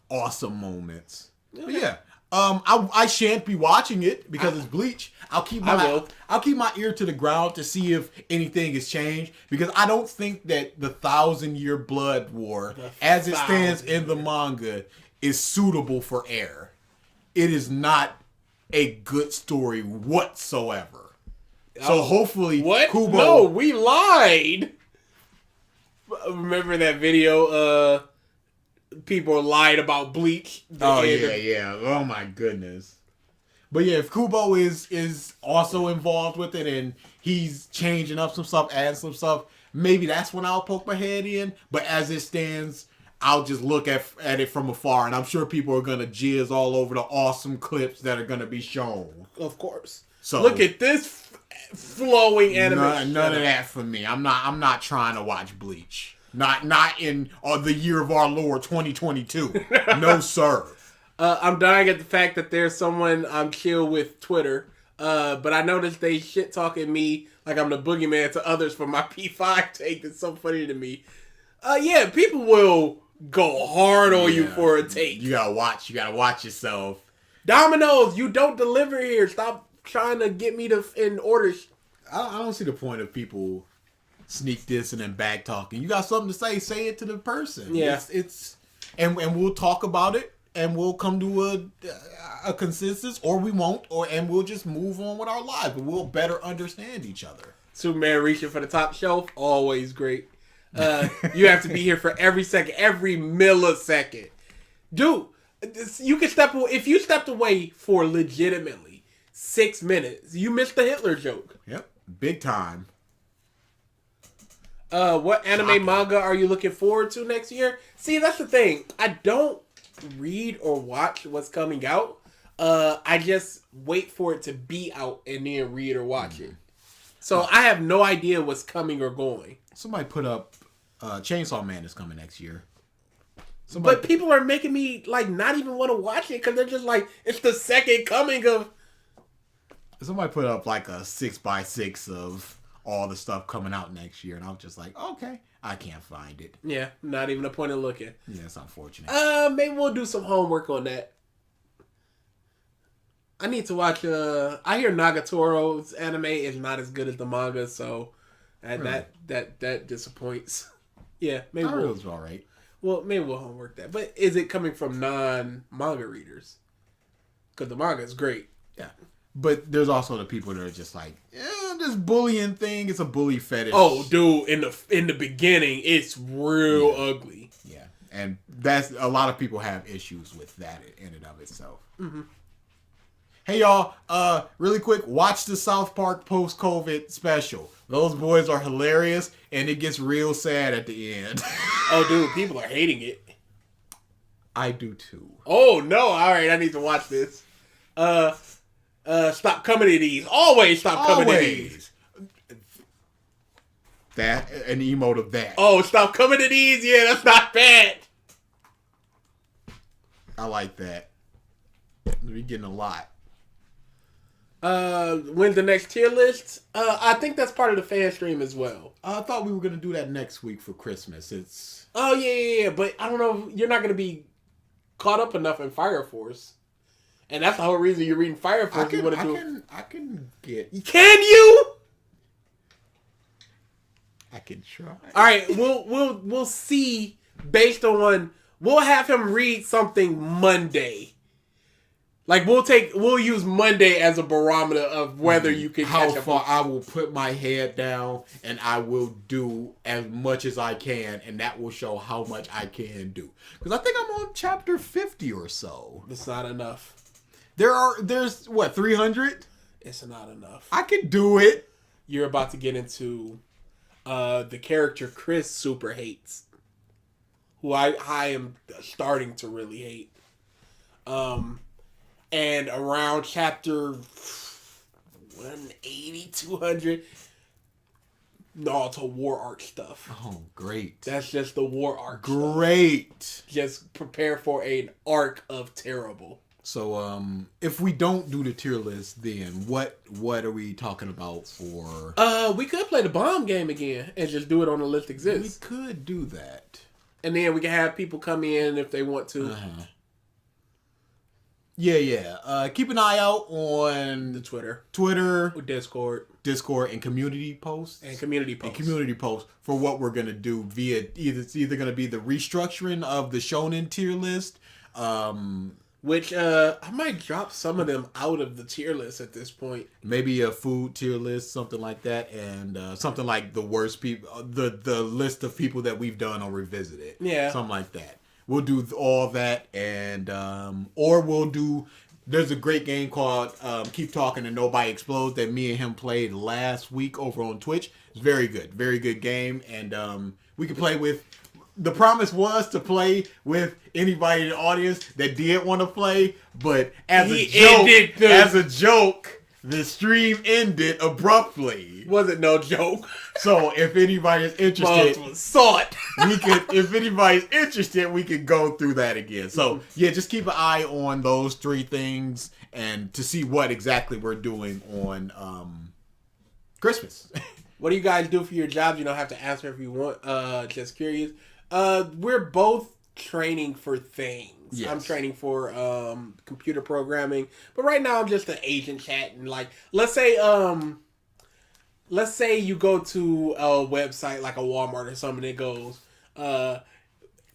awesome moments. But yeah, I shan't be watching it because it's Bleach. I'll keep my ear to the ground to see if anything has changed, because I don't think that the 1,000-year blood war, as it stands in the manga, is suitable for air. It is not a good story whatsoever. So hopefully, What? Kubo. No, we lied. Remember that video? People lied about Bleach. Oh yeah. Oh my goodness. But yeah, if Kubo is also involved with it and he's changing up some stuff, adding some stuff, maybe that's when I'll poke my head in. But as it stands, I'll just look at it from afar, and I'm sure people are gonna jizz all over the awesome clips that are gonna be shown. Of course. So look at this flowing animation. None of that for me. I'm not trying to watch Bleach. Not in the year of our Lord 2022. No sir. I'm dying at the fact that there's someone I'm chill with Twitter, but I noticed they shit talking me like I'm the boogeyman to others for my P5 take. That's so funny to me. Yeah, people will go hard on you for a take. You gotta watch yourself. Domino's, you don't deliver here. Stop trying to get me to in orders. I don't see the point of people sneak this and then back talking. You got something to say it to the person. Yeah. It's and we'll talk about it and we'll come to a consensus, or we won't, and we'll just move on with our lives. But we'll better understand each other. Superman reaching for the top shelf, always great. You have to be here for every second, every millisecond. Dude, you can if you stepped away for legitimately 6 minutes, you missed the Hitler joke. Yep. Big time. What anime manga are you looking forward to next year? See, that's the thing. I don't read or watch what's coming out. I just wait for it to be out and then read or watch it. So I have no idea what's coming or going. Somebody put up Chainsaw Man is coming next year. But people are making me like not even want to watch it because they're just like, it's the second coming of. Somebody put up like a 6x6 of all the stuff coming out next year, and I was just like, okay, I can't find it. Yeah, not even a point of looking. Yeah, it's unfortunate. Maybe we'll do some homework on that. I need to watch. I hear Nagatoro's anime is not as good as the manga, so that disappoints. Yeah, maybe it was all right. Well, maybe we'll homework that. But is it coming from non-manga readers? Because the manga is great. Yeah. But there's also the people that are just like, this bullying thing, it's a bully fetish. Oh, dude, in the beginning, it's real ugly. Yeah. And that's a lot of people have issues with that in and of itself. Mm-hmm. Hey, y'all, really quick, watch the South Park post-COVID special. Those boys are hilarious, and it gets real sad at the end. Oh, dude, people are hating it. I do, too. Oh, no. All right, I need to watch this. Stop coming to these. Always stop coming to these. That, an emote of that. Oh, stop coming to these. Yeah, that's not bad. I like that. We're getting a lot. When's the next tier list? I think that's part of the fan stream as well. I thought we were going to do that next week for Christmas. It's... Oh, yeah. But I don't know. You're not going to be caught up enough in Fire Force. And that's the whole reason you're reading Fire Force. I can get... Can you? I can try. All right, we'll see based on we'll have him read something Monday. Like we'll use Monday as a barometer of whether you can how catch up. far I will put my head down and I will do as much as I can, and that will show how much I can do. Because I think I'm on chapter 50 or so. It's not enough. There's what, 300? It's not enough. I can do it. You're about to get into the character Chris super hates, who I am starting to really hate. And around chapter 180, 200, no, it's a war arc stuff. Oh, great. That's just the war arc. Great. Stuff. Just prepare for an arc of terrible. So, if we don't do the tier list, then what are we talking about for? We could play the bomb game again and just do it on the list exists. We could do that. And then we can have people come in if they want to. Uh-huh. Yeah. Keep an eye out on The Twitter, Discord, and community posts. and community posts. For what we're gonna do via it's either gonna be the restructuring of the shonen tier list, Which I might drop some of them out of the tier list at this point. maybe a food tier list, something like that, and something like the worst people, the list of people that we've done or revisited. Yeah. Something like that. We'll do all that, and or we'll do. There's a great game called Keep Talking and Nobody Explodes that me and him played last week over on Twitch. It's very good game, and we can play with. The promise was to play with anybody in the audience that did want to play, but as a joke, the stream ended abruptly. Wasn't no joke. So if anybody's interested, if anybody's interested, we can go through that again. So yeah, just keep an eye on those three things and to see what exactly we're doing on Christmas. What do you guys do for your jobs? You don't have to answer if you want. Just curious. We're both training for things. Yes. I'm training for computer programming, but right now I'm just an agent chat and like let's say you go to a website like a Walmart or something that goes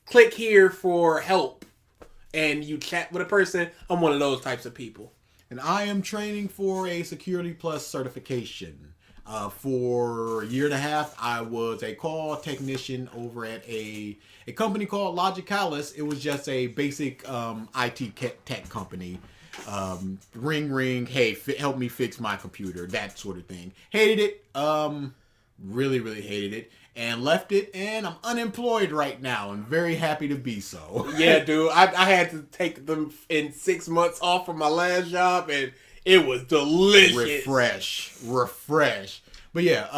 click here for help and you chat with a person. I'm one of those types of people. And I am training for a Security Plus certification. For a year and a half, I was a call technician over at a company called Logicalis. It was just a basic IT tech company. Ring, hey, help me fix my computer, that sort of thing. Hated it. Really hated it. And left it, and I'm unemployed right now, and very happy to be so. Yeah, dude. I had to take them in 6 months off from my last job, and it was delicious. Refresh. But yeah,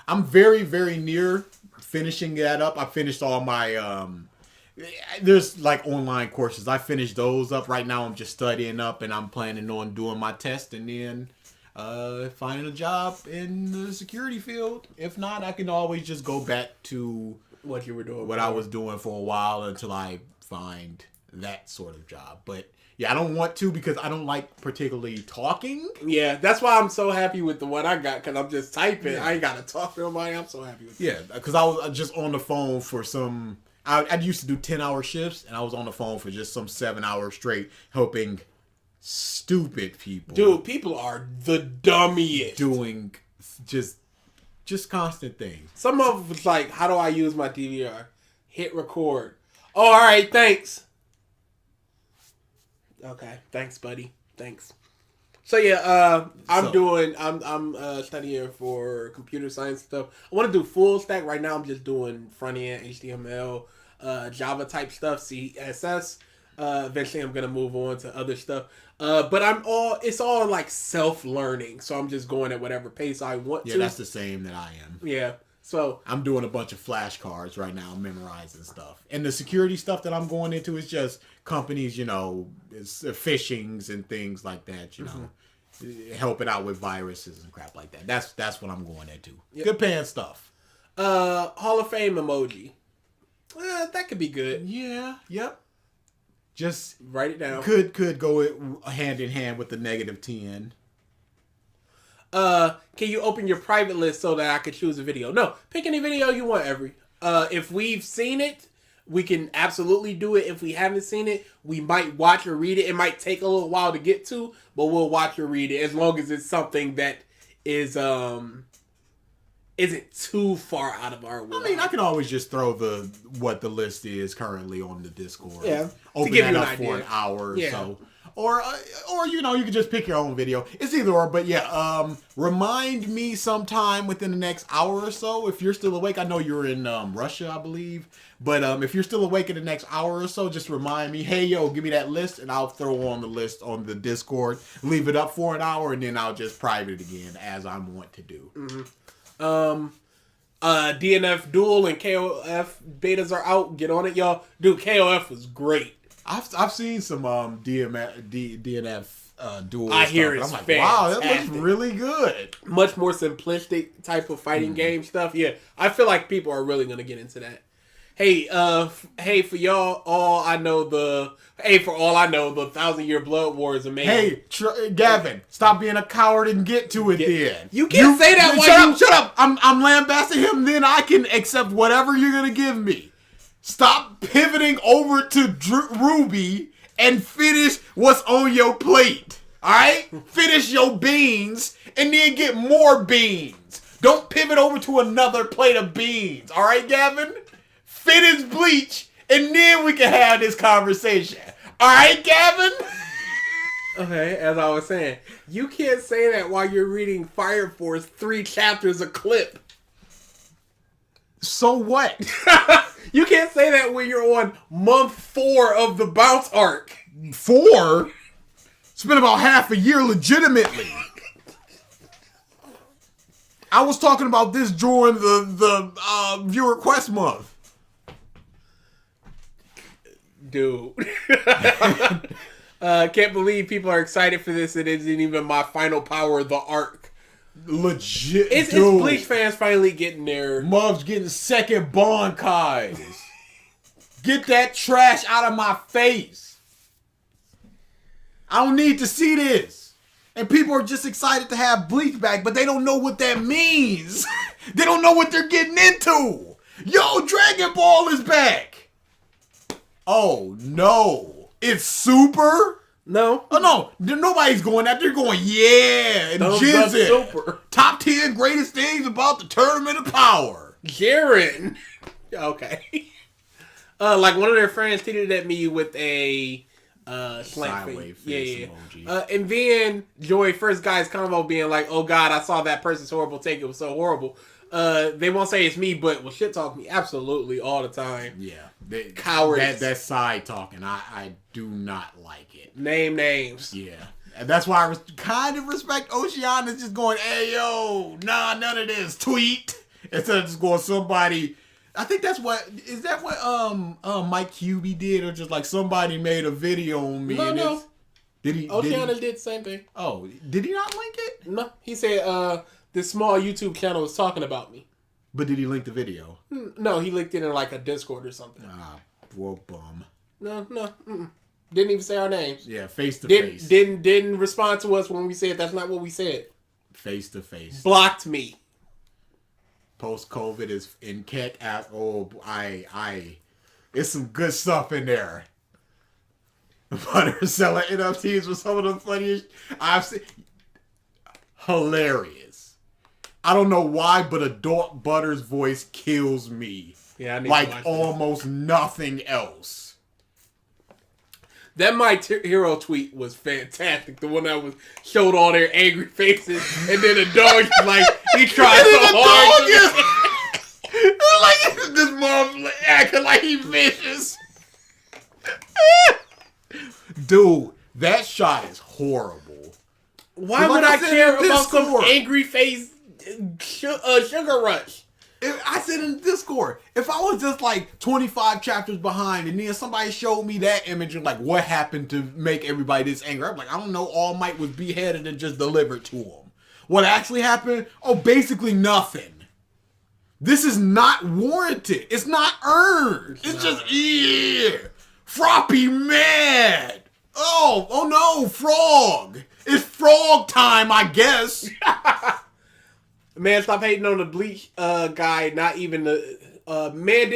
I'm very near finishing that up. I finished all my there's like online courses. I finished those up. Right now I'm just studying up and I'm planning on doing my test and then finding a job in the security field. If not, I can always just go back to What you were doing. what I was doing for a while until I find that sort of job. But yeah, I don't want to because I don't like particularly talking. Yeah, that's why I'm so happy with the one I got because I'm just typing. Yeah. I ain't got to talk to nobody. I'm so happy with it. Yeah, because I was just on the phone for some... I used to do 10-hour shifts, and I was on the phone for just some 7 hours straight helping stupid people. Dude, people are the dummiest. Doing just constant things. Some of them was like, how do I use my DVR? Hit record. Oh, all right, thanks. Okay, thanks, buddy. Thanks. So yeah, I'm studying for computer science stuff. I want to do full stack. Right now I'm just doing front end, HTML, Java type stuff, CSS. Eventually I'm gonna move on to other stuff. But it's all like self-learning. So I'm just going at whatever pace I want to. Yeah, that's the same that I am. Yeah. So I'm doing a bunch of flashcards right now, memorizing stuff. And the security stuff that I'm going into is just companies, it's phishings and things like that, helping out with viruses and crap like that. That's what I'm going into. Yep. Good paying stuff. Hall of Fame emoji. That could be good. Yeah. Yep. Just write it down. Could go hand in hand with the -10. can you open your private list so that I could choose a video? No, pick any video you want, Every. If we've seen it, we can absolutely do it. If we haven't seen it, we might watch or read it. It might take a little while to get to, but we'll watch or read it as long as it's something that is isn't too far out of our world. I mean, I can always just throw what the list is currently on the Discord. Yeah, open that up for an hour or so. Or you can just pick your own video. It's either or, but yeah, remind me sometime within the next hour or so if you're still awake. I know you're in Russia, I believe, but if you're still awake in the next hour or so, just remind me, hey, yo, give me that list, and I'll throw on the list on the Discord, leave it up for an hour, and then I'll just private it again as I want to do. Mm-hmm. DNF Duel and KOF betas are out. Get on it, y'all. Dude, KOF was great. I've seen some DNF duel. I hear stuff, it's I'm like, fantastic. wow, that looks really good. Much more simplistic type of fighting game stuff. Yeah, I feel like people are really gonna get into that. Hey, for y'all, all I know the 1,000-Year Blood War is amazing. Hey, Gavin, stop being a coward and get to it. Then you can't say that. Shut up! I'm lambasting him. Then I can accept whatever you're gonna give me. Stop pivoting over to Ruby and finish what's on your plate. Alright? Finish your beans and then get more beans. Don't pivot over to another plate of beans. Alright, Gavin? Finish Bleach and then we can have this conversation. Alright, Gavin? Okay, as I was saying, you can't say that while you're reading Fire Force 3 chapters a clip. So what? You can't say that when you're on month 4 of the bounce arc. 4? It's been about half a year legitimately. I was talking about this during the viewer request month. Dude. Can't believe people are excited for this. It isn't even my final power of the arc. Legit, It's Bleach fans finally getting there. Mubs getting second Bankais. Get that trash out of my face. I don't need to see this. And people are just excited to have Bleach back, but they don't know what that means. They don't know what they're getting into. Yo, Dragon Ball is back. Oh, no. It's Super? No. Oh, no. Nobody's going out. They're going, yeah. And Super. Top 10 greatest things about the Tournament of Power. Jaren. Okay. Like one of their friends tweeted at me with a slant face. Yeah. And then Joy, first guy's combo being like, oh God, I saw that person's horrible take. It was so horrible. They won't say it's me, but will shit talk me absolutely all the time. Yeah. Cowards. That side talking, I do not like it. Name names. Yeah. And that's why I kind of respect Oceana just going, hey, yo, nah, none of this. Tweet. Instead of just going somebody. I think is that what Mike Hubie did? Or just like somebody made a video on me? No. Did he? Oceana did the same thing. Oh, did he not link it? No. He said this small YouTube channel was talking about me. But did he link the video? No, he linked it in like a Discord or something. Ah, poor bum. No. Didn't even say our names. Yeah, face to face. Didn't respond to us when we said that's not what we said. Face to face. Blocked me. Post COVID is in Keck at it's some good stuff in there. Butter selling NFTs was some of the funniest I've seen. Hilarious. I don't know why, but adult Butter's voice kills me. Yeah, I need like to watch almost nothing else. That My Hero tweet was fantastic. The one that was showed all their angry faces, and then the dog like he tried so hard. Like this mom acting like he vicious. Dude, that shot is horrible. Why would I care about some angry face sugar rush? I said in Discord, if I was just like 25 chapters behind and then somebody showed me that image and like what happened to make everybody this angry, I'm like, I don't know, All Might was beheaded and just delivered to him. What actually happened? Oh, basically nothing. This is not warranted. It's not earned. It's just, yeah. Froppy mad. Oh no, frog! It's frog time, I guess. Man, stop hating on the Bleach guy. Not even the man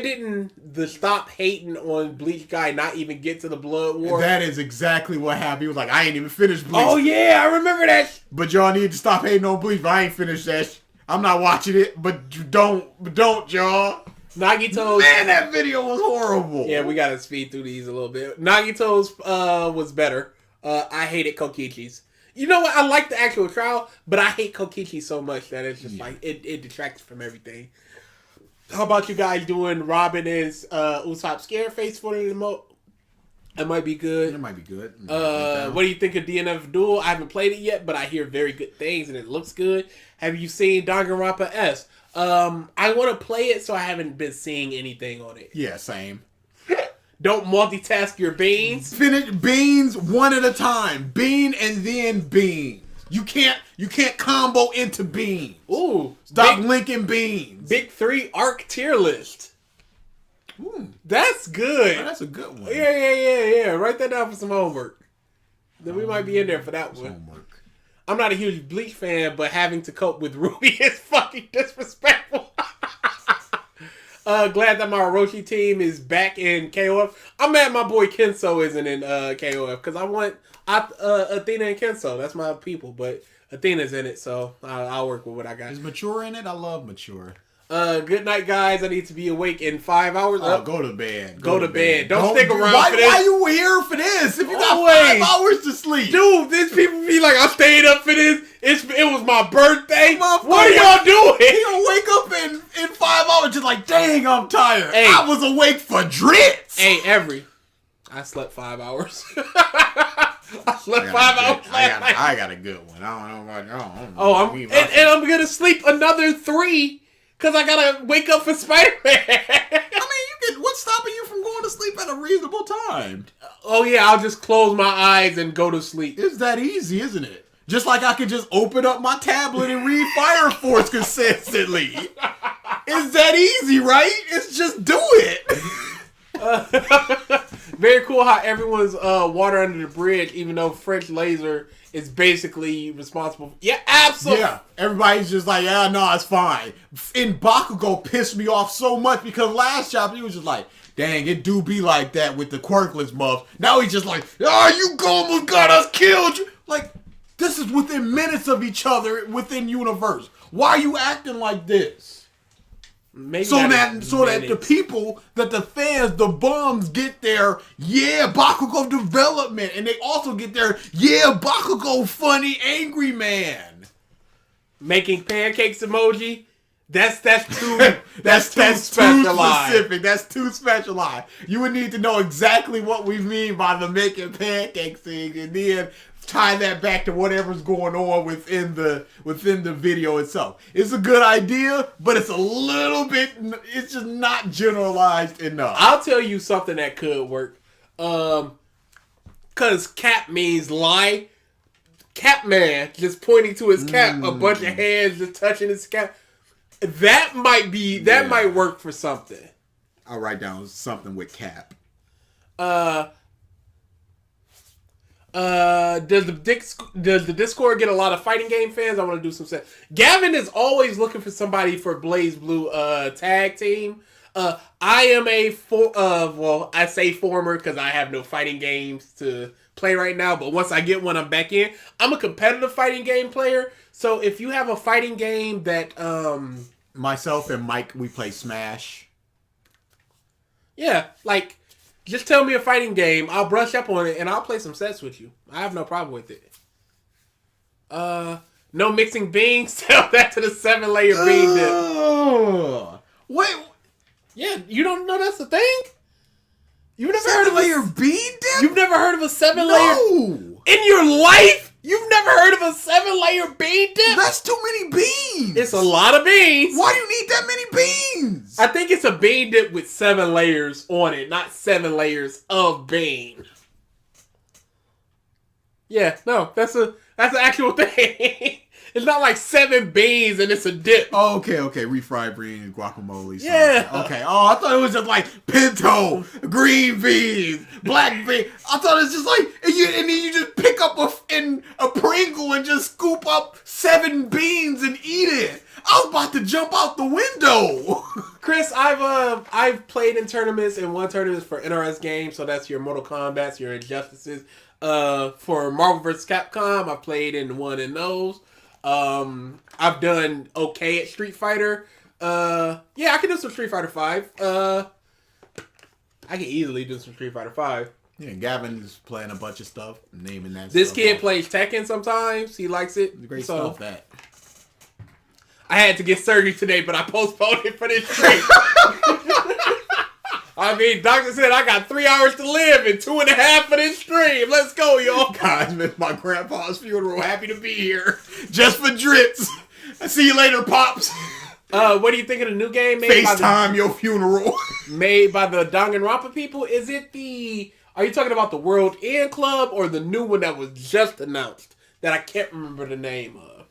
didn't the stop hating on Bleach guy not even get to the Blood War. That is exactly what happened. He was like, I ain't even finished Bleach. Oh yeah, I remember that. But y'all need to stop hating on Bleach. But I ain't finished that. I'm not watching it. But don't y'all. Nagito's Man, that video was horrible. Yeah, we gotta speed through these a little bit. Nagito's was better. I hated Kokichi's. You know what? I like the actual trial, but I hate Kokichi so much that it's just like it detracts from everything. How about you guys doing Robin as Usopp Scareface for the remote? That might be good. It might be good. What do you think of DNF Duel? I haven't played it yet, but I hear very good things and it looks good. Have you seen Danganronpa S? I want to play it, so I haven't been seeing anything on it. Yeah, same. Don't multitask your beans. Finish beans one at a time. Bean and then beans. You can't combo into beans. Ooh, Stop linking beans. Big 3 arc tier list. Ooh, That's good. oh, that's a good one. Yeah. Write that down for some homework. Then we might be in there for that one. Homework. I'm not a huge Bleach fan, but having to cope with Ruby is fucking disrespectful. Glad that my Orochi team is back in KOF. I'm mad my boy Kenso isn't in KOF because I want Athena and Kenso. That's my people, but Athena's in it, so I'll work with what I got. Is Mature in it? I love Mature. Good night, guys. I need to be awake in 5 hours. Oh, go to bed. Go to bed. Don't stick around for this. Why you here for this? If you got Always. 5 hours to sleep. Dude, these people be like, I stayed up for this. It was my birthday. What are y'all doing? He gonna wake up in 5 hours just like, dang, I'm tired. Hey. I was awake for Drizzt. Hey, I slept 5 hours. I slept 5 hours last night. I got a good one. I don't know. And I'm gonna sleep another 3 because I gotta wake up for Spider-Man. I mean, what's stopping you from going to sleep at a reasonable time? Oh yeah, I'll just close my eyes and go to sleep. It's that easy, isn't it? Just like I could just open up my tablet and read Fire Force consistently. It's that easy, right? It's just do it. Very cool how everyone's water under the bridge, even though French Laser is basically responsible. Yeah, absolutely. Yeah, everybody's just like, yeah, no, it's fine. And Bakugo pissed me off so much because last chapter he was just like, dang, it do be like that with the quirkless muffs. Now he's just like, you almost got us killed. Like, this is within minutes of each other within universe. Why are you acting like this? Maybe So that the people, that the fans, the bums get their, Bakugo development. And they also get their, Bakugo funny angry man. Making pancakes emoji. That's too That's too specialized. specific. That's too specialized. You would need to know exactly what we mean by the making pancakes thing, and then tie that back to whatever's going on within the video itself. It's a good idea, but it's it's just not generalized enough. I'll tell you something that could work. Cause cap means lie. Cap man just pointing to his cap, a bunch of hands just touching his cap. That might work for something. I'll write down something with cap. Does the Discord get a lot of fighting game fans? I want to do some set. Gavin is always looking for somebody for Blaze Blue tag team. I am I say former because I have no fighting games to play right now, but once I get one, I'm back in. I'm a competitive fighting game player, so if you have a fighting game that Myself and Mike, we play Smash. Yeah, like, just tell me a fighting game, I'll brush up on it, and I'll play some sets with you. I have no problem with it. No mixing beans, tell that to the 7-layer bean dip. Wait, Yeah, you don't know that's the thing? You've never heard of 7-layer bean dip? You've never heard of a 7-layer... No! In your life? You've never heard of a 7-layer bean dip? That's too many beans! It's a lot of beans. Why do you need that many beans? I think it's a bean dip with 7 layers on it, not 7 layers of bean. Yeah, no, that's a That's the actual thing. It's not like 7 beans and it's a dip. Oh, okay. Refried beans, guacamole. Yeah. Okay. Oh, I thought it was just like pinto, green beans, black beans. I thought it was just like, and then you just pick up a Pringle and just scoop up 7 beans and eat it. I was about to jump out the window. Chris, I've played in tournaments, and one tournament is for NRS games, so that's your Mortal Kombat's, your Injustices. For Marvel vs. Capcom, I played in one in those. I've done okay at Street Fighter. Yeah, I can do some Street Fighter 5. I can easily do some Street Fighter 5. Yeah, Gavin's playing a bunch of stuff, naming that. This stuff kid off. plays Tekken sometimes. He likes it. Great so, stuff. That. I had to get surgery today, but I postponed it for this stream. I mean, doctor said I got 3 hours to live and 2.5 for this stream. Let's go, y'all. Guys, missed my grandpa's funeral. Happy to be here. Just for Drizzt. I see you later, Pops. What do you think of the new game FaceTime your funeral. made by the Danganronpa people? Is it are you talking about the World End Club or the new one that was just announced that I can't remember the name of?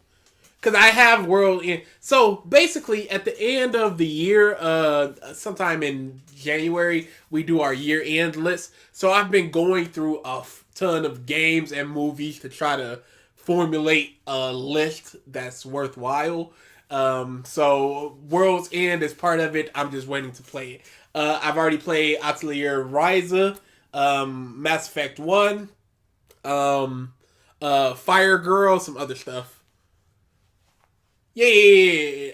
Because I have World End. So basically, at the end of the year, sometime in January, we do our year-end list. So I've been going through a ton of games and movies to try to formulate a list that's worthwhile. So World's End is part of it. I'm just waiting to play it. I've already played Atelier Ryza, Mass Effect 1, Fire Girl, some other stuff. Yeah.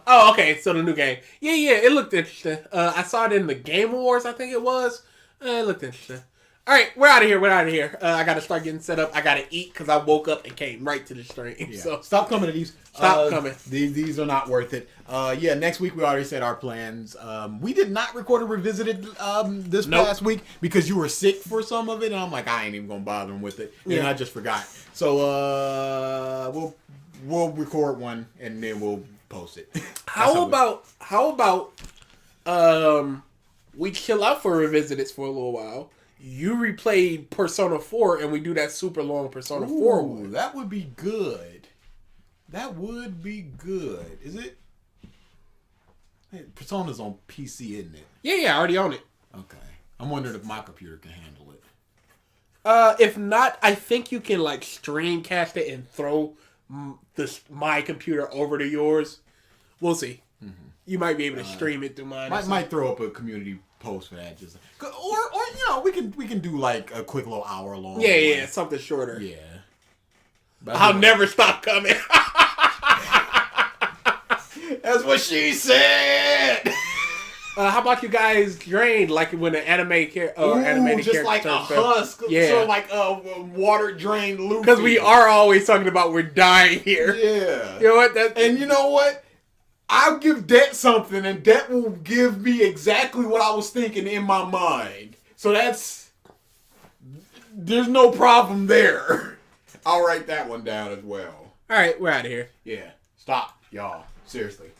Oh, okay. So the new game. Yeah. It looked interesting. I saw it in the Game Awards, I think it was. It looked interesting. All right, we're out of here. I got to start getting set up. I got to eat because I woke up and came right to the stream. Yeah. So Stop coming to these. Stop coming. These are not worth it. Yeah, next week we already said our plans. We did not record a revisited this past week because you were sick for some of it, and I'm like, I ain't even gonna bother with it, and I just forgot. So we'll record one and then we'll post it. How about we chill out for Revisited for a little while. You replayed Persona 4 and we do that super long Persona 4 one. That would be good. Is it? Hey, Persona's on PC, isn't it? Yeah, I already own it. Okay. I'm wondering if my computer can handle it. If not, I think you can like streamcast it and throw my computer over to yours. We'll see. Mm-hmm. You might be able to stream it through mine. Might throw up a community post for that, just or we can do like a quick little hour long. Yeah, something shorter. Yeah. I'll never stop coming. That's what she said. How about you guys drain like when an animated character just like a husk, so like a water drained Luffy. Because we are always talking about we're dying here. Yeah. You know what? And you know what? I'll give Det something, and Det will give me exactly what I was thinking in my mind. So there's no problem there. I'll write that one down as well. All right, we're out of here. Yeah. Stop, y'all. Seriously.